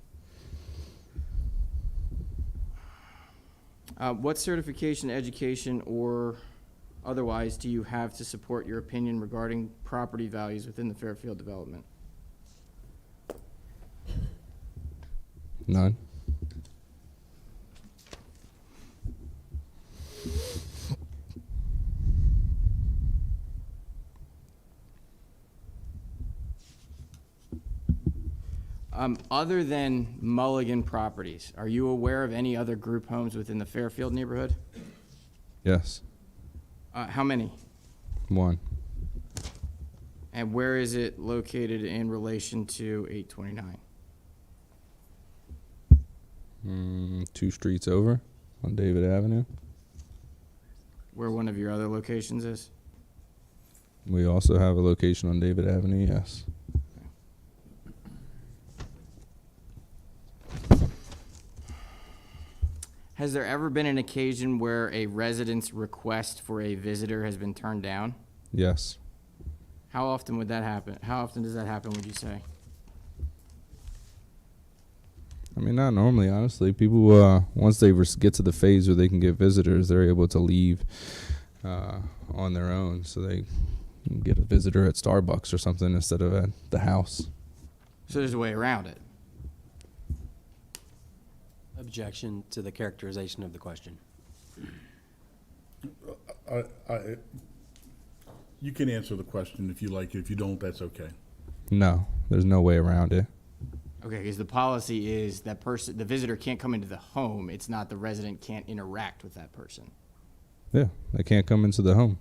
What certification, education, or otherwise do you have to support your opinion regarding property values within the Fairfield development? None. Other than Mulligan Properties, are you aware of any other group homes within the Fairfield neighborhood? Yes. How many? One. And where is it located in relation to 829? 2 streets over on David Avenue. Where one of your other locations is? We also have a location on David Avenue, yes. Has there ever been an occasion where a resident's request for a visitor has been turned down? Yes. How often would that happen? How often does that happen, would you say? I mean, not normally, honestly. People, once they get to the phase where they can get visitors, they're able to leave on their own. So they can get a visitor at Starbucks or something instead of at the house. So there's a way around it. Objection to the characterization of the question. You can answer the question if you like. If you don't, that's okay. No, there's no way around it. Okay, because the policy is that the visitor can't come into the home. It's not the resident can't interact with that person. Yeah, they can't come into the home.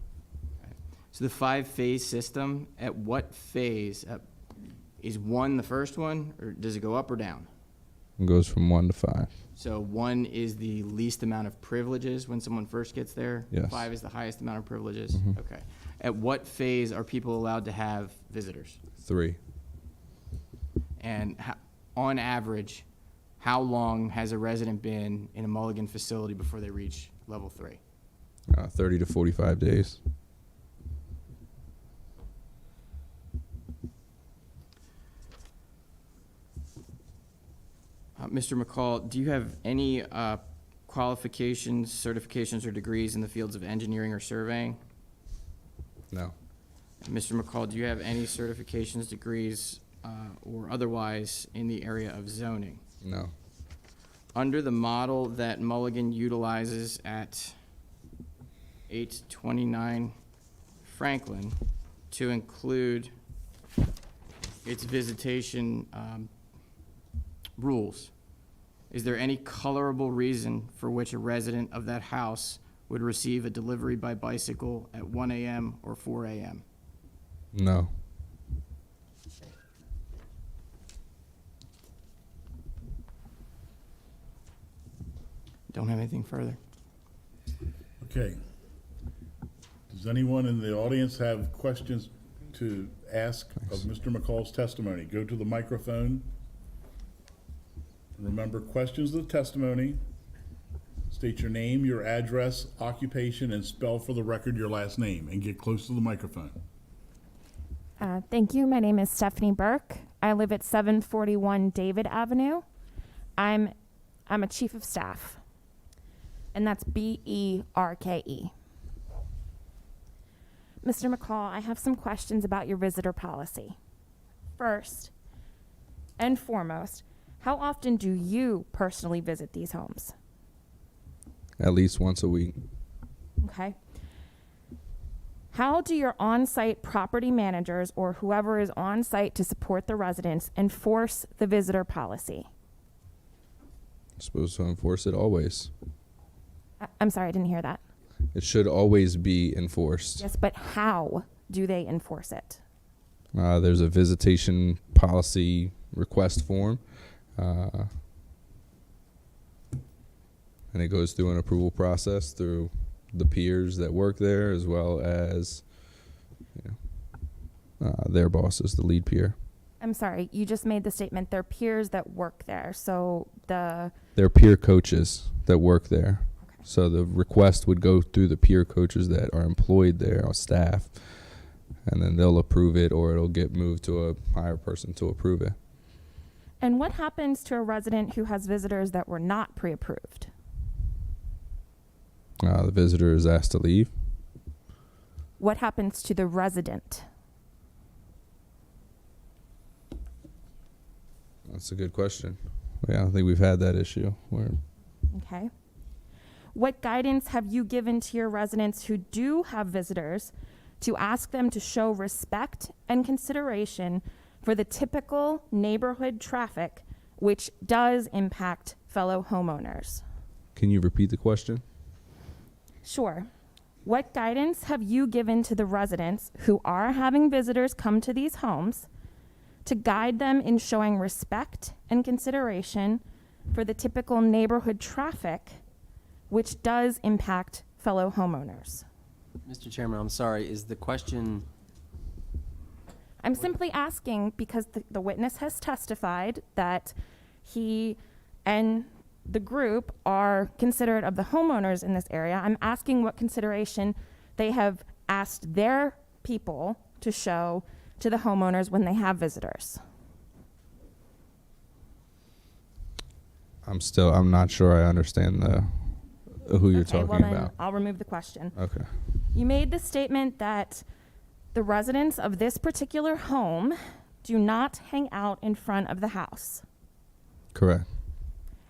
So the 5-phase system, at what phase? Is 1 the first one, or does it go up or down? It goes from 1 to 5. So 1 is the least amount of privileges when someone first gets there? Yes. 5 is the highest amount of privileges? Mhm. Okay. At what phase are people allowed to have visitors? 3. And on average, how long has a resident been in a Mulligan facility before they reach level 3? 30 to 45 days. Mr. McCall, do you have any qualifications, certifications, or degrees in the fields of engineering or surveying? No. Mr. McCall, do you have any certifications, degrees, or otherwise in the area of zoning? No. Under the model that Mulligan utilizes at 829 Franklin to include its visitation rules, is there any colorable reason for which a resident of that house would receive a delivery by bicycle at 1 a.m. or 4 a.m.? No. Don't have anything further. Okay. Does anyone in the audience have questions to ask of Mr. McCall's testimony? Go to the microphone. Remember, questions of the testimony. State your name, your address, occupation, and spell for the record your last name, and get close to the microphone. Thank you. My name is Stephanie Burke. I live at 741 David Avenue. I'm a chief of staff, and that's Berke. Mr. McCall, I have some questions about your visitor policy. First and foremost, how often do you personally visit these homes? At least once a week. Okay. How do your on-site property managers or whoever is on-site to support the residents enforce the visitor policy? I'm supposed to enforce it always. I'm sorry, I didn't hear that. It should always be enforced. Yes, but how do they enforce it? There's a visitation policy request form. And it goes through an approval process through the peers that work there, as well as their bosses, the lead peer. I'm sorry, you just made the statement they're peers that work there, so They're peer coaches that work there. Okay. So the request would go through the peer coaches that are employed there on staff, and then they'll approve it, or it'll get moved to a higher person to approve it. And what happens to a resident who has visitors that were not pre-approved? The visitor is asked to leave. what happens to the resident? That's a good question. Yeah, I don't think we've had that issue where Okay. What guidance have you given to your residents who do have visitors to ask them to show respect and consideration for the typical neighborhood traffic which does impact fellow homeowners? Can you repeat the question? Sure. What guidance have you given to the residents who are having visitors come to these homes to guide them in showing respect and consideration for the typical neighborhood traffic which does impact fellow homeowners? Mr. Chairman, I'm sorry, is the question, I'm simply asking because the witness has testified that he and the group are considerate of the homeowners in this area. I'm asking what consideration they have asked their people to show to the homeowners when they have visitors. I'm not sure I understand who you're Okay, talking well then about. I'll remove the question. Okay. You made the statement that the residents of this particular home do not hang out in front of the house. Correct.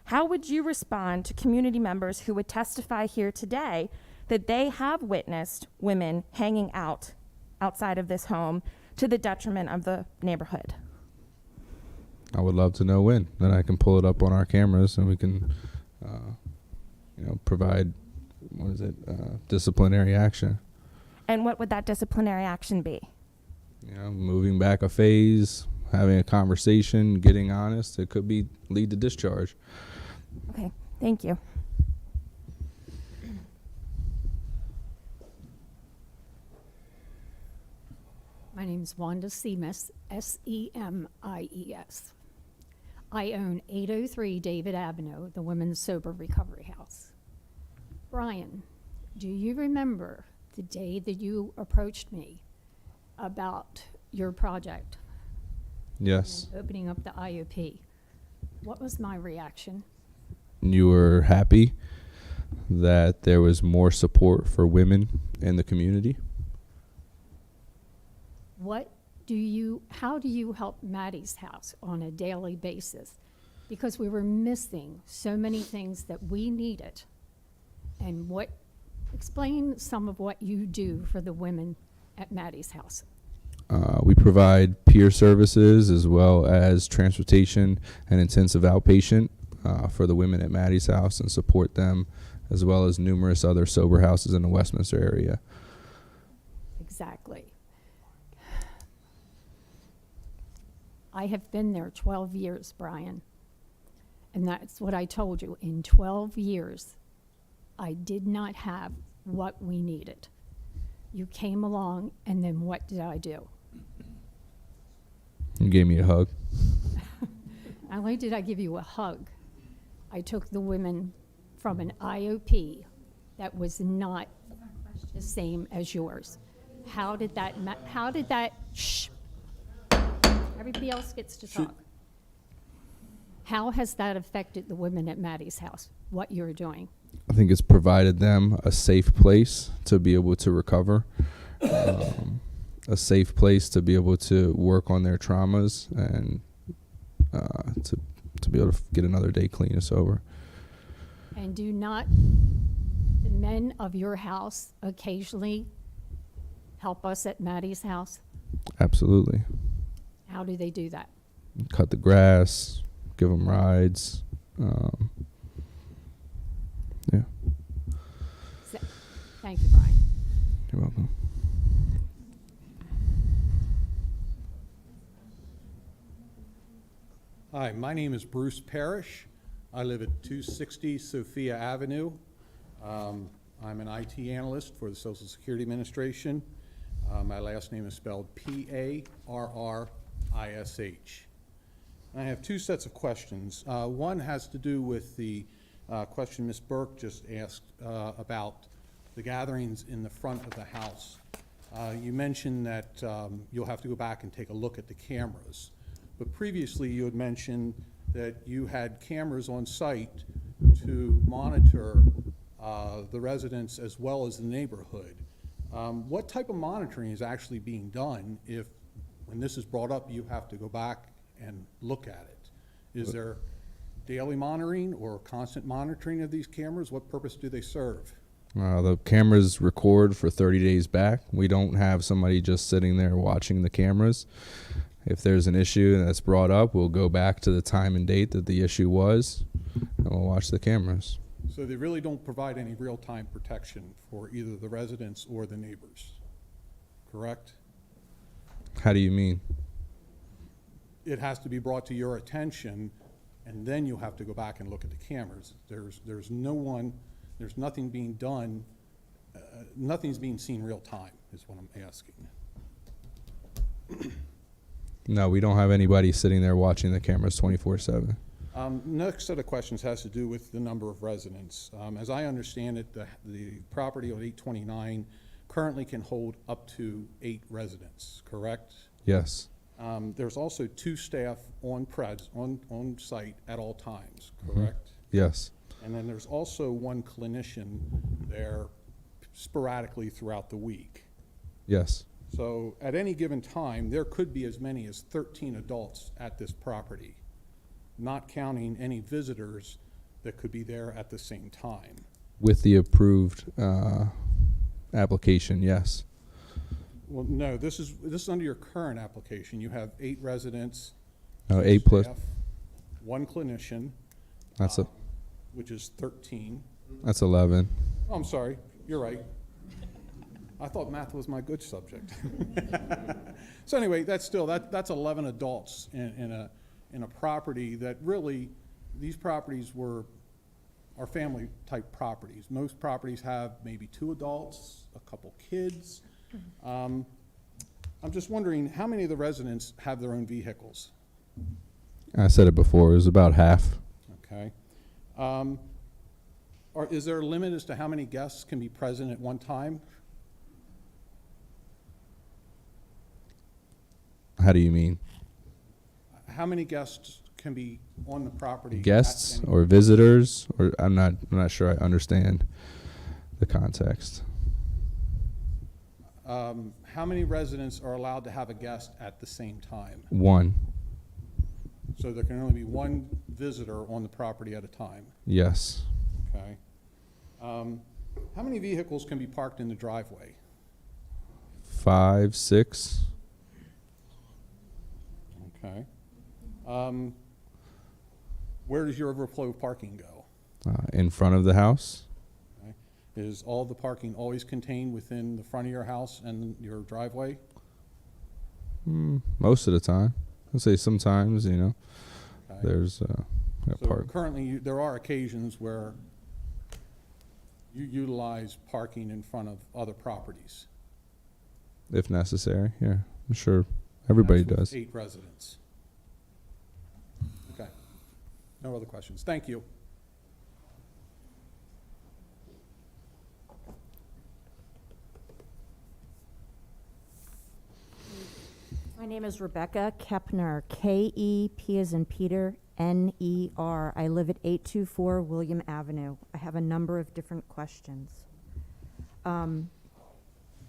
How would you respond to community members who would testify here today that they have witnessed women hanging out outside of this home to the detriment of the neighborhood? I would love to know when. Then I can pull it up on our cameras and we can, provide, disciplinary action. And what would that disciplinary action be? Moving back a phase, having a conversation, getting honest. It could be lead to discharge. Okay, thank you. My name is Wanda Seamus, Semies. I own 803 David Avenue, the Women's Sober Recovery House. Brian, do you remember the day that you approached me about your project? Yes. And opening up the IOP. What was my reaction? You were happy that there was more support for women in the community. How do you help Maddie's house on a daily basis? Because we were missing so many things that we needed. And explain some of what you do for the women at Maddie's house. We provide peer services as well as transportation and intensive outpatient for the women at Maddie's house and support them, as well as numerous other sober houses in the Westminster area. Exactly. I have been there 12 years, Brian. And that's what I told you. In 12 years, I did not have what we needed. You came along, and then what did I do? You gave me a hug. Not only did I give you a hug, I took the women from an IOP that was not the same as yours. How did that, shh. Everybody else gets to talk. How has that affected the women at Maddie's house, what you're doing? I think it's provided them a safe place to be able to recover, a safe place to be able to work on their traumas and to be able to get another day clean and sober. And do not the men of your house occasionally help us at Maddie's house? Absolutely. How do they do that? Cut the grass, give them rides. Yeah. Thank you, Brian. You're welcome. Hi, my name is Bruce Parrish. I live at 260 Sophia Avenue. I'm an IT analyst for the Social Security Administration. My last name is spelled Parrish. I have two sets of questions. One has to do with the question Ms. Burke just asked about the gatherings in the front of the house. You mentioned that you'll have to go back and take a look at the cameras. But previously you had mentioned that you had cameras on site to monitor the residents as well as the neighborhood. What type of monitoring is actually being done if, when this is brought up, you have to go back and look at it? Is there daily monitoring or constant monitoring of these cameras? What purpose do they serve? The cameras record for 30 days back. We don't have somebody just sitting there watching the cameras. If there's an issue that's brought up, we'll go back to the time and date that the issue was, and we'll watch the cameras. So they really don't provide any real-time protection for either the residents or the neighbors, correct? How do you mean? It has to be brought to your attention, and then you have to go back and look at the cameras. There's nothing being done, nothing's being seen real time, is what I'm asking. No, we don't have anybody sitting there watching the cameras 24/7. Next set of questions has to do with the number of residents. As I understand it, the property on 829 currently can hold up to 8 residents, correct? Yes. There's also 2 staff on site at all times, correct? Yes. And then there's also 1 clinician there sporadically throughout the week. Yes. So at any given time, there could be as many as 13 adults at this property, not counting any visitors that could be there at the same time. With the approved application, yes. Well, no, this is under your current application. You have 8 residents. Oh, 2 8 plus. staff, 1 clinician, That's which is 13. that's 11. Oh, I'm sorry, you're right. I thought math was my good subject. So anyway, that's 11 adults in a property that really, these properties are family type properties. Most properties have maybe 2 adults, a couple kids. I'm just wondering, how many of the residents have their own vehicles? I said it before. It was about half. Okay. Is there a limit as to how many guests can be present at one time? How do you mean? How many guests can be on the property? at Guests any- or visitors? Or I'm not sure I understand the context. How many residents are allowed to have a guest at the same time? 1. So there can only be 1 visitor on the property at a time, Yes. okay? How many vehicles can be parked in the driveway? 5, 6. Okay. Where does your overflow parking go? In front of the house. Okay. Is all the parking always contained within the front of your house and your driveway? Most of the time. I'd say sometimes, Okay. there's a So park. currently, there are occasions where you utilize parking in front of other properties. If necessary, yeah. I'm sure everybody That's with does. 8 residents. Okay. No other questions. Thank you. My name is Rebecca Kepner, K-E-P as in Peter, N-E-R. I live at 824 William Avenue. I have a number of different questions.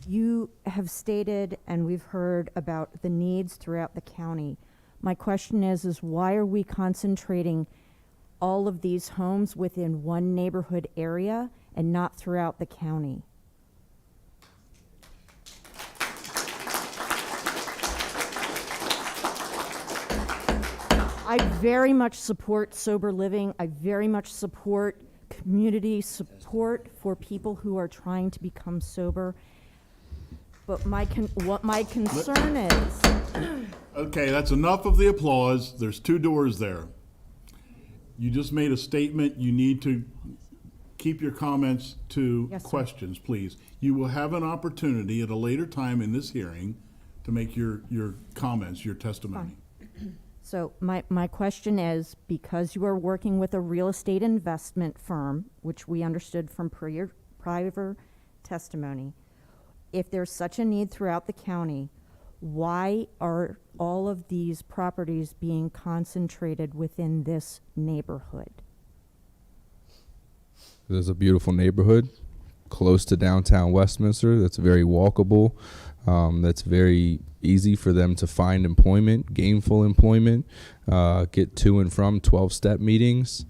You have stated, and we've heard about the needs throughout the county. My question is why are we concentrating all of these homes within one neighborhood area and not throughout the county? I very much support sober living. I very much support community support for people who are trying to become sober. But what my concern is, Okay, that's enough of the applause. There's 2 doors there. You just made a statement. You need to keep your comments to Yes, sir. questions, please. You will have an opportunity at a later time in this hearing to make your comments, your testimony. so my question is, because you are working with a real estate investment firm, which we understood from prior testimony, if there's such a need throughout the county, why are all of these properties being concentrated within this neighborhood? There's a beautiful neighborhood. close to downtown Westminster, that's very walkable, that's very easy for them to find employment, gainful employment, get to and from 12-step meetings.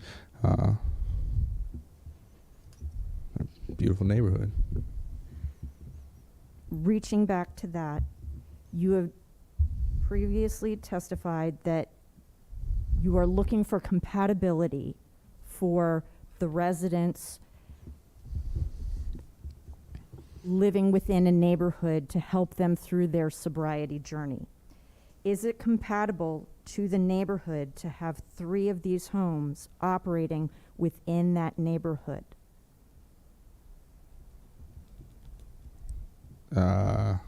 Beautiful neighborhood. Reaching back to that, you have previously testified that you are looking for compatibility for the residents living within a neighborhood to help them through their sobriety journey. Is it compatible to the neighborhood to have 3 of these homes operating within that neighborhood? I'm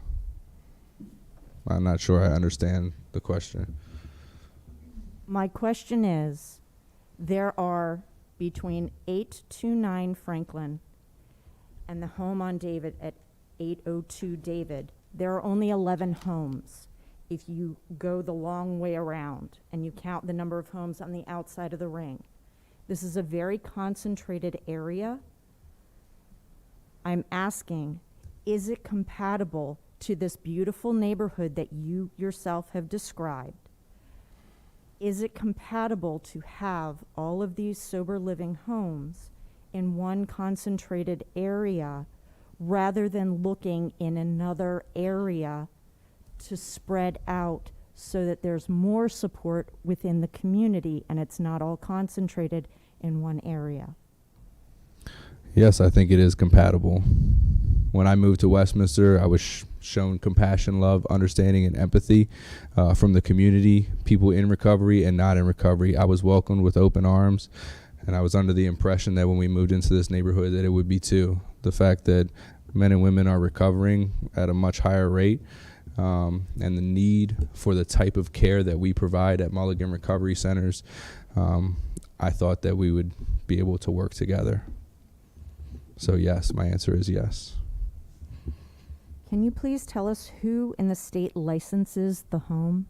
not sure I understand the question. My question is, there are between 829 Franklin and the home on David at 802 David, there are only 11 homes. If you go the long way around and you count the number of homes on the outside of the ring, this is a very concentrated area. I'm asking, is it compatible to this beautiful neighborhood that you yourself have described? Is it compatible to have all of these sober living homes in one concentrated area rather than looking in another area to spread out so that there's more support within the community and it's not all concentrated in one area? Yes, I think it is compatible. When I moved to Westminster, I was shown compassion, love, understanding, and empathy from the community, people in recovery and not in recovery. I was welcomed with open arms, and I was under the impression that when we moved into this neighborhood that it would be too. The fact that men and women are recovering at a much higher rate, and the need for the type of care that we provide at Mulligan Recovery Centers, I thought that we would be able to work together. So yes, my answer is yes. Can you please tell us who in the state licenses the home?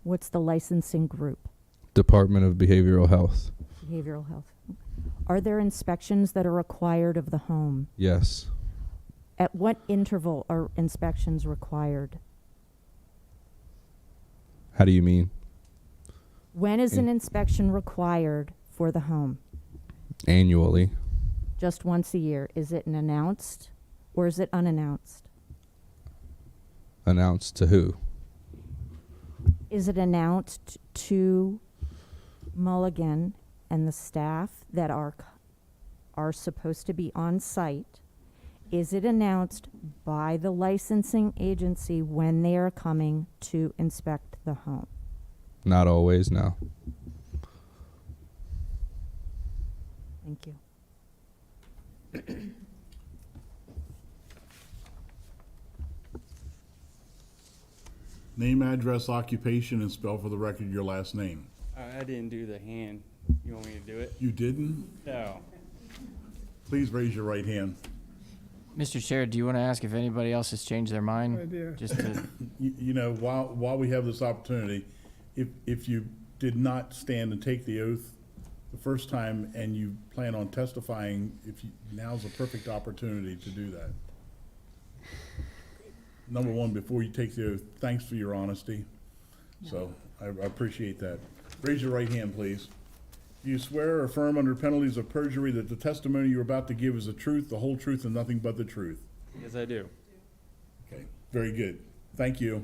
What's the licensing group? Department of Behavioral Health. Behavioral health. Are there inspections that are required of the home? Yes. At what interval are inspections required? How do you mean? When is an inspection required for the home? Annually. Just once a year. Is it announced or is it unannounced? Announced to who? Is it announced to Mulligan and the staff that are supposed to be on site? Is it announced by the licensing agency when they are coming to inspect the home? Not always, no. Thank you. Name, address, occupation, and spell for the record your last name. I didn't do the hand. You want me to do it? You didn't? No. Please raise your right hand. Mr. Chair, do you want to ask if anybody else has changed their mind? Idea. Just to, You know, while we have this opportunity, if you did not stand and take the oath the first time and you plan on testifying, now's a perfect opportunity to do that. Number one, before you take the oath, thanks for your honesty. So I appreciate that. Raise your right hand, please. Do you swear or affirm under penalties of perjury that the testimony you're about to give is the truth, the whole truth, and nothing but the truth? Yes, I do. Okay, very good. Thank you.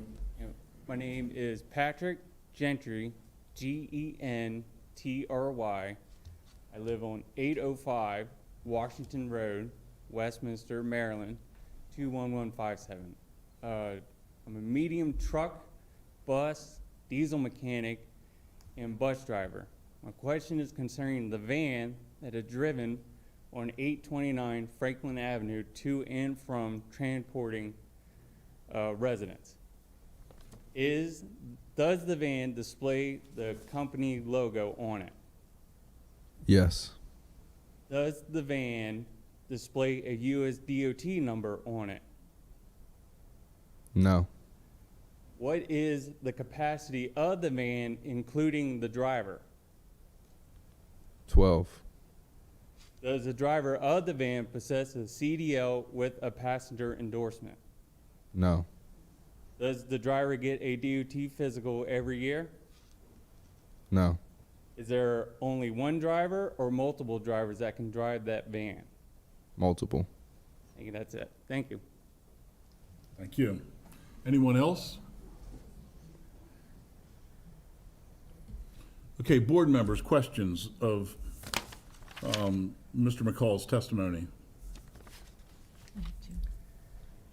My name is Patrick Gentry, Gentry. I live on 805 Washington Road, Westminster, Maryland, 21157. I'm a medium truck, bus, diesel mechanic, and bus driver. My question is concerning the van that is driven on 829 Franklin Avenue to and from transporting residents. Does the van display the company logo on it? Yes. Does the van display a US DOT number on it? No. What is the capacity of the van, including the driver? 12. Does the driver of the van possess a CDL with a passenger endorsement? No. Does the driver get a DOT physical every year? No. Is there only one driver or multiple drivers that can drive that van? Multiple. I think that's it. Thank you. Thank you. Anyone else? Okay, board members, questions of Mr. McCall's testimony?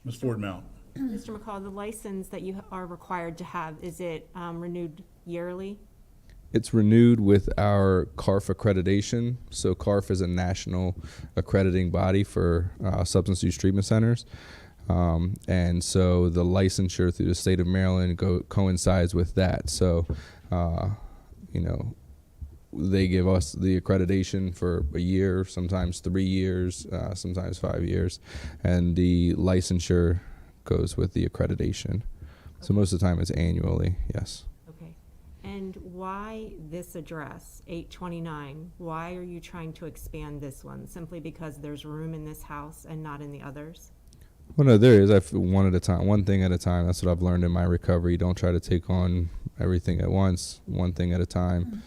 Ms. Ford Mount. Mr. McCall, the license that you are required to have, is it renewed yearly? It's renewed with our CARF accreditation. So CARF is a national accrediting body for substance use treatment centers. And so the licensure through the state of Maryland coincides with that. So, they give us the accreditation for a year, sometimes 3 years, sometimes 5 years. And the licensure goes with the accreditation. So most of the time it's annually, yes. Okay. And why this address, 829? Why are you trying to expand this one? Simply because there's room in this house and not in the others? Well, no, there is. One thing at a time. That's what I've learned in my recovery. Don't try to take on everything at once, one thing at a time.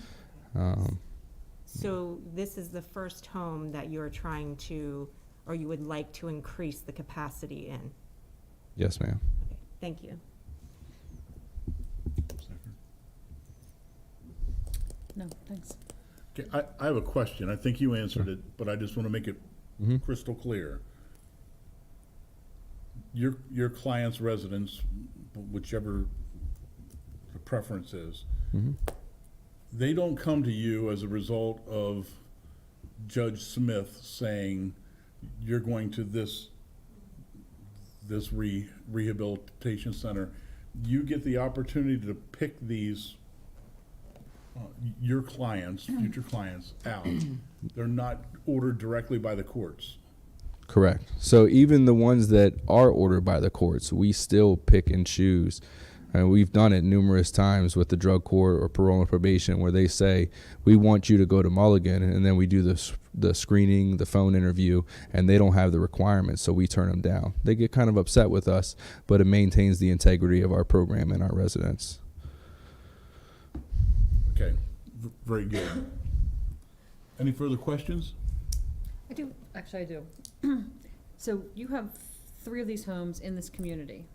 So this is the first home that you're trying to, or you would like to increase the capacity in? Yes, ma'am. Okay, thank you. No, thanks. Okay, I have a question. I think you answered it, but I just want to make it crystal clear. Your client's residence, whichever the preference is, they don't come to you as a result of Judge Smith saying you're going to this rehabilitation center. You get the opportunity to pick these your clients, future clients, out. They're not ordered directly by the courts. Correct. So even the ones that are ordered by the courts, we still pick and choose. And we've done it numerous times with the drug court or parole and probation where they say, we want you to go to Mulligan, and then we do the screening, the phone interview, and they don't have the requirements, so we turn them down. They get kind of upset with us, but it maintains the integrity of our program and our residents. Okay, very good. Any further questions? I do. Actually, I do. So you have 3 of these homes in this community.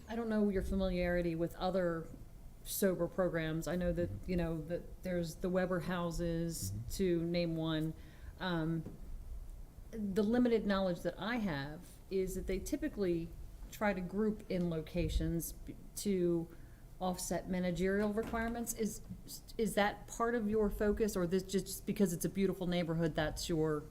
I don't know your familiarity with other sober programs. I know that, that there's the Weber houses, to name one. The limited knowledge that I have is that they typically try to group in locations to offset managerial requirements. Is that part of your focus, or this just because it's a beautiful neighborhood, that's your...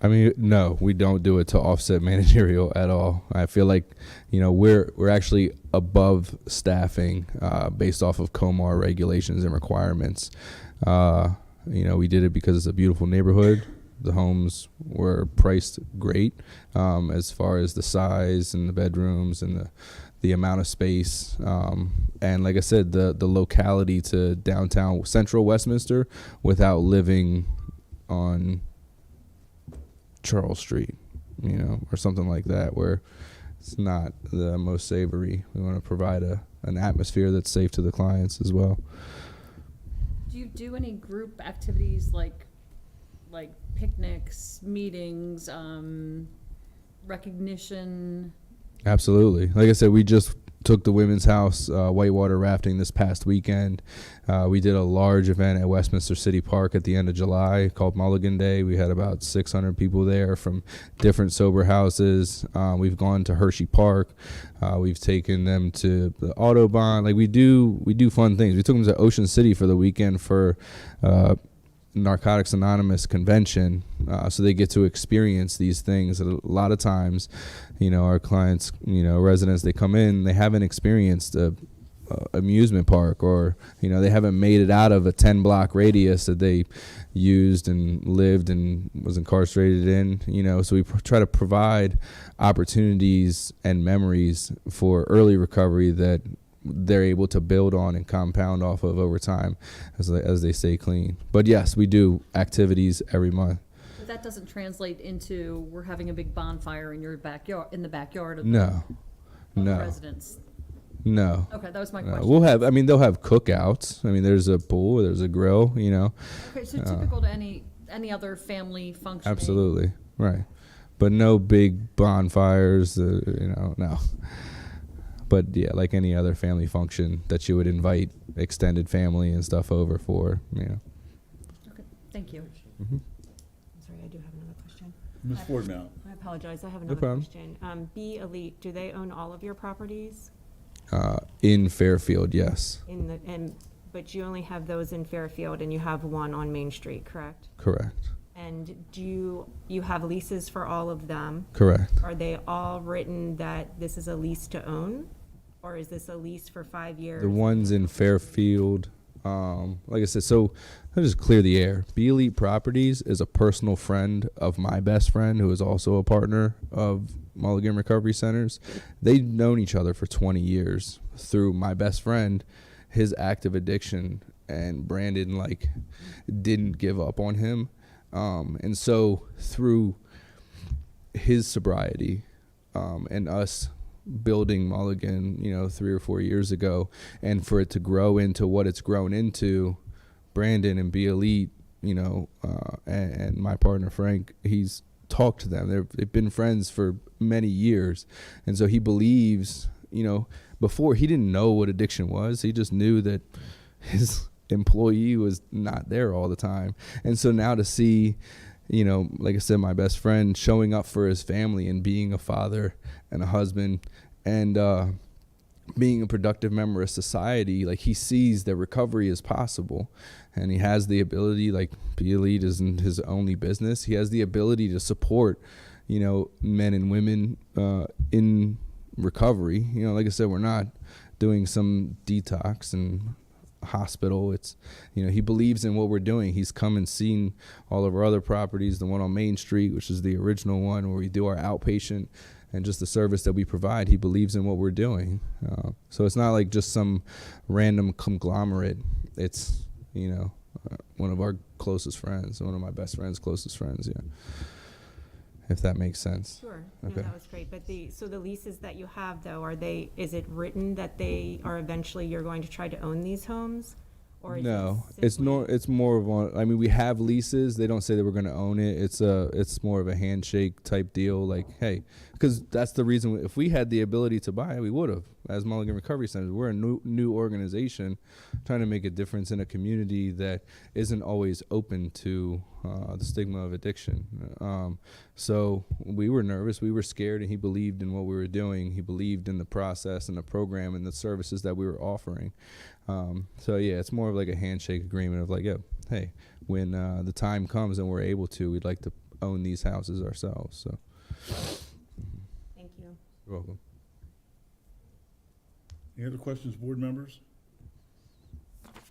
I mean, no, we don't do it to offset managerial at all. I feel like, we're actually above staffing based off of COMAR regulations and requirements. We did it because it's a beautiful neighborhood. The homes were priced great as far as the size and the bedrooms and the amount of space. And like I said, the locality to downtown central Westminster without living on Charles Street, or something like that, where it's not the most savory. We want to provide an atmosphere that's safe to the clients as well. Do you do any group activities like picnics, meetings, recognition? Absolutely. Like I said, we just took the Women's House whitewater rafting this past weekend. We did a large event at Westminster City Park at the end of July called Mulligan Day. We had about 600 people there from different sober houses. We've gone to Hershey Park. We've taken them to the Autobahn. Like we do fun things. We took them to Ocean City for the weekend for Narcotics Anonymous convention, so they get to experience these things. A lot of times, our clients, residents, they come in, they haven't experienced a amusement park, or they haven't made it out of a 10-block radius that they used and lived and was incarcerated in. So we try to provide opportunities and memories for early recovery that they're able to build on and compound off of over time as they stay clean. But yes, we do activities every month. But that doesn't translate into we're having a big bonfire in your backyard, in the backyard of No, the no, residents. no. Okay, that was my No. question. We'll have. I mean, they'll have cookouts. I mean, there's a pool, there's a grill. You know. Okay, so typical to any other family function. Absolutely, right. But no big bonfires, you know, no. But yeah, like any other family function that you would invite extended family and stuff over for, you know. Okay, thank you. Mhm. Sorry, I do have another question. Ms. Ford now. I apologize, I have No another problem. question. Be Elite, do they own all of your properties? In Fairfield, yes, But you only have those in Fairfield and you have one on Main Street, correct? correct, And do you have leases for all of them? correct. Are they all written that this is a lease to own? Or is this a lease for 5 years? The ones in Fairfield, like I said, so I'll just clear the air. Be Elite Properties is a personal friend of my best friend, who is also a partner of Mulligan Recovery Centers. They've known each other for 20 years through my best friend, his active addiction, and Brandon didn't give up on him. And so through his sobriety, and us building Mulligan, 3 or 4 years ago, and for it to grow into what it's grown into, Brandon and Be Elite, and my partner Frank, he's talked to them. They've been friends for many years. And so he believes, before he didn't know what addiction was. He just knew that his employee was not there all the time. And so now to see, like I said, my best friend showing up for his family and being a father and a husband and being a productive member of society, he sees that recovery is possible, and he has the ability, Be Elite isn't his only business. He has the ability to support, men and women in recovery. Like I said, we're not doing some detox and hospital. It's, he believes in what we're doing. He's come and seen all of our other properties, the one on Main Street, which is the original one where we do our outpatient and just the service that we provide. He believes in what we're doing. So it's not like just some random conglomerate. It's, one of our closest friends, one of my best friends' closest friends. Yeah. If that makes sense. Sure. Okay. No, that was great. But so the leases that you have, though, is it written that they are eventually you're going to try to own these homes? Or is No, it simply- it's more of one. I mean, we have leases. They don't say that we're going to own it. It's more of a handshake type deal. Hey, because that's the reason. If we had the ability to buy it, we would have. As Mulligan Recovery Centers, we're a new organization trying to make a difference in a community that isn't always open to the stigma of addiction. So we were nervous. We were scared, and he believed in what we were doing. He believed in the process and the program and the services that we were offering. So yeah, it's more of a handshake agreement of hey, when the time comes and we're able to, we'd like to own these houses ourselves. So Thank you. you're welcome. Any other questions, board members?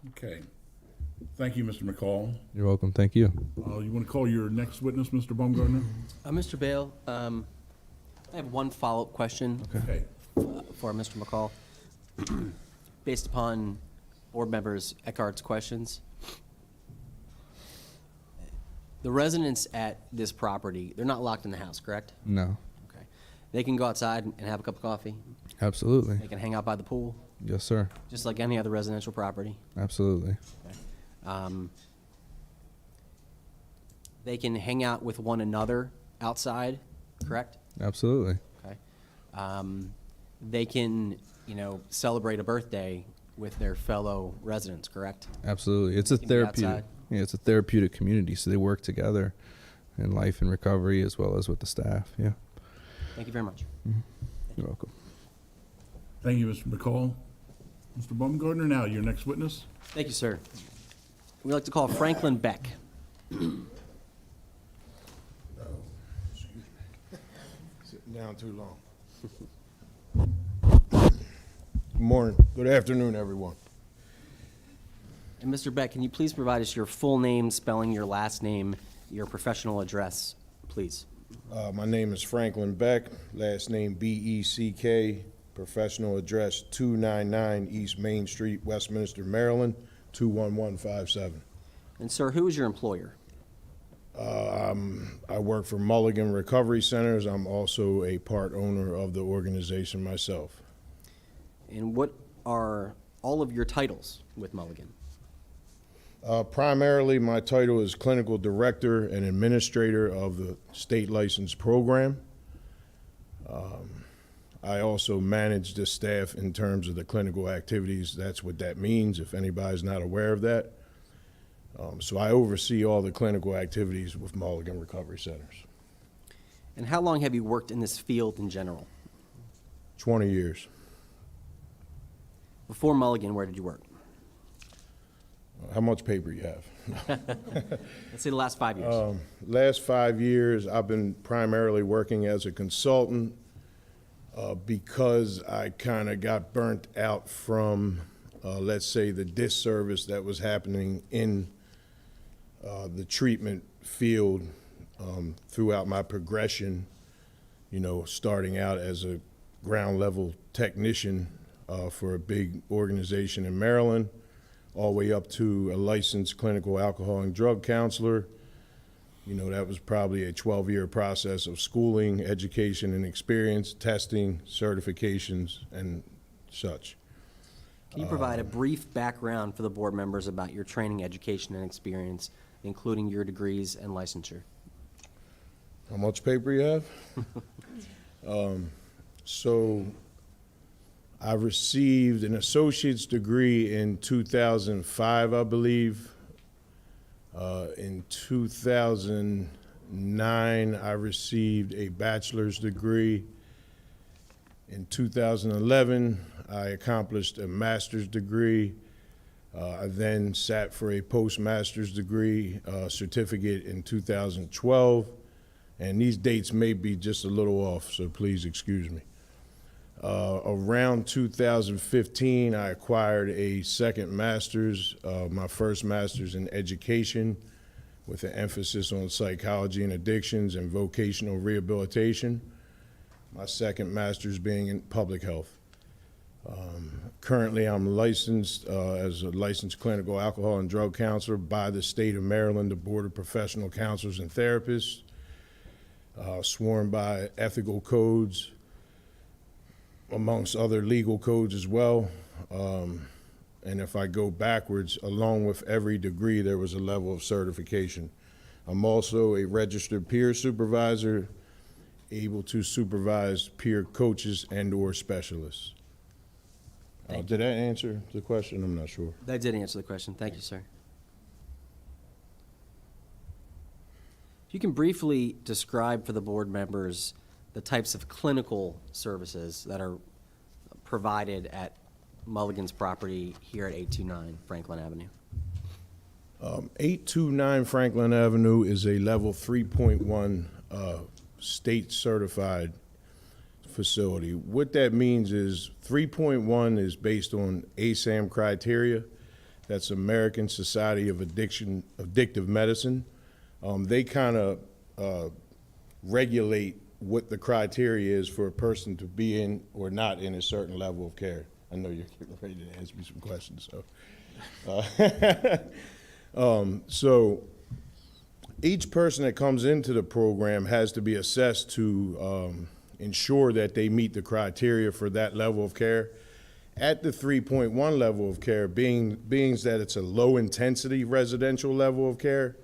Okay. Thank you, Mr. McCall. You're welcome. Thank you. You want to call your next witness, Mr. Baumgartner? Mr. Bale, I have one follow-up question Okay. for Mr. McCall. Based upon board members Eckhart's questions. The residents at this property, they're not locked in the house, correct? No, Okay. They can go outside and have a cup of coffee. absolutely. They can hang out by the pool, Yes, sir. just like any other residential property. Absolutely. They can hang out with one another outside, correct? Absolutely. Okay. They can, celebrate a birthday with their fellow residents, correct? Absolutely. It's a Can be therapeutic. outside. Yeah, it's a therapeutic community. So they work together in life and recovery as well as with the staff. Yeah. Thank you very much. You're welcome. Thank you, Mr. McCall. Mr. Baumgartner, now your next witness. Thank you, sir. We'd like to call Franklin Beck. Sitting down too long. Good morning. Good afternoon, everyone. And Mr. Beck, can you please provide us your full name, spelling your last name, your professional address, please? My name is Franklin Beck, last name Beck, Professional address 299 East Main Street, Westminster, Maryland, 21157. And sir, who is your employer? I work for Mulligan Recovery Centers. I'm also a part owner of the organization myself. And what are all of your titles with Mulligan? Primarily, my title is Clinical Director and Administrator of the State License Program. I also manage the staff in terms of the clinical activities. That's what that means, if anybody's not aware of that. So I oversee all the clinical activities with Mulligan Recovery Centers. And how long have you worked in this field in general? 20 years. Before Mulligan, where did you work? How much paper you have? Let's say the last 5 years. Last 5 years, I've been primarily working as a consultant because I kind of got burnt out from, let's say, the disservice that was happening in the treatment field throughout my progression, you know, starting out as a ground level technician for a big organization in Maryland, all the way up to a licensed clinical alcohol and drug counselor. You know, that was probably a 12-year process of schooling, education, and experience, testing, certifications, and such. Can you provide a brief background for the board members about your training, education, and experience, including your degrees and licensure? How much paper you have? So I received an associate's degree in 2005, I believe. In 2009, I received a bachelor's degree. In 2011, I accomplished a master's degree. I then sat for a postmaster's degree certificate in 2012. And these dates may be just a little off, so please excuse me. Around 2015, I acquired a second master's, my first master's in education with an emphasis on psychology and addictions and vocational rehabilitation. My second master's being in public health. Currently, I'm licensed as a licensed clinical alcohol and drug counselor by the state of Maryland, the Board of Professional Counselors and Therapists, sworn by ethical codes, amongst other legal codes as well. And if I go backwards, along with every degree, there was a level of certification. I'm also a registered peer supervisor, able to supervise peer coaches and/or specialists. Did that answer the question? I'm not sure. That did answer the question. Thank you, sir. If you can briefly describe for the board members the types of clinical services that are provided at Mulligan's property here at 829 Franklin Avenue. 829 Franklin Avenue is a level 3.1 state certified facility. What that means is 3.1 is based on ASAM criteria. That's American Society of Addictive Medicine. They kind of regulate what the criteria is for a person to be in or not in a certain level of care. I know you're getting ready to ask me some questions, so. So each person that comes into the program has to be assessed to ensure that they meet the criteria for that level of care. At the 3.1 level of care, being that it's a low-intensity residential level of care,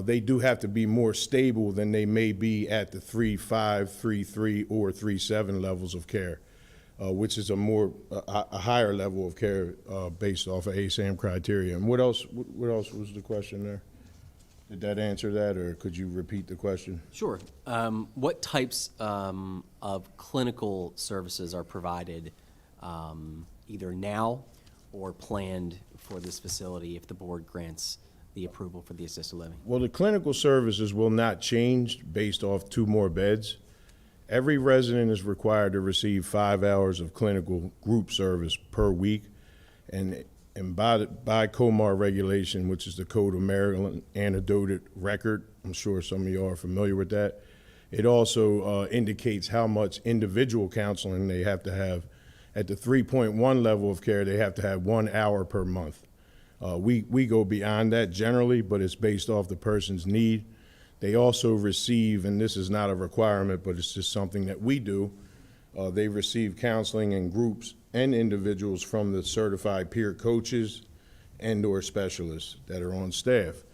they do have to be more stable than they may be at the 3.5, 3.3, or 3.7 levels of care, which is a higher level of care based off of ASAM criteria. And what else was the question there? Did that answer that, or could you repeat the question? Sure. What types of clinical services are provided either now or planned for this facility if the board grants the approval for the assisted living? Well, the clinical services will not change based off 2 more beds. Every resident is required to receive 5 hours of clinical group service per week. And by COMAR regulation, which is the Code of Maryland Annotated Record, I'm sure some of you are familiar with that, It also indicates how much individual counseling they have to have. At the 3.1 level of care, they have to have 1 hour per month. We go beyond that generally, but it's based off the person's need. They also receive, and this is not a requirement, but it's just something that we do, they receive counseling in groups and individuals from the certified peer coaches and/or specialists that are on staff.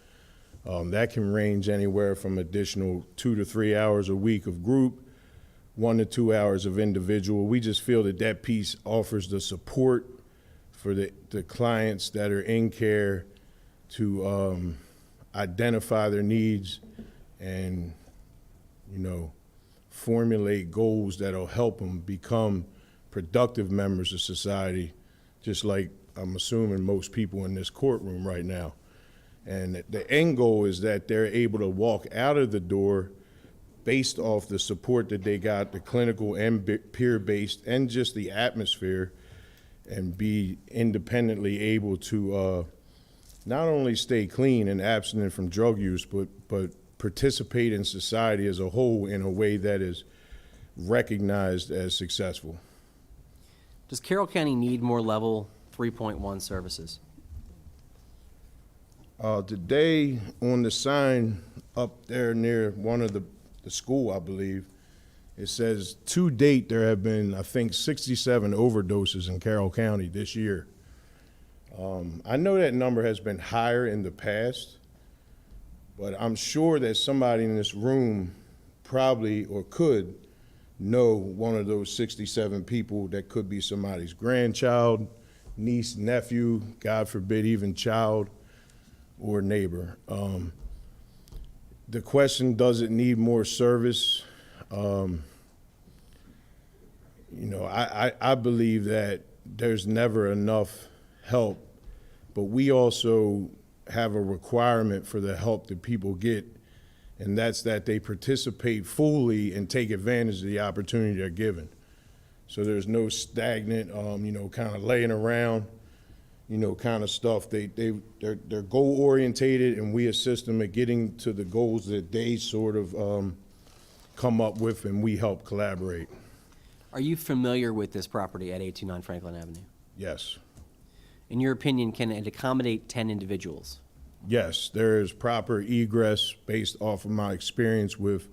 That can range anywhere from additional 2 to 3 hours a week of group, 1 to 2 hours of individual. We just feel that that piece offers the support for the clients that are in care to identify their needs and, you know, formulate goals that'll help them become productive members of society, just like I'm assuming most people in this courtroom right now. And the end goal is that they're able to walk out of the door based off the support that they got, the clinical and peer-based, and just the atmosphere, and be independently able to not only stay clean and abstinent from drug use, but participate in society as a whole in a way that is recognized as successful. Does Carroll County need more level 3.1 services? Today, on the sign up there near one of the school, I believe, it says, to date, there have been, I think, 67 overdoses in Carroll County this year. I know that number has been higher in the past, but I'm sure that somebody in this room probably or could know one of those 67 people that could be somebody's grandchild, niece, nephew, God forbid, even child or neighbor. The question, does it need more service? You know, I believe that there's never enough help, but we also have a requirement for the help that people get, and that's that they participate fully and take advantage of the opportunity they're given. So there's no stagnant, you know, kind of laying around, you know, kind of stuff. They're goal orientated, and we assist them at getting to the goals that they sort of come up with, and we help collaborate. Are you familiar with this property at 829 Franklin Avenue? Yes. In your opinion, can it accommodate 10 individuals? Yes, there is proper egress based off of my experience with,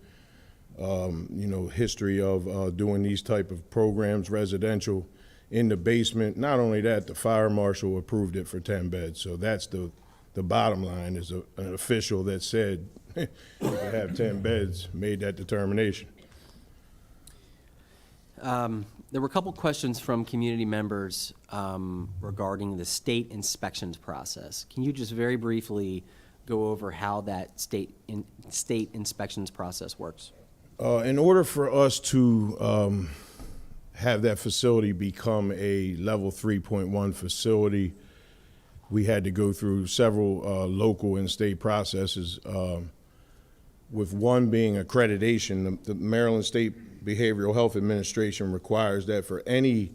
you know, history of doing these type of programs, residential, in the basement. Not only that, the fire marshal approved it for 10 beds. So that's the bottom line, is an official that said you could have 10 beds made that determination. There were a couple questions from community members regarding the state inspections process. Can you just very briefly go over how that state inspections process works? In order for us to have that facility become a level 3.1 facility, we had to go through several local and state processes, with one being accreditation. The Maryland State Behavioral Health Administration requires that for any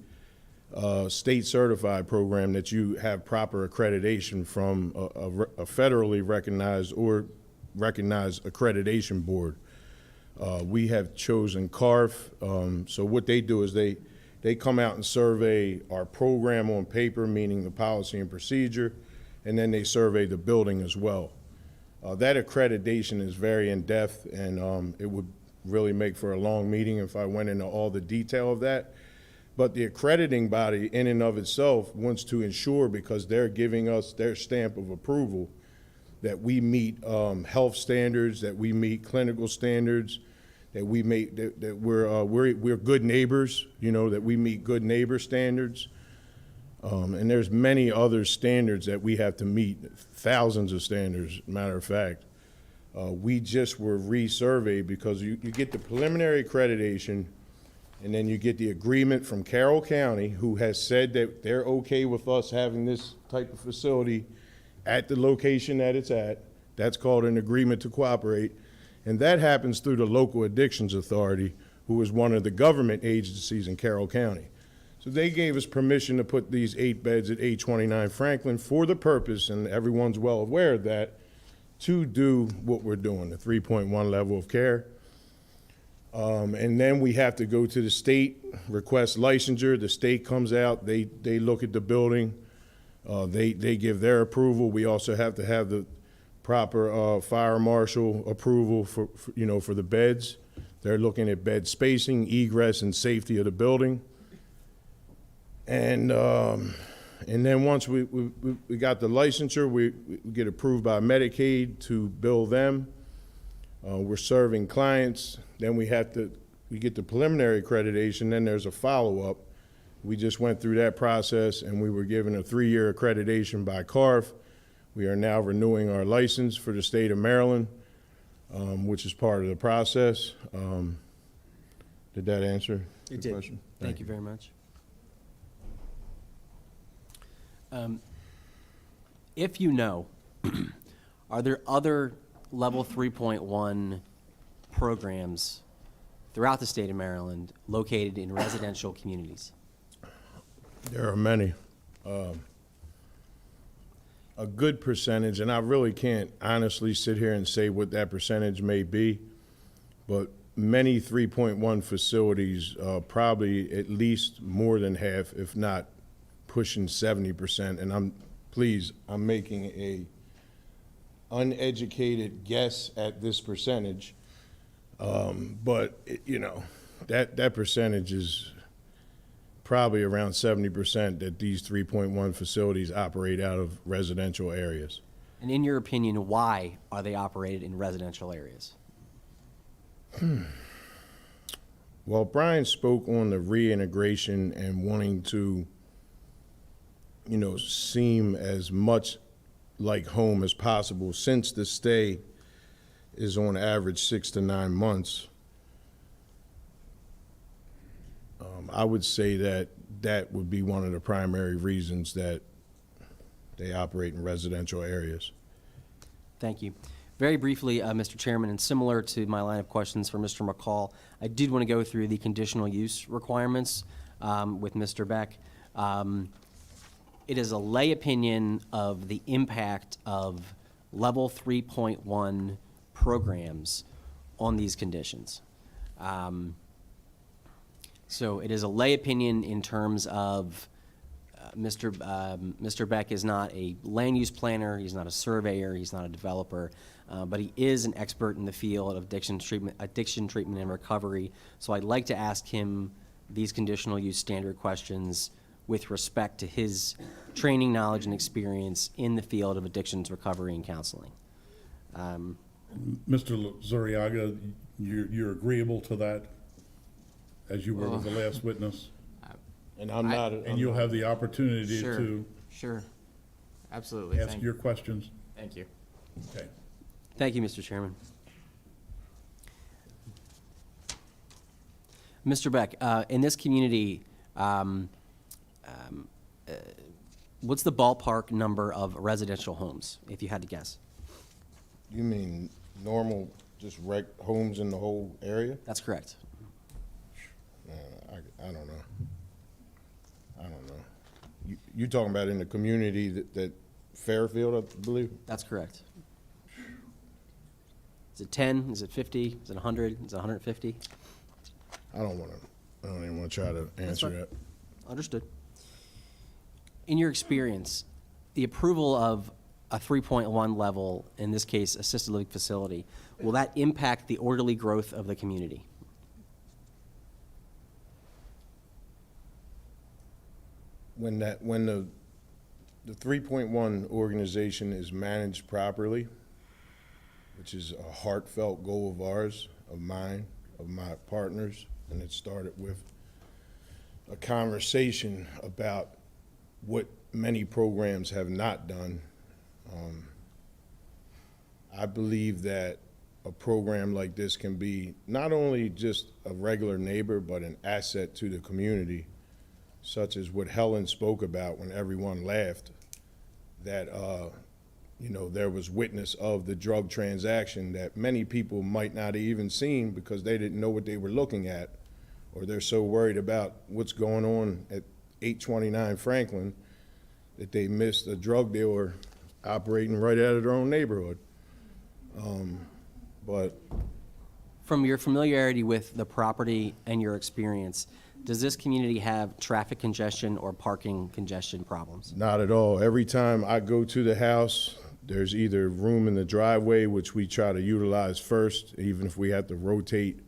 state certified program that you have proper accreditation from a federally recognized or recognized accreditation board. We have chosen CARF. So what they do is they come out and survey our program on paper, meaning the policy and procedure, and then they survey the building as well. That accreditation is very in-depth, and it would really make for a long meeting if I went into all the detail of that. But the accrediting body in and of itself wants to ensure, because they're giving us their stamp of approval, that we meet health standards, that we meet clinical standards, that we make that we're good neighbors, you know, that we meet good neighbor standards. And there's many other standards that we have to meet, thousands of standards, matter of fact. We just were resurveyed because you get the preliminary accreditation, and then you get the agreement from Carroll County, who has said that they're okay with us having this type of facility at the location that it's at. That's called an agreement to cooperate. And that happens through the Local Addictions Authority, who is one of the government agencies in Carroll County. So they gave us permission to put these 8 beds at 829 Franklin for the purpose, and everyone's well aware of that, to do what we're doing, the 3.1 level of care. And then we have to go to the state, request licensure. The state comes out, they look at the building, they give their approval. We also have to have the proper fire marshal approval for for the beds. They're looking at bed spacing, egress, and safety of the building. And then once we got the licensure, we get approved by Medicaid to bill them. We're serving clients. Then we get the preliminary accreditation. Then there's a follow-up. We just went through that process, and we were given a 3-year accreditation by CARF. We are now renewing our license for the state of Maryland, which is part of the process. Did that answer It the did. question? Thank you very much. If you know, are there other level 3.1 programs throughout the state of Maryland located in residential communities? There are many. A good percentage, and I really can't honestly sit here and say what that percentage may be, but many 3.1 facilities, probably at least more than half, if not pushing 70%, and I'm making a uneducated guess at this percentage, but that percentage is probably around 70% that these 3.1 facilities operate out of residential areas. And in your opinion, why are they operated in residential areas? Well, Brian spoke on the reintegration and wanting to, seem as much like home as possible. Since the stay is on average 6 to 9 months, I would say that would be one of the primary reasons that they operate in residential areas. Thank you. Very briefly, Mr. Chairman, and similar to my line of questions for Mr. McCall, I did want to go through the conditional use requirements with Mr. Beck. It is a lay opinion of the impact of level 3.1 programs on these conditions. So it is a lay opinion in terms of Mr. Beck is not a land use planner, he's not a surveyor, he's not a developer, but he is an expert in the field of addiction treatment and recovery. So I'd like to ask him these conditional use standard questions with respect to his training, knowledge, and experience in the field of addictions recovery and counseling. Mr. Zuriaga, you're agreeable to that, as you were with the last witness? And I'm not. And you'll have the opportunity to Sure. Absolutely. ask your questions. Thank you. Okay. Thank you, Mr. Chairman. Mr. Beck, in this community, what's the ballpark number of residential homes, if you had to guess? You mean normal, just homes in the whole area? That's correct. I don't know. You talking about in the community that Fairfield, I believe? That's correct. Is it 10? Is it 50? Is it 100? Is it 150? I don't even want to try to answer that. Understood. In your experience, the approval of a 3.1 level, in this case, assisted living facility, will that impact the orderly growth of the community? When the 3.1 organization is managed properly, which is a heartfelt goal of ours, of mine, of my partners, and it started with a conversation about what many programs have not done. I believe that a program like this can be not only just a regular neighbor, but an asset to the community, such as what Helen spoke about when everyone laughed, that there was witness of the drug transaction that many people might not have even seen because they didn't know what they were looking at, or they're so worried about what's going on at 829 Franklin that they missed a drug dealer operating right out of their own neighborhood. But From your familiarity with the property and your experience, does this community have traffic congestion or parking congestion problems? Not at all. Every time I go to the house, there's either room in the driveway, which we try to utilize first, even if we have to rotate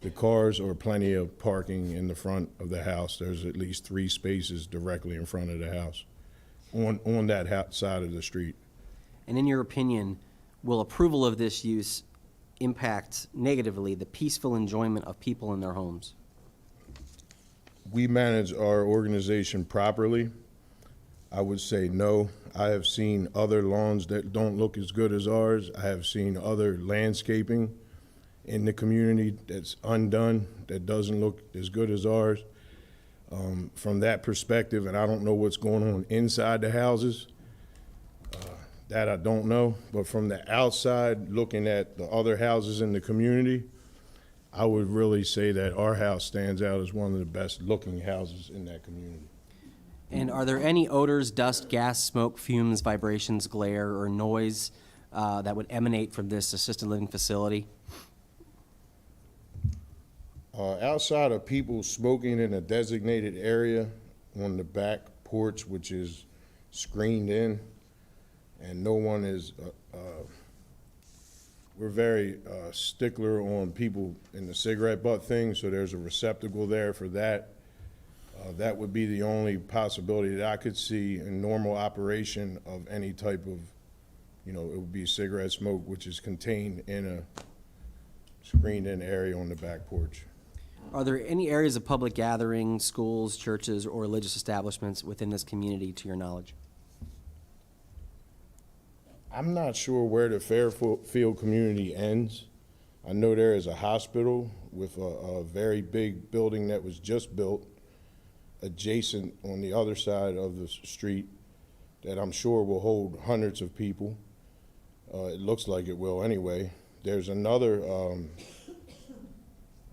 the cars, or plenty of parking in the front of the house. There's at least 3 spaces directly in front of the house on that side of the street. And in your opinion, will approval of this use impact negatively the peaceful enjoyment of people in their homes? We manage our organization properly. I would say no. I have seen other lawns that don't look as good as ours. I have seen other landscaping in the community that's undone, that doesn't look as good as ours. From that perspective, and I don't know what's going on inside the houses, that I don't know. But from the outside, looking at the other houses in the community, I would really say that our house stands out as one of the best looking houses in that community. And are there any odors, dust, gas, smoke, fumes, vibrations, glare, or noise that would emanate from this assisted living facility? Outside of people smoking in a designated area on the back porch, which is screened in, and no one is, we're very stickler on people in the cigarette butt thing, so there's a receptacle there for that. That would be the only possibility that I could see in normal operation of any type of, it would be cigarette smoke, which is contained in a screened-in area on the back porch. Are there any areas of public gathering, schools, churches, or religious establishments within this community, to your knowledge? I'm not sure where the Fairfield community ends. I know there is a hospital with a very big building that was just built adjacent on the other side of the street that I'm sure will hold hundreds of people. It looks like it will anyway. There's another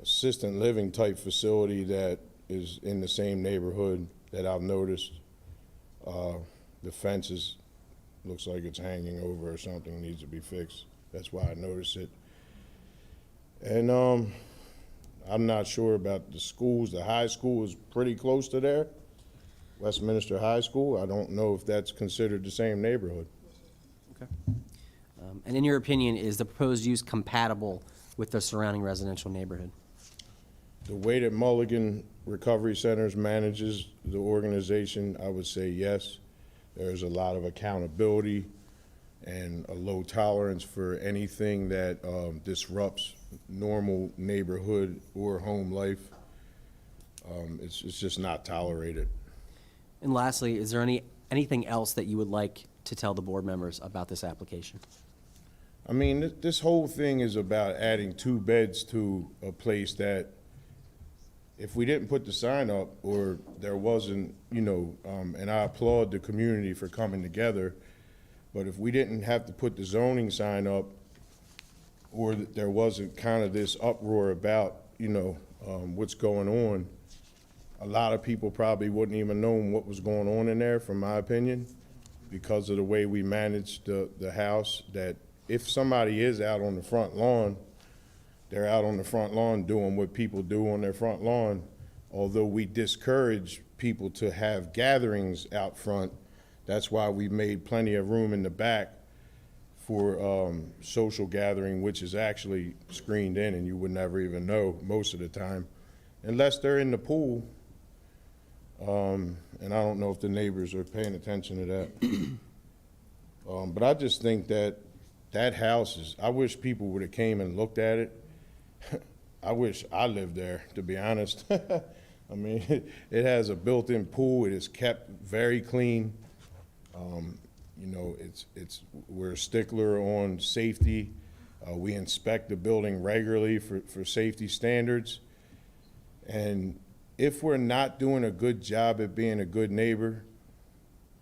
assisted living type facility that is in the same neighborhood that I've noticed. The fences looks like it's hanging over or something, needs to be fixed. That's why I noticed it. And I'm not sure about the schools. The high school is pretty close to there, Westminster High School. I don't know if that's considered the same neighborhood. Okay. And in your opinion, is the proposed use compatible with the surrounding residential neighborhood? The way that Mulligan Recovery Centers manages the organization, I would say yes. There's a lot of accountability and a low tolerance for anything that disrupts normal neighborhood or home life. It's just not tolerated. And lastly, is there anything else that you would like to tell the board members about this application? I mean, this whole thing is about adding 2 beds to a place that, if we didn't put the sign up, or there wasn't, and I applaud the community for coming together, but if we didn't have to put the zoning sign up, or that there wasn't kind of this uproar about, what's going on, a lot of people probably wouldn't even know what was going on in there, from my opinion, because of the way we managed the house, that if somebody is out on the front lawn, they're out on the front lawn doing what people do on their front lawn. Although we discourage people to have gatherings out front, that's why we made plenty of room in the back for social gathering, which is actually screened in, and you would never even know most of the time, unless they're in the pool. And I don't know if the neighbors are paying attention to that. But I just think that house is, I wish people would have came and looked at it. I wish I lived there, to be honest. I mean, it has a built-in pool. It is kept very clean. We're a stickler on safety. We inspect the building regularly for safety standards. And if we're not doing a good job at being a good neighbor,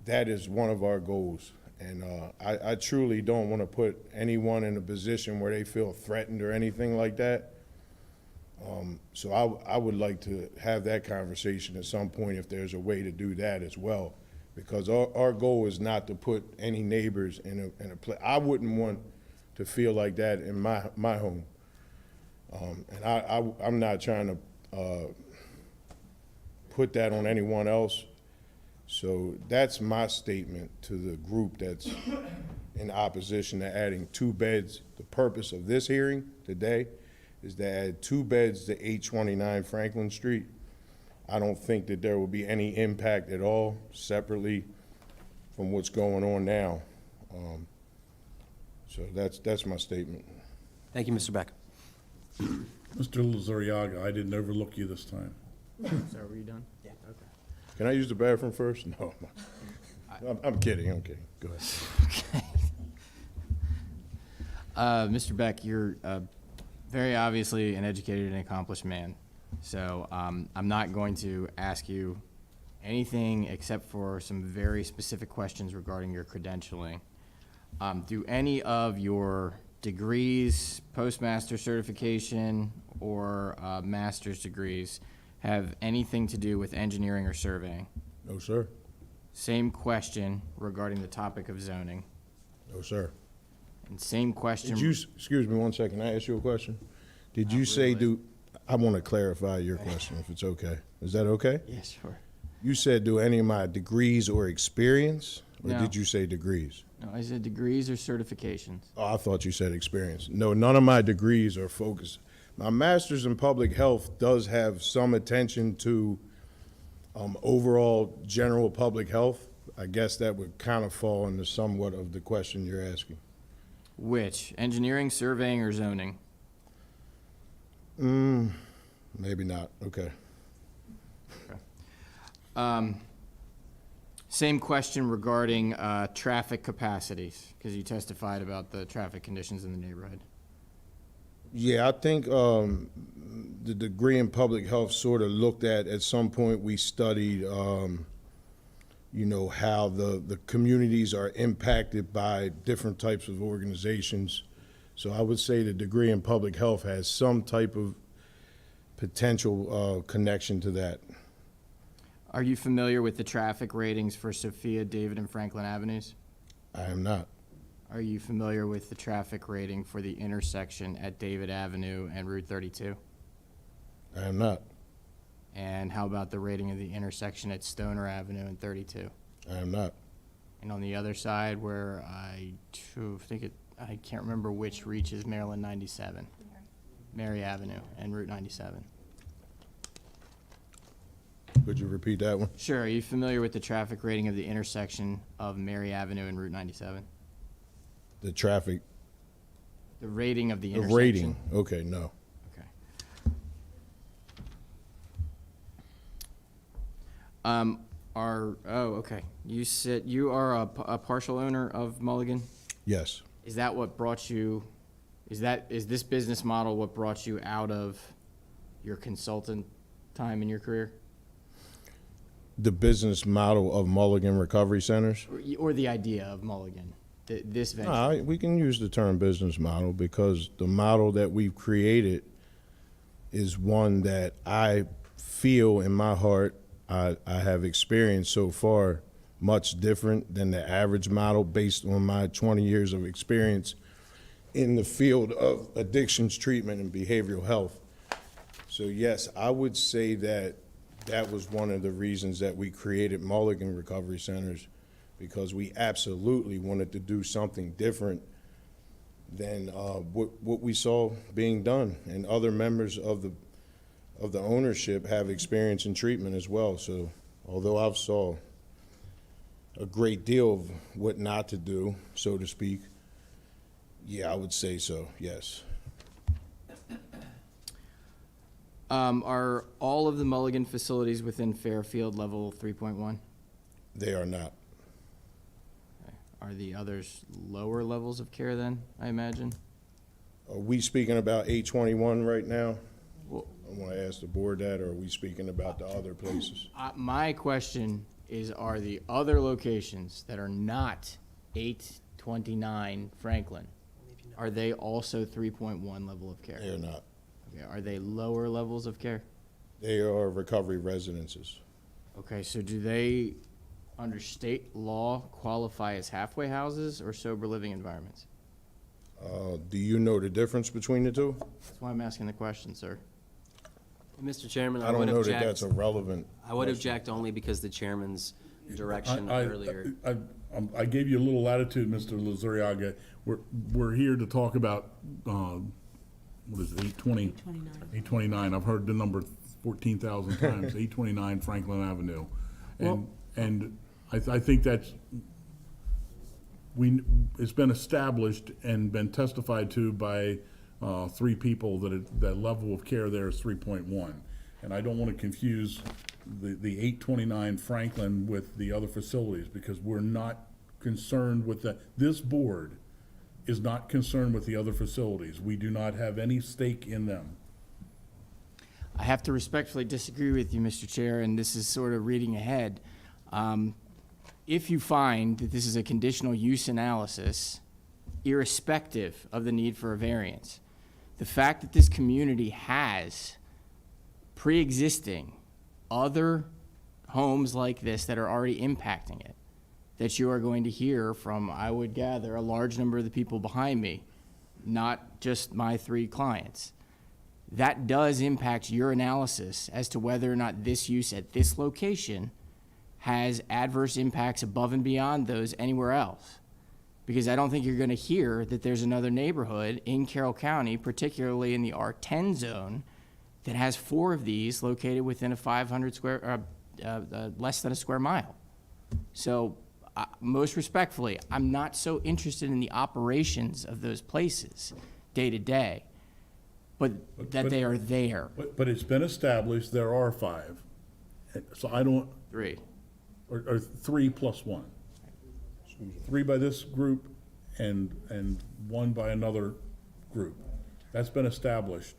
that is one of our goals. And I truly don't want to put anyone in a position where they feel threatened or anything like that. So I would like to have that conversation at some point, if there's a way to do that as well. Because our goal is not to put any neighbors in a place. I wouldn't want to feel like that in my home. And I'm not trying to put that on anyone else. So that's my statement to the group that's in opposition to adding 2 beds. The purpose of this hearing today is to add 2 beds to 829 Franklin Street. I don't think that there will be any impact at all separately from what's going on now. So that's my statement. Thank you, Mr. Beck. Mr. Lazariaga, I didn't overlook you this time. So are you done? Yeah. Okay. Can I use the bathroom first? No, I'm kidding, I'm kidding. Go ahead. Mr. Beck, you're very obviously an educated and accomplished man. So I'm not going to ask you anything except for some very specific questions regarding your credentialing. Do any of your degrees, postmaster certification, or master's degrees have anything to do with engineering or surveying? No, sir. Same question regarding the topic of zoning. No, sir. And same question. Did you, excuse me one second, I ask you a question? Did you say I want to clarify your question, if it's okay. Is that okay? Yeah, sure. You said, do any of my degrees or experience, or No. did you say degrees? No, I said degrees or certifications. Oh, I thought you said experience. No, none of my degrees are focused. My master's in public health does have some attention to overall general public health. I guess that would kind of fall into somewhat of the question you're asking. Which? Engineering, surveying, or zoning? Maybe not, okay. Same question regarding traffic capacities, because you testified about the traffic conditions in the neighborhood. Yeah, I think the degree in public health sort of looked at some point we studied, you know, how the communities are impacted by different types of organizations. So I would say the degree in public health has some type of potential connection to that. Are you familiar with the traffic ratings for Sophia, David, and Franklin Avenues? I am not. Are you familiar with the traffic rating for the intersection at David Avenue and Route 32? I am not. And how about the rating of the intersection at Stoner Avenue and 32? I am not. And on the other side where I can't remember which reaches Maryland 97. Mary Avenue and Route 97. Could you repeat that one? Sure. Are you familiar with the traffic rating of the intersection of Mary Avenue and Route 97? The traffic, The rating of the the intersection. rating, okay, no. Okay. Okay. You said you are a partial owner of Mulligan? Yes, Is that what brought you, is this business model what brought you out of your consultant time in your career? the business model of Mulligan Recovery Centers. Or the idea of Mulligan, this venture? We can use the term business model because the model that we've created is one that I feel in my heart I have experienced so far much different than the average model based on my 20 years of experience in the field of addictions treatment and behavioral health. So yes, I would say that that was one of the reasons that we created Mulligan Recovery Centers, because we absolutely wanted to do something different than what we saw being done. And other members of the ownership have experience in treatment as well. So although I've saw a great deal of what not to do, so to speak, yeah, I would say so, yes. Are all of the Mulligan facilities within Fairfield level 3.1? They are not. Are the others lower levels of care then, I imagine? Are we speaking about 821 right now? Well, I want to ask the board that, or are we speaking about the other places? my question is, are the other locations that are not 829 Franklin, are they also 3.1 level of care? They are not. Okay, are they lower levels of care? They are recovery residences. Okay, so do they, under state law, qualify as halfway houses or sober living environments? Do you know the difference between the two? That's why I'm asking the question, sir. Mr. Chairman, I don't know that that's a relevant. I would question. object only because the chairman's direction I- earlier. I gave you a little latitude, Mr. Luzuriaga. We're here to talk about, what is it, 829. I've heard the number 14,000 times, 829 Franklin Avenue. And I think that's, it's been established and been testified to by three people that level of care there is 3.1. And I don't want to confuse the 829 Franklin with the other facilities, because we're not concerned with that. This board is not concerned with the other facilities. We do not have any stake in them. I have to respectfully disagree with you, Mr. Chair, and this is sort of reading ahead. If you find that this is a conditional use analysis, irrespective of the need for a variance, the fact that this community has pre-existing other homes like this that are already impacting it, that you are going to hear from, I would gather, a large number of the people behind me, not just my three clients. That does impact your analysis as to whether or not this use at this location has adverse impacts above and beyond those anywhere else. Because I don't think you're going to hear that there's another neighborhood in Carroll County, particularly in the R10 zone, that has 4 of these located within a 500 square, less than a square mile. So, most respectfully, I'm not so interested in the operations of those places day to day, but that they are there. But it's been established there are 5. So I don't. 3. Or 3 plus 1. 3 by this group and 1 by another group. That's been established.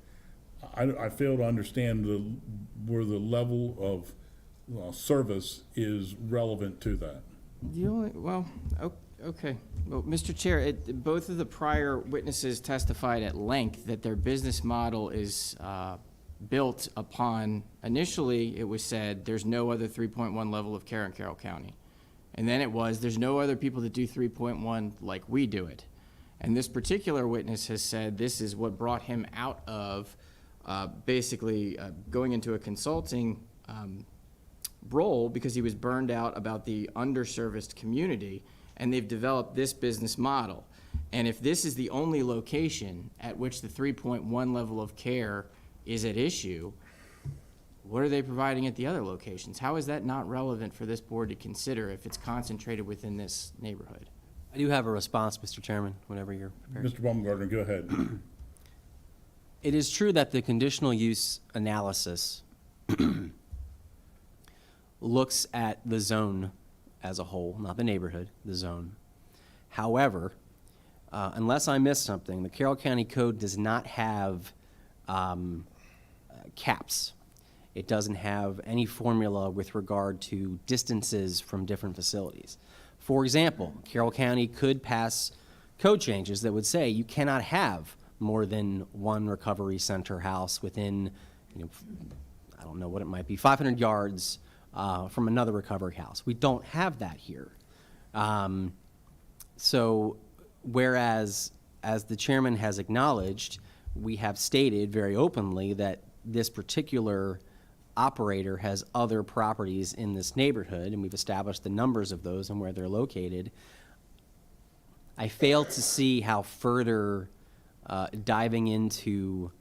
I fail to understand where the level of service is relevant to that. Okay. Well, Mr. Chair, both of the prior witnesses testified at length that their business model is built upon, initially it was said, there's no other 3.1 level of care in Carroll County. And then it was, there's no other people that do 3.1 like we do it. And this particular witness has said this is what brought him out of basically going into a consulting role because he was burned out about the underserviced community, and they've developed this business model. And if this is the only location at which the 3.1 level of care is at issue, what are they providing at the other locations? How is that not relevant for this board to consider if it's concentrated within this neighborhood? I do have a response, Mr. Chairman, whenever you're prepared. Mr. Baumgartner, go ahead. It is true that the conditional use analysis looks at the zone as a whole, not the neighborhood, the zone. However, unless I missed something, the Carroll County Code does not have caps. It doesn't have any formula with regard to distances from different facilities. For example, Carroll County could pass code changes that would say you cannot have more than one recovery center house within, I don't know what it might be, 500 yards from another recovery house. We don't have that here. So whereas, as the chairman has acknowledged, we have stated very openly that this particular operator has other properties in this neighborhood, and we've established the numbers of those and where they're located. I fail to see how further diving into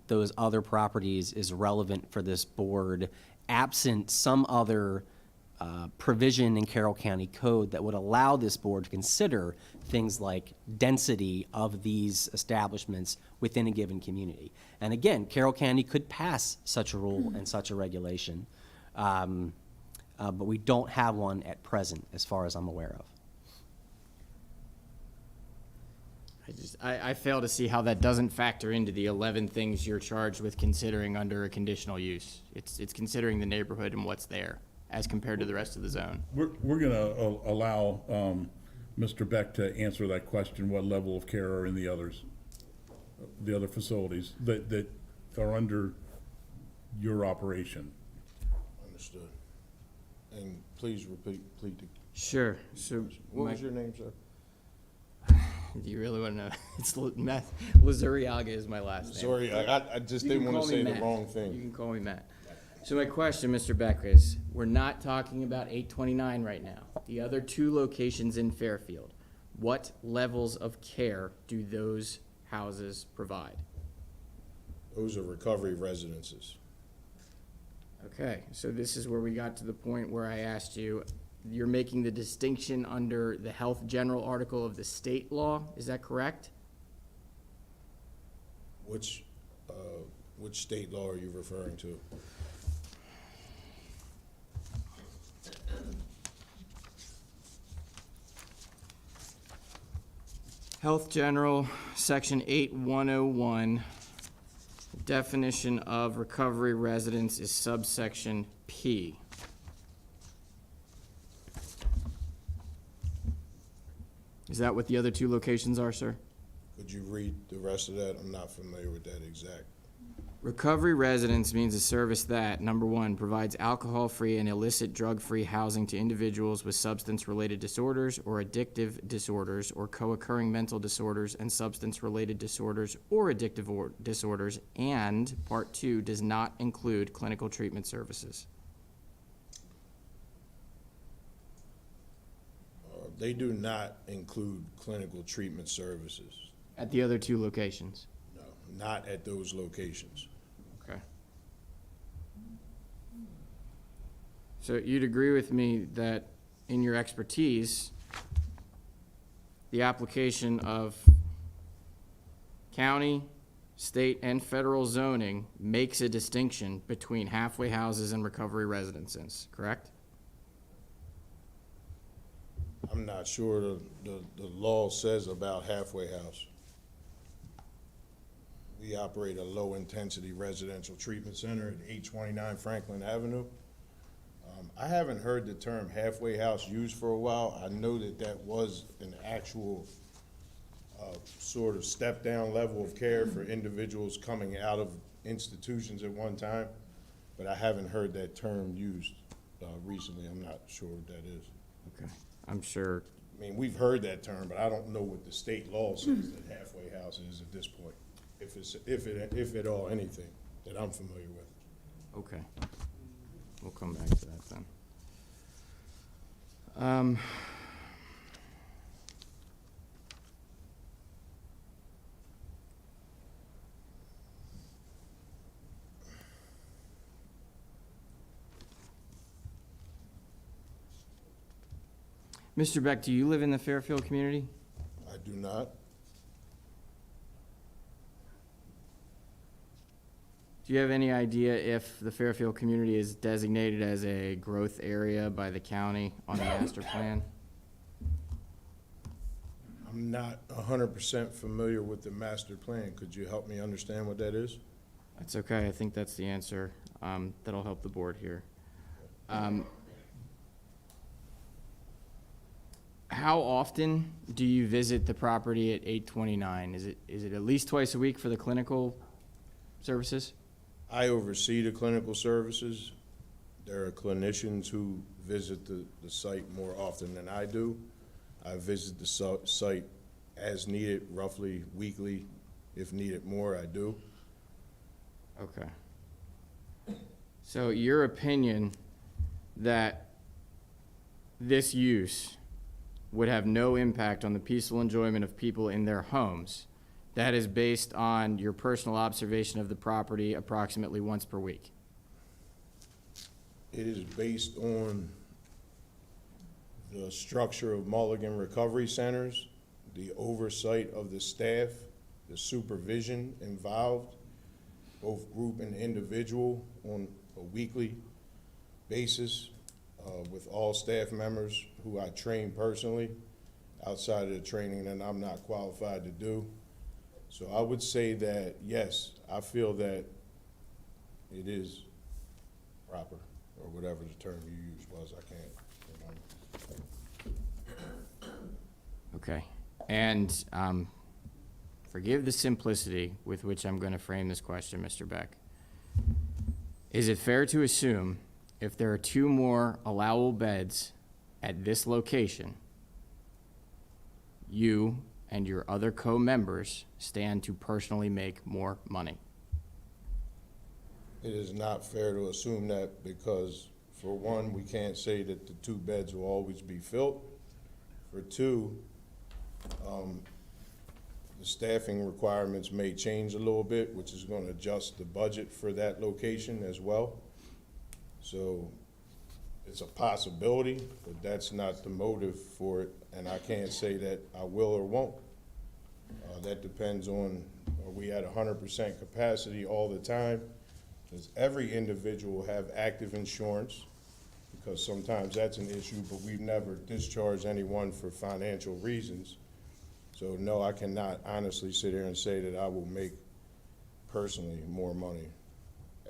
those other properties is relevant for this board, absent some other provision in Carroll County Code that would allow this board to consider things like density of these establishments within a given community. And again, Carroll County could pass such a rule and such a regulation, but we don't have one at present, as far as I'm aware of. I fail to see how that doesn't factor into the 11 things you're charged with considering under a conditional use. It's considering the neighborhood and what's there as compared to the rest of the zone. We're going to allow Mr. Beck to answer that question, what level of care are in the other facilities that are under your operation. Understood. And please repeat, please. Sure. So what was your name, sir? Do you really want to know? It's Matt. Luzuriaga is my last name. Sorry, I just You didn't can want to call me say the Matt. wrong You thing. can call me Matt. So my question, Mr. Beck, is we're not talking about 829 right now. The other two locations in Fairfield, what levels of care do those houses provide? Those are recovery residences. Okay, so this is where we got to the point where I asked you, you're making the distinction under the Health General article of the state law, is that correct? Which state law are you referring to? Health General, Section 8101, definition of recovery residence is subsection P. Is that what the other two locations are, sir? Could you read the rest of that? I'm not familiar with that exact. Recovery residence means a service that, number one, provides alcohol-free and illicit drug-free housing to individuals with substance-related disorders or addictive disorders or co-occurring mental disorders and substance-related disorders or addictive disorders, and part two does not include clinical treatment services. They do not include clinical treatment services. At the other two locations? No, not at those locations. Okay. So you'd agree with me that in your expertise, the application of county, state, and federal zoning makes a distinction between halfway houses and recovery residences, correct? I'm not sure the law says about halfway house. We operate a low-intensity residential treatment center at 829 Franklin Avenue. I haven't heard the term halfway house used for a while. I know that that was an actual sort of step-down level of care for individuals coming out of institutions at one time, but I haven't heard that term used recently. I'm not sure what that is. Okay. I'm sure. I mean, we've heard that term, but I don't know what the state law says that halfway house is at this point, if at all anything that I'm familiar with. Okay. We'll come back to that then. Mr. Beck, do you live in the Fairfield community? I do not. Do you have any idea if the Fairfield community is designated as a growth area by the county on the master plan? I'm not 100% familiar with the master plan. Could you help me understand what that is? That's okay. I think that's the answer. That'll help the board here. How often do you visit the property at 829? Is it at least twice a week for the clinical services? I oversee the clinical services. There are clinicians who visit the site more often than I do. I visit the site as needed, roughly weekly. If needed more, I do. Okay. So your opinion that this use would have no impact on the peaceful enjoyment of people in their homes, that is based on your personal observation of the property approximately once per week? It is based on the structure of Mulligan Recovery Centers, the oversight of the staff, the supervision involved, both group and individual, on a weekly basis, with all staff members who I train personally, outside of the training that I'm not qualified to do. So I would say that, yes, I feel that it is proper, or whatever the term you used was, I can't remember. Okay. And forgive the simplicity with which I'm going to frame this question, Mr. Beck. Is it fair to assume if there are 2 more allowable beds at this location, you, and your other co-members stand to personally make more money? It is not fair to assume that because, for one, we can't say that the 2 beds will always be filled. For 2, the staffing requirements may change a little bit, which is going to adjust the budget for that location as well. So it's a possibility, but that's not the motive for it, and I can't say that I will or won't. That depends on, are we at 100% capacity all the time? Does every individual have active insurance? Because sometimes that's an issue, but we've never discharged anyone for financial reasons. So no, I cannot honestly sit here and say that I will make personally more money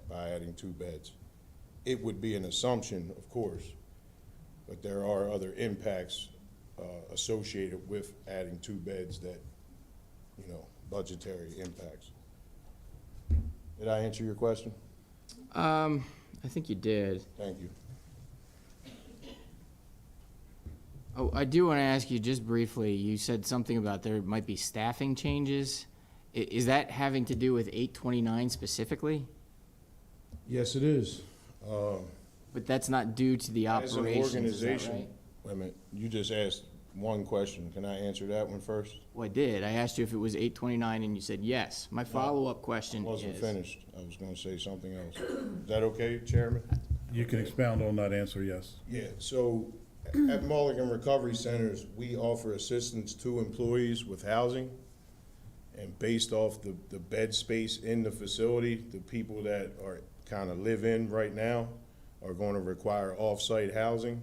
by adding 2 beds. It would be an assumption, of course, but there are other impacts associated with adding 2 beds that, budgetary impacts. Did I answer your question? I think you did. Thank you. Oh, I do want to ask you just briefly, you said something about there might be staffing changes. Is that having to do with 829 specifically? Yes, it is. But that's not due to the As an operations, is that organization, right? wait a minute, you just asked one question. Can I answer that one first? Well, I did. I asked you if it was 829 and you said yes. My follow-up question Wasn't is. finished. I was gonna say something else. Is that okay, Chairman? You can expound on that answer, yes. Yeah, so at Mulligan Recovery Centers, we offer assistance to employees with housing. And based off the bed space in the facility, the people that are kind of live in right now are going to require off-site housing.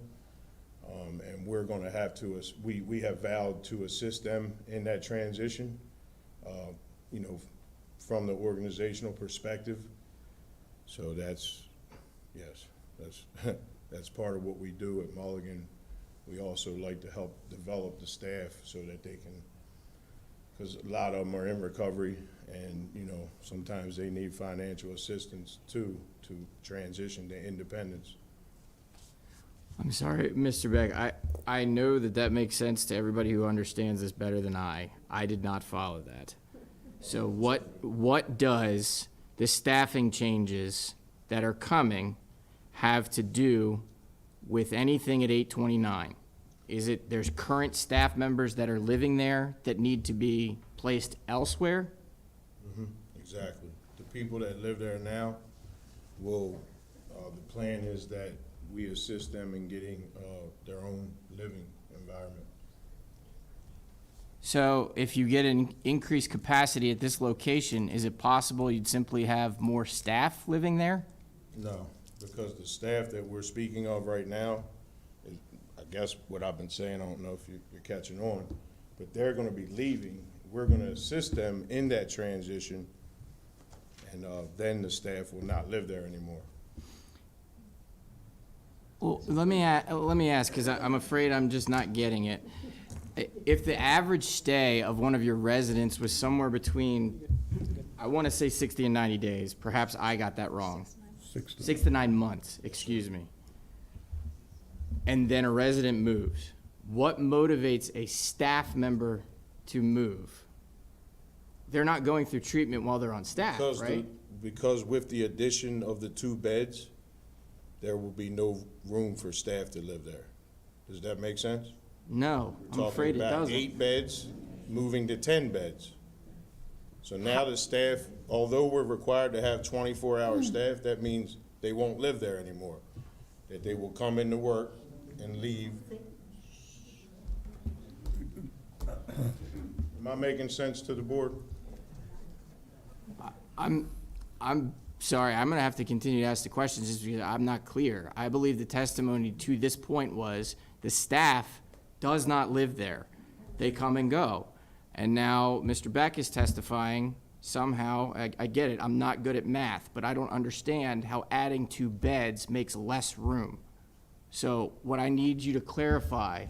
And we're going to have to, we have vowed to assist them in that transition, from the organizational perspective. So that's, yes, that's part of what we do at Mulligan. We also like to help develop the staff so that they can, because a lot of them are in recovery and, sometimes they need financial assistance too, to transition to independence. I'm sorry, Mr. Beck, I know that makes sense to everybody who understands this better than I. I did not follow that. So what does the staffing changes that are coming have to do with anything at 829? Is it there's current staff members that are living there that need to be placed elsewhere? Exactly. The people that live there now will, the plan is that we assist them in getting their own living environment. So if you get an increased capacity at this location, is it possible you'd simply have more staff living there? No, because the staff that we're speaking of right now, is, I guess what I've been saying, I don't know if you're catching on, but they're gonna be leaving. We're gonna assist them in that transition, and then the staff will not live there anymore. Well, let me ask, because I'm afraid I'm just not getting it. If the average stay of one of your residents was somewhere between, I want to say 60 and 90 days, perhaps I got that wrong. 6 to 9 months, excuse me. And then a resident moves. What motivates a staff member to move? They're not going through treatment while they're on staff, right? Because with the addition of the 2 beds, there will be no room for staff to live there. Does that make sense? No, I'm afraid it Talking about doesn't. 8 beds, moving to 10 beds. So now the staff, although we're required to have 24-hour staff, that means they won't live there anymore. That they will come into work and leave. Am I making sense to the board? I'm sorry, I'm gonna have to continue to ask the questions just because I'm not clear. I believe the testimony to this point was the staff does not live there. They come and go. And now Mr. Beck is testifying somehow, I get it, I'm not good at math, but I don't understand how adding 2 beds makes less room. So what I need you to clarify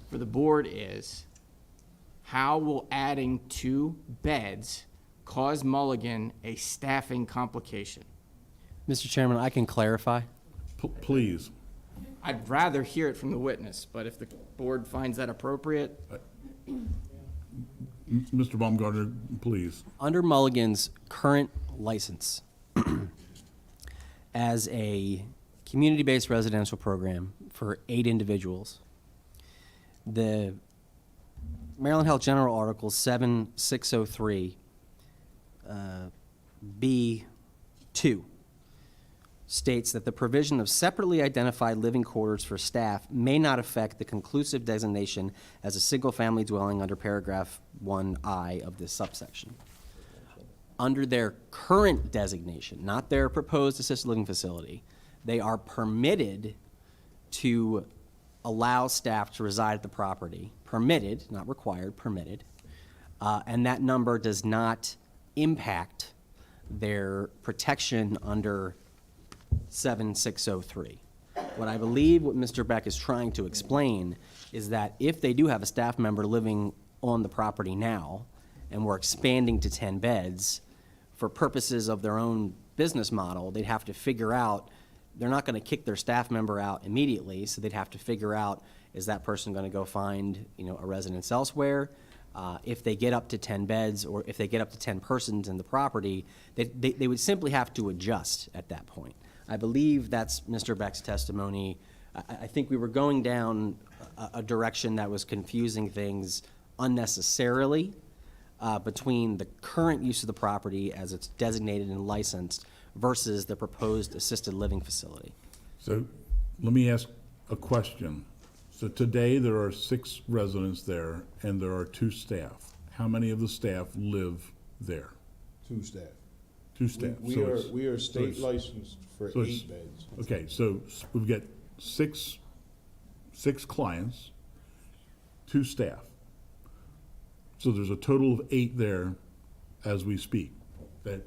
for the board is, how will adding 2 beds cause Mulligan a staffing complication? Mr. Chairman, I can clarify. Please. I'd rather hear it from the witness, but if the board finds that appropriate, Mr. Baumgartner, please. Under Mulligan's current license, as a community-based residential program for 8 individuals, the Maryland Health General Article 7603 B2 states that the provision of separately identified living quarters for staff may not affect the conclusive designation as a single-family dwelling under paragraph 1I of this subsection. Under their current designation, not their proposed assisted living facility, they are permitted to allow staff to reside at the property, permitted, not required, permitted, and that number does not impact their protection under 7603. What I believe what Mr. Beck is trying to explain is that if they do have a staff member living on the property now, and we're expanding to 10 beds, for purposes of their own business model, they'd have to figure out, they're not gonna kick their staff member out immediately, so they'd have to figure out, is that person gonna go find, a residence elsewhere? If they get up to 10 beds, or if they get up to 10 persons in the property, they would simply have to adjust at that point. I believe that's Mr. Beck's testimony. I think we were going down a direction that was confusing things unnecessarily between the current use of the property as it's designated and licensed versus the proposed assisted living facility. So let me ask a question. So today, there are 6 residents there, and there are 2 staff. How many of the staff live there? 2 staff. 2 staff. We So are, it's- we are so state it's- licensed for so it's- 8 beds. Okay, so we've got six clients, 2 staff. So there's a total of 8 there as we speak, that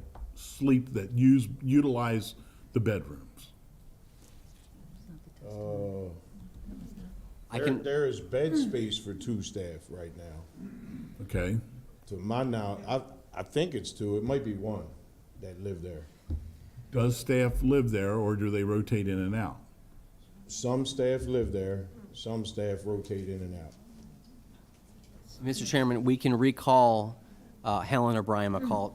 utilize the bedrooms. There is bed space for 2 staff right now. Okay, To my knowledge, I think it's 2, it might be 1 that live there. does staff live there, or do they rotate in and out? Some staff live there, some staff rotate in and out. Mr. Chairman, we can recall Helen or Brian McCall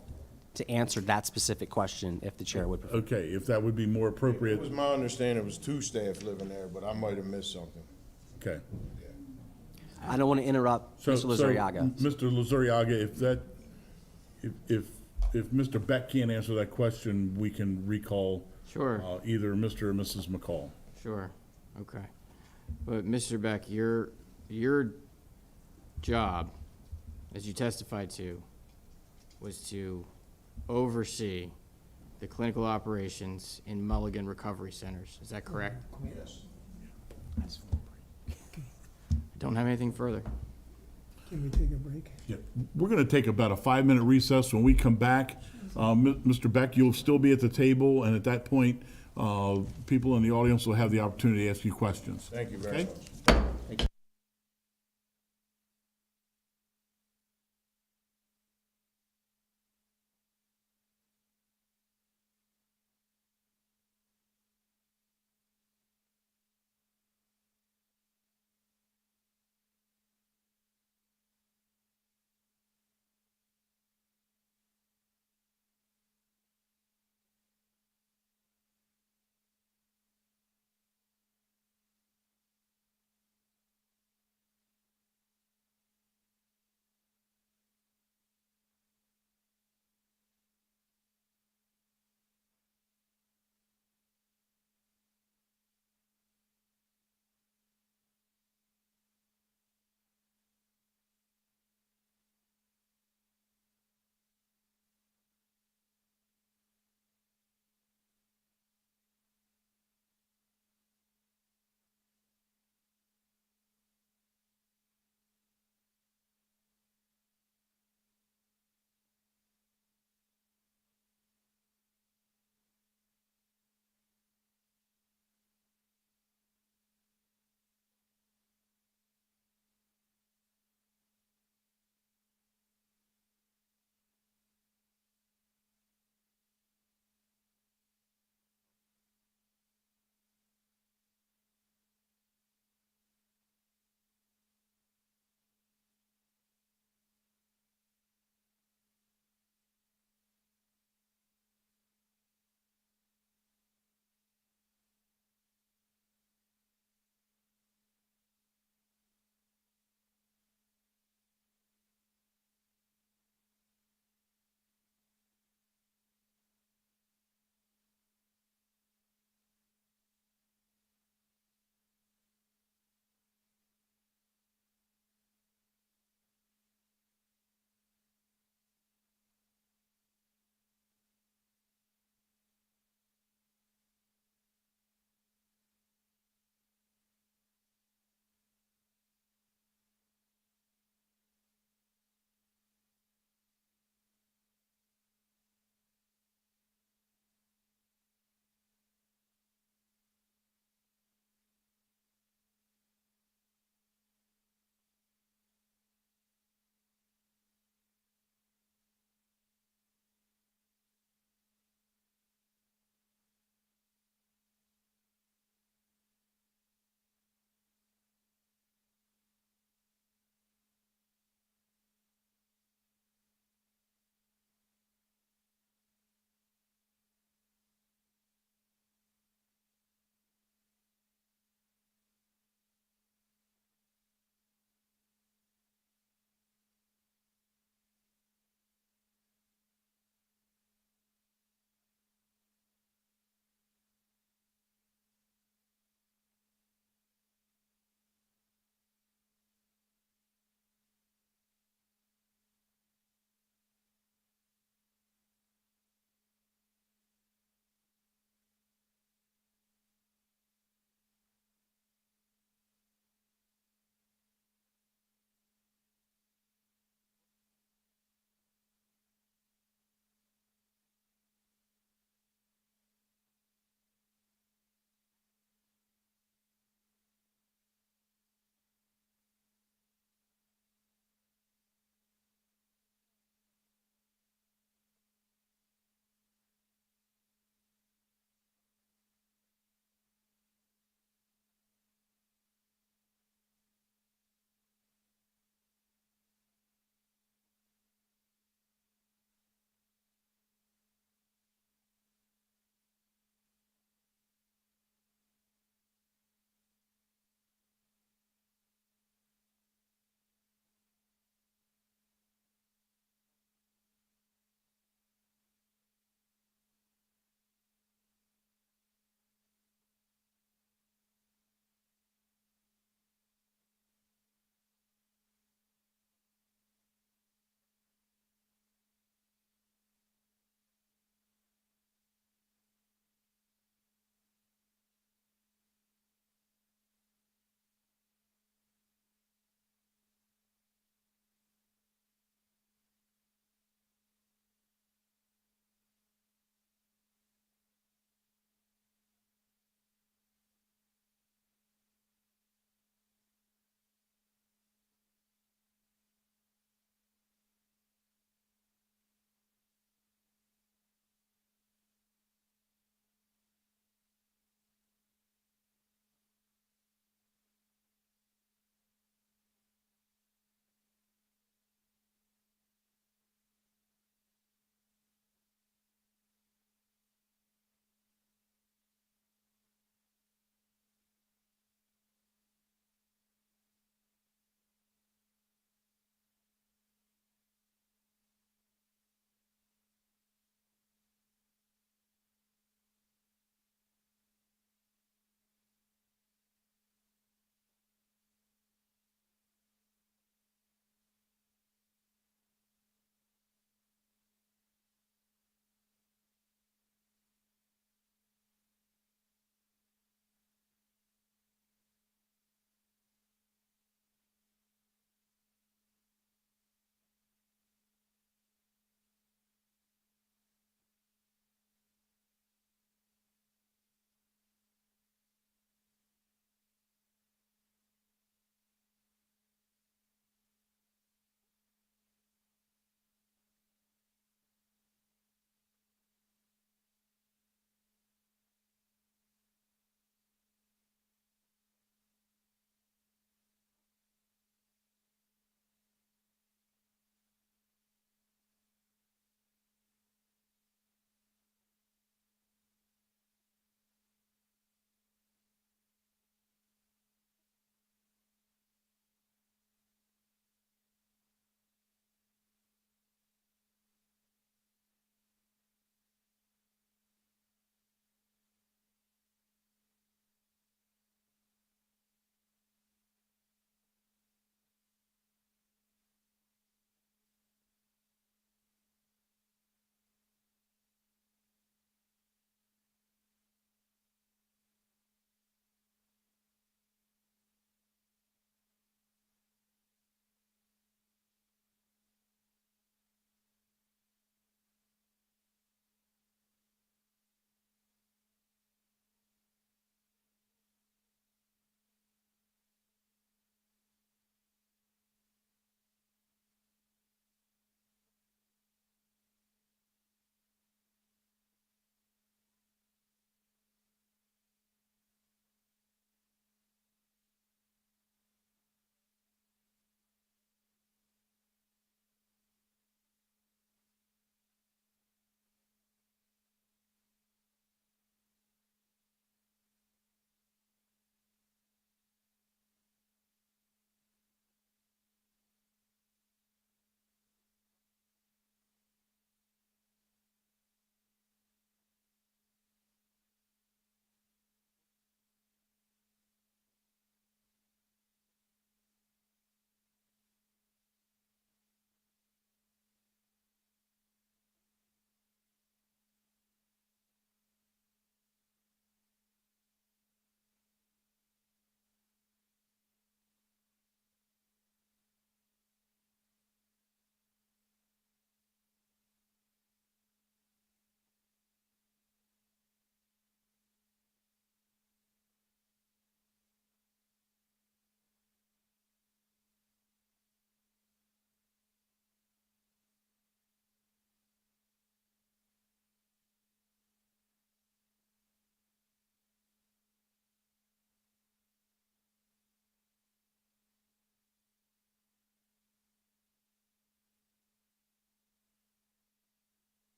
to answer that specific question if the chair would prefer. Okay, if that would be more appropriate. It was my understanding it was 2 staff living there, but I might have missed something. Okay. I don't want to interrupt So, Mr. Luzuriaga. Mr. Luzuriaga, if Mr. Beck can't answer that question, we can recall. Sure. Either Mr. or Mrs. McCall. Sure, okay. But Mr. Beck, your job, as you testified to, was to oversee the clinical operations in Mulligan Recovery Centers. Is that correct? Yes. I don't have anything further. Can we take a break? Yeah, we're going to take about a 5-minute recess. When we come back, Mr. Beck, you'll still be at the table, and at that point, people in the audience will have the opportunity to ask you questions. Thank you very Okay? much.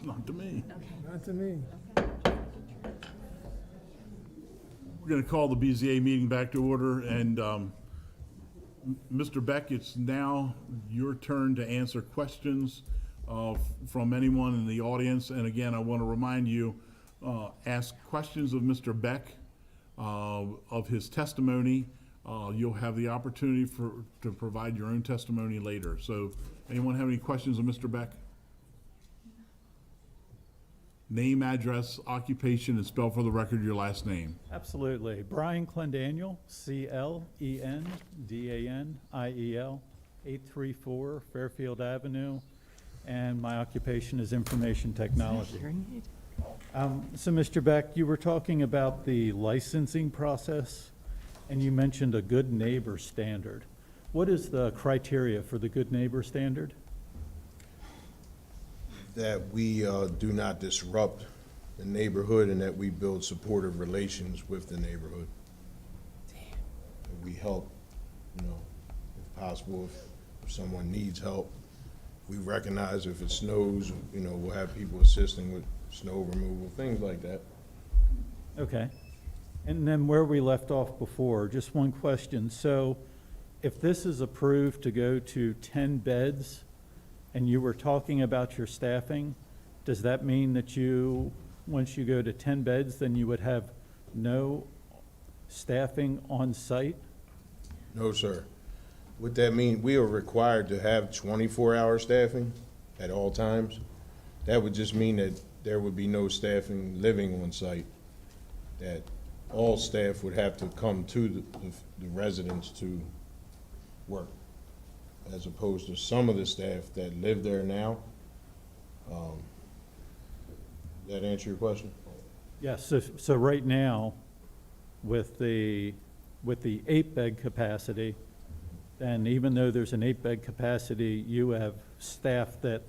Not to me. Not to me. We're going to call the BZA meeting back to order, and Mr. Beck, it's now your turn to answer questions from anyone in the audience. And again, I want to remind you, ask questions of Mr. Beck, of his testimony. You'll have the opportunity to provide your own testimony later. So anyone have any questions of Mr. Beck? Name, address, occupation, and spell for the record your last name. Absolutely. Brian Clendaniel, Clendaniel, 834 Fairfield Avenue, and my occupation is information technology. So, Mr. Beck, you were talking about the licensing process, and you mentioned a good neighbor standard. What is the criteria for the good neighbor standard? That we do not disrupt the neighborhood and that we build supportive relations with the neighborhood. That we help, if possible, if someone needs help. We recognize if it snows, we'll have people assisting with snow removal, things like that. Okay. And then where we left off before, just one question. So if this is approved to go to 10 beds, and you were talking about your staffing, does that mean that once you go to 10 beds, then you would have no staffing on site? No, sir. What that means, we are required to have 24-hour staffing at all times. That would just mean that there would be no staffing living on site, that all staff would have to come to the residents to work, as opposed to some of the staff that live there now. That answer your question? Yes, so right now, with the 8-bed capacity, and even though there's an 8-bed capacity, you have staff that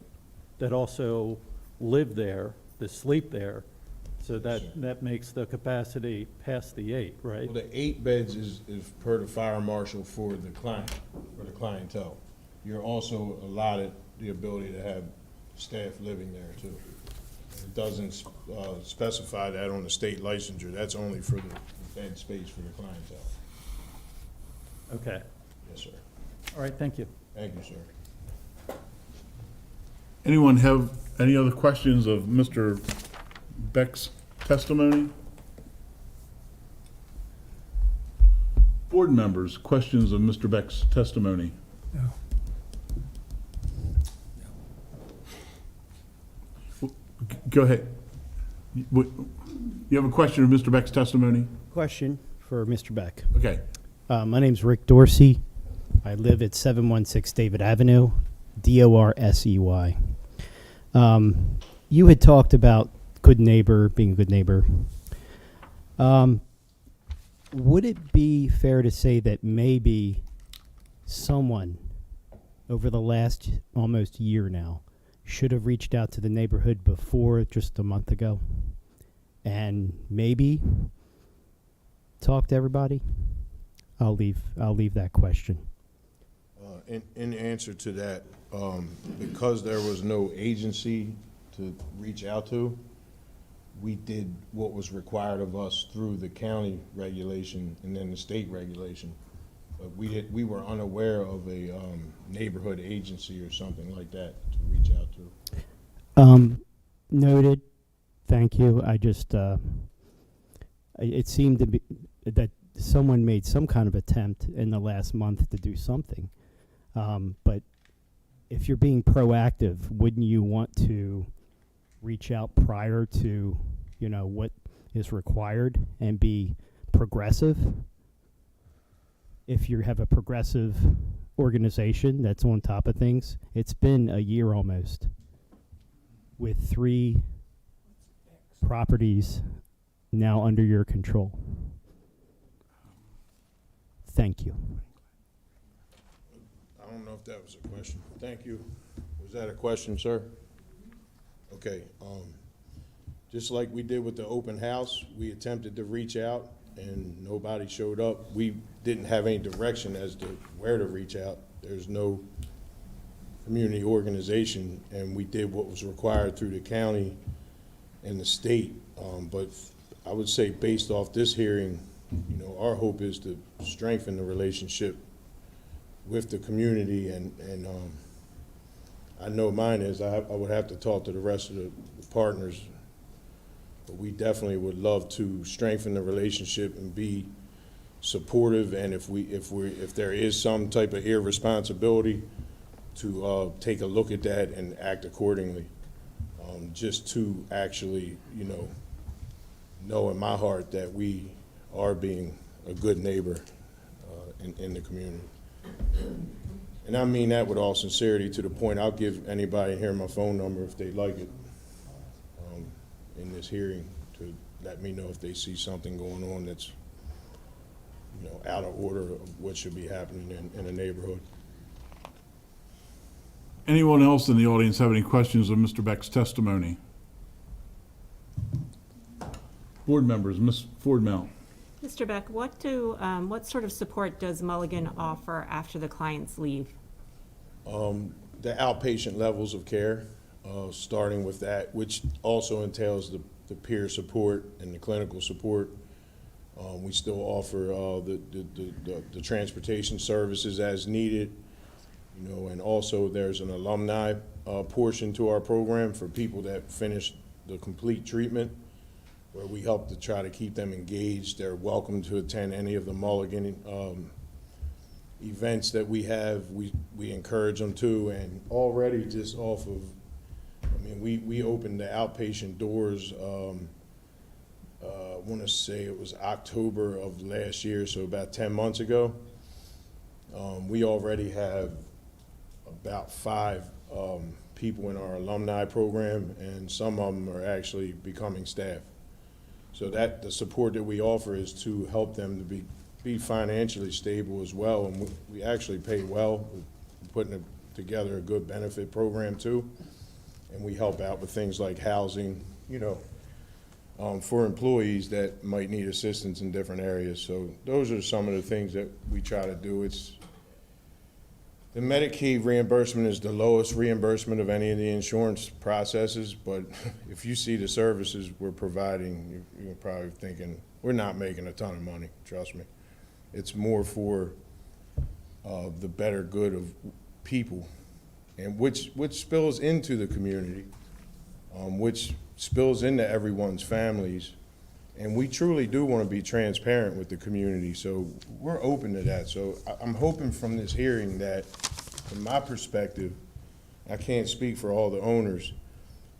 also live there, that sleep there, so that makes the capacity past the 8, right? Well, the 8 beds is per the fire marshal for the client, for the clientele. You're also allotted the ability to have staff living there too. It doesn't specify that on the state licensure. That's only for the bed space for the clientele. Okay. Yes, sir. All right, thank you. Thank you, sir. Anyone have any other questions of Mr. Beck's testimony? Board members, questions of Mr. Beck's testimony? No. Go ahead. You have a question of Mr. Beck's testimony? Question for Mr. Beck. Okay. My name's Rick Dorsey. I live at 716 David Avenue, Dorsey. You had talked about good neighbor, being a good neighbor. Would it be fair to say that maybe someone over the last almost year now should have reached out to the neighborhood before just a month ago and maybe talk to everybody? I'll leave that question. In answer to that, because there was no agency to reach out to, we did what was required of us through the county regulation and then the state regulation. But we were unaware of a neighborhood agency or something like that to reach out to. Noted. Thank you. I just, it seemed to be that someone made some kind of attempt in the last month to do something. But if you're being proactive, wouldn't you want to reach out prior to, what is required and be progressive? If you have a progressive organization that's on top of things, it's been a year almost with 3 properties now under your control. Thank you. I don't know if that was a question. Thank you. Was that a question, sir? Okay. Just like we did with the open house, we attempted to reach out and nobody showed up. We didn't have any direction as to where to reach out. There's no community organization, and we did what was required through the county and the state. But I would say based off this hearing, you know, our hope is to strengthen the relationship with the community, and I know mine is. I would have to talk to the rest of the partners, but we definitely would love to strengthen the relationship and be supportive. And if there is some type of irresponsibility, to take a look at that and act accordingly, just to actually, you know in my heart that we are being a good neighbor in the community. And I mean that with all sincerity, to the point I'll give anybody here my phone number if they'd like it in this hearing, to let me know if they see something going on that's, you know, out of order of what should be happening in a neighborhood. Anyone else in the audience have any questions of Mr. Beck's testimony? Board members, Ms. Ford Mount. Mr. Beck, what sort of support does Mulligan offer after the clients leave? The outpatient levels of care, starting with that, which also entails the peer support and the clinical support. We still offer the transportation services as needed, you know, and also there's an alumni portion to our program for people that finish the complete treatment, where we help to try to keep them engaged. They're welcome to attend any of the Mulligan events that we have. We encourage them to, and already just off of, I mean, we opened the outpatient doors, I want to say it was October of last year, so about 10 months ago. We already have about 5 people in our alumni program, and some of them are actually becoming staff. So that the support that we offer is to help them to be financially stable as well, and we actually pay well. We're putting together a good benefit program too, and we help out with things like housing, you know, for employees that might need assistance in different areas. So those are some of the things that we try to do. The Medicaid reimbursement is the lowest reimbursement of any of the insurance processes, but if you see the services we're providing, you're probably thinking, we're not making a ton of money, trust me. It's more for the better good of people, and which spills into the community, which spills into everyone's families. And we truly do want to be transparent with the community, so we're open to that. So I'm hoping from this hearing that, from my perspective, I can't speak for all the owners,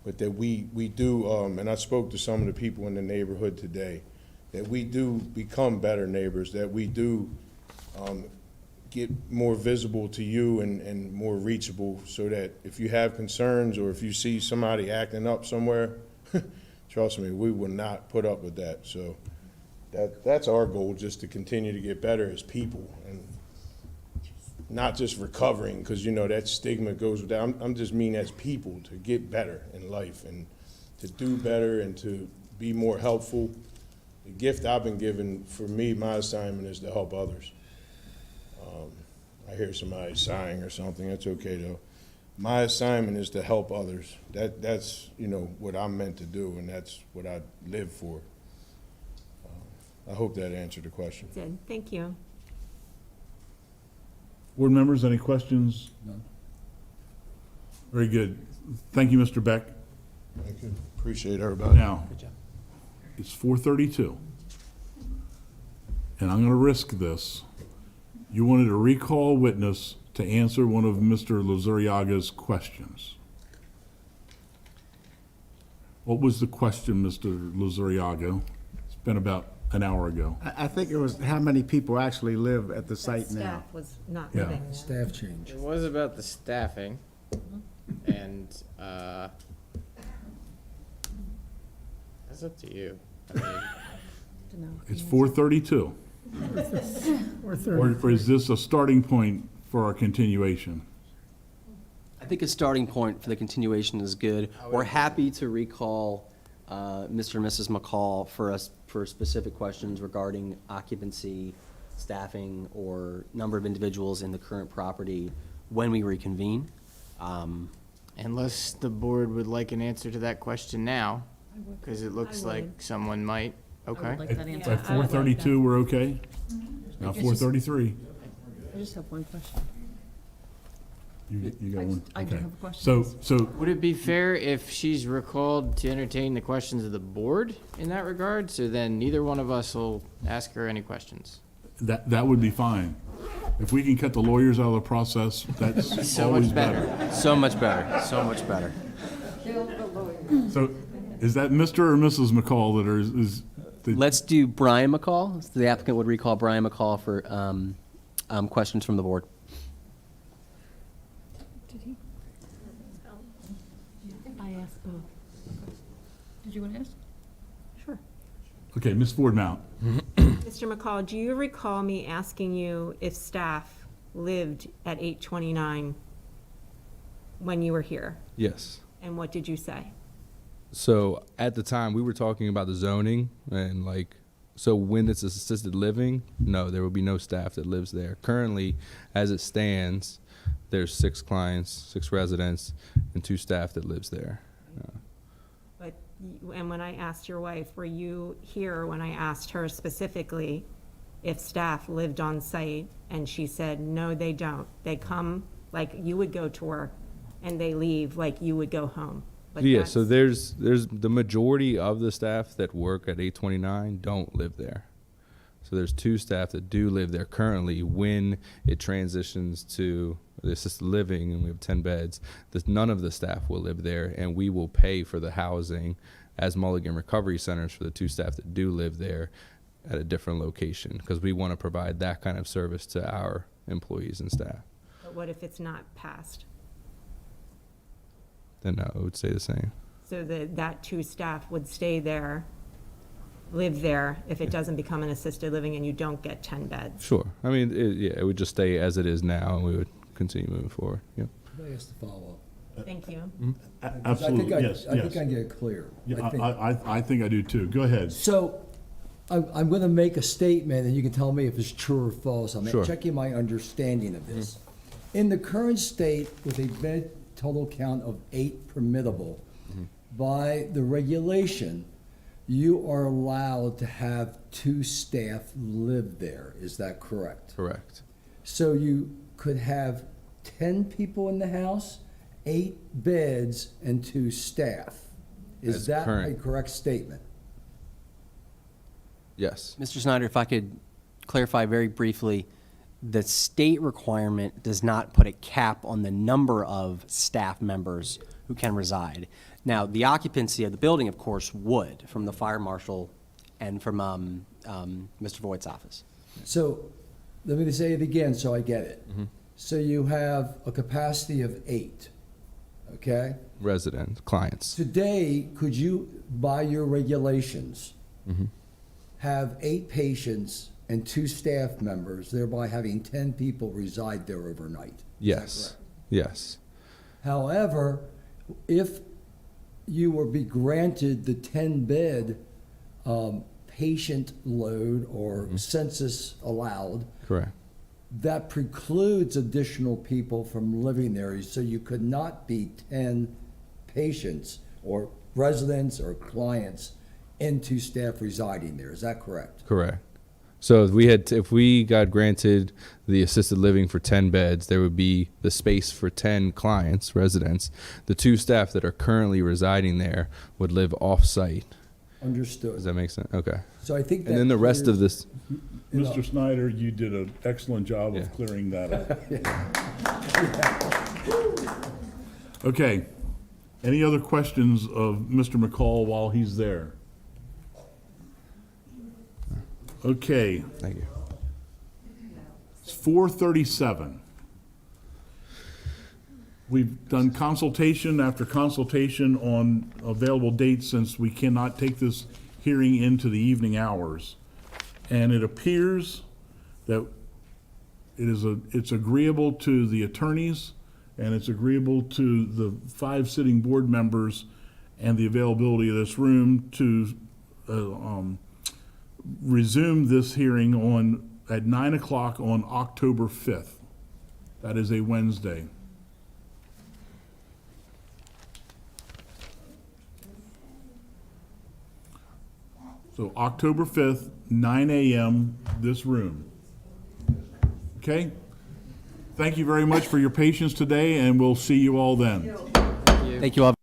but that we do, and I spoke to some of the people in the neighborhood today, that we do become better neighbors, that we do get more visible to you and more reachable, so that if you have concerns or if you see somebody acting up somewhere, trust me, we will not put up with that. So that's our goal, just to continue to get better as people, and not just recovering, because, you know, that stigma goes with that. I'm just mean as people, to get better in life and to do better and to be more helpful. The gift I've been given, for me, my assignment is to help others. I hear somebody sighing or something. That's okay, though. My assignment is to help others. That's, you know, what I'm meant to do, and that's what I live for. I hope that answered the question. Did. Thank you. Board members, any questions? No. Very good. Thank you, Mr. Beck. Thank you. Appreciate everybody. Now, it's 4:32, and I'm going to risk this. You wanted a recall witness to answer one of Mr. Luzuriaga's questions. What was the question, Mr. Luzuriaga? It's been about an hour ago. I think it was how many people actually live at the site now. Staff was not Yeah. living there. Staff change. It was about the staffing, and that's up to you. I mean, It's 4:32. Or is this a starting point for our continuation? I think a starting point for the continuation is good. We're happy to recall Mr. and Mrs. McCall for specific questions regarding occupancy, staffing, or number of individuals in the current property when we reconvene. Unless the board would like an answer to that question now, because it looks I like would. someone might. Okay. like that answer. At 4:32, we're okay? Now It's just- 4:33. I just have one question. You got one? I do Okay. have a question. So Would it be fair if she's recalled to entertain the questions of the board in that regard? So then neither one of us will ask her any questions. that would be fine. If we can cut the lawyers out of the process, that's So always much better. So much better. So much better. So is that Mr. or Mrs. McCall that is the? Let's do Brian McCall. So the applicant would recall Brian McCall for questions from the board. Did he? I asked both. Did you want to ask? Sure. Okay, Ms. Ford Mount. Mr. McCall, do you recall me asking you if staff lived at 829 when you were here? Yes. And what did you say? So at the time, we were talking about the zoning and so when it's assisted living, no, there will be no staff that lives there. Currently, as it stands, there's 6 clients, 6 residents, and 2 staff that lives there. But, and when I asked your wife, were you here when I asked her specifically if staff lived on site? And she said, no, they don't. They come like you would go to work, and they leave like you would go home. But Yeah, so that's- there's the majority of the staff that work at 829 don't live there. So there's 2 staff that do live there currently. When it transitions to the assisted living and we have 10 beds, none of the staff will live there, and we will pay for the housing as Mulligan Recovery Centers for the 2 staff that do live there at a different location, because we want to provide that kind of service to our employees and staff. But what if it's not passed? Then no, it would stay the same. So that 2 staff would stay there, live there, if it doesn't become an assisted living and you don't get 10 beds? Sure. I mean, it would just stay as it is now, and we would continue moving forward. Yep. Can I ask the follow-up? Thank you. Absolutely, yes, I think yes. I get it clear. Yeah, think- I think I do too. Go ahead. So, I'm going to make a statement, and you can tell me if it's true or false. I'm Sure. checking my understanding of this. In the current state, with a bed total count of 8 permittable, by the regulation, you are allowed to have 2 staff live there. Is that correct? Correct. So you could have 10 people in the house, 8 beds, and 2 staff. Is That's that a current. correct statement? Yes. Mr. Snyder, if I could clarify very briefly, the state requirement does not put a cap on the number of staff members who can reside. Now, the occupancy of the building, of course, would, from the fire marshal and from Mr. Voigt's office. So, let me say it again so I get it. So you have a capacity of 8, okay? Resident clients. Today, could you, by your regulations, have 8 patients and 2 staff members, thereby having 10 people reside there overnight? Yes. Yes. However, if you were be granted the 10-bed patient load or census allowed, Correct. that precludes additional people from living there. So you could not be 10 patients or residents or clients and 2 staff residing there. Is that correct? Correct. So if we got granted the assisted living for 10 beds, there would be the space for 10 clients, residents. The 2 staff that are currently residing there would live off-site. Understood. Does that make sense? Okay. So I think And then the rest of this, Mr. Snyder, you did an excellent job of clearing that up. Okay. Any other questions of Mr. McCall while he's there? Okay. Thank you. It's 4:37. We've done consultation after consultation on available dates since we cannot take this hearing into the evening hours. And it appears that it's agreeable to the attorneys and it's agreeable to the 5 sitting board members and the availability of this room to resume this hearing at 9 o'clock on October 5th. That is a Wednesday. So October 5th, 9 a.m., this room. Okay? Thank you very much for your patience today, and we'll see you all then. Thank you all.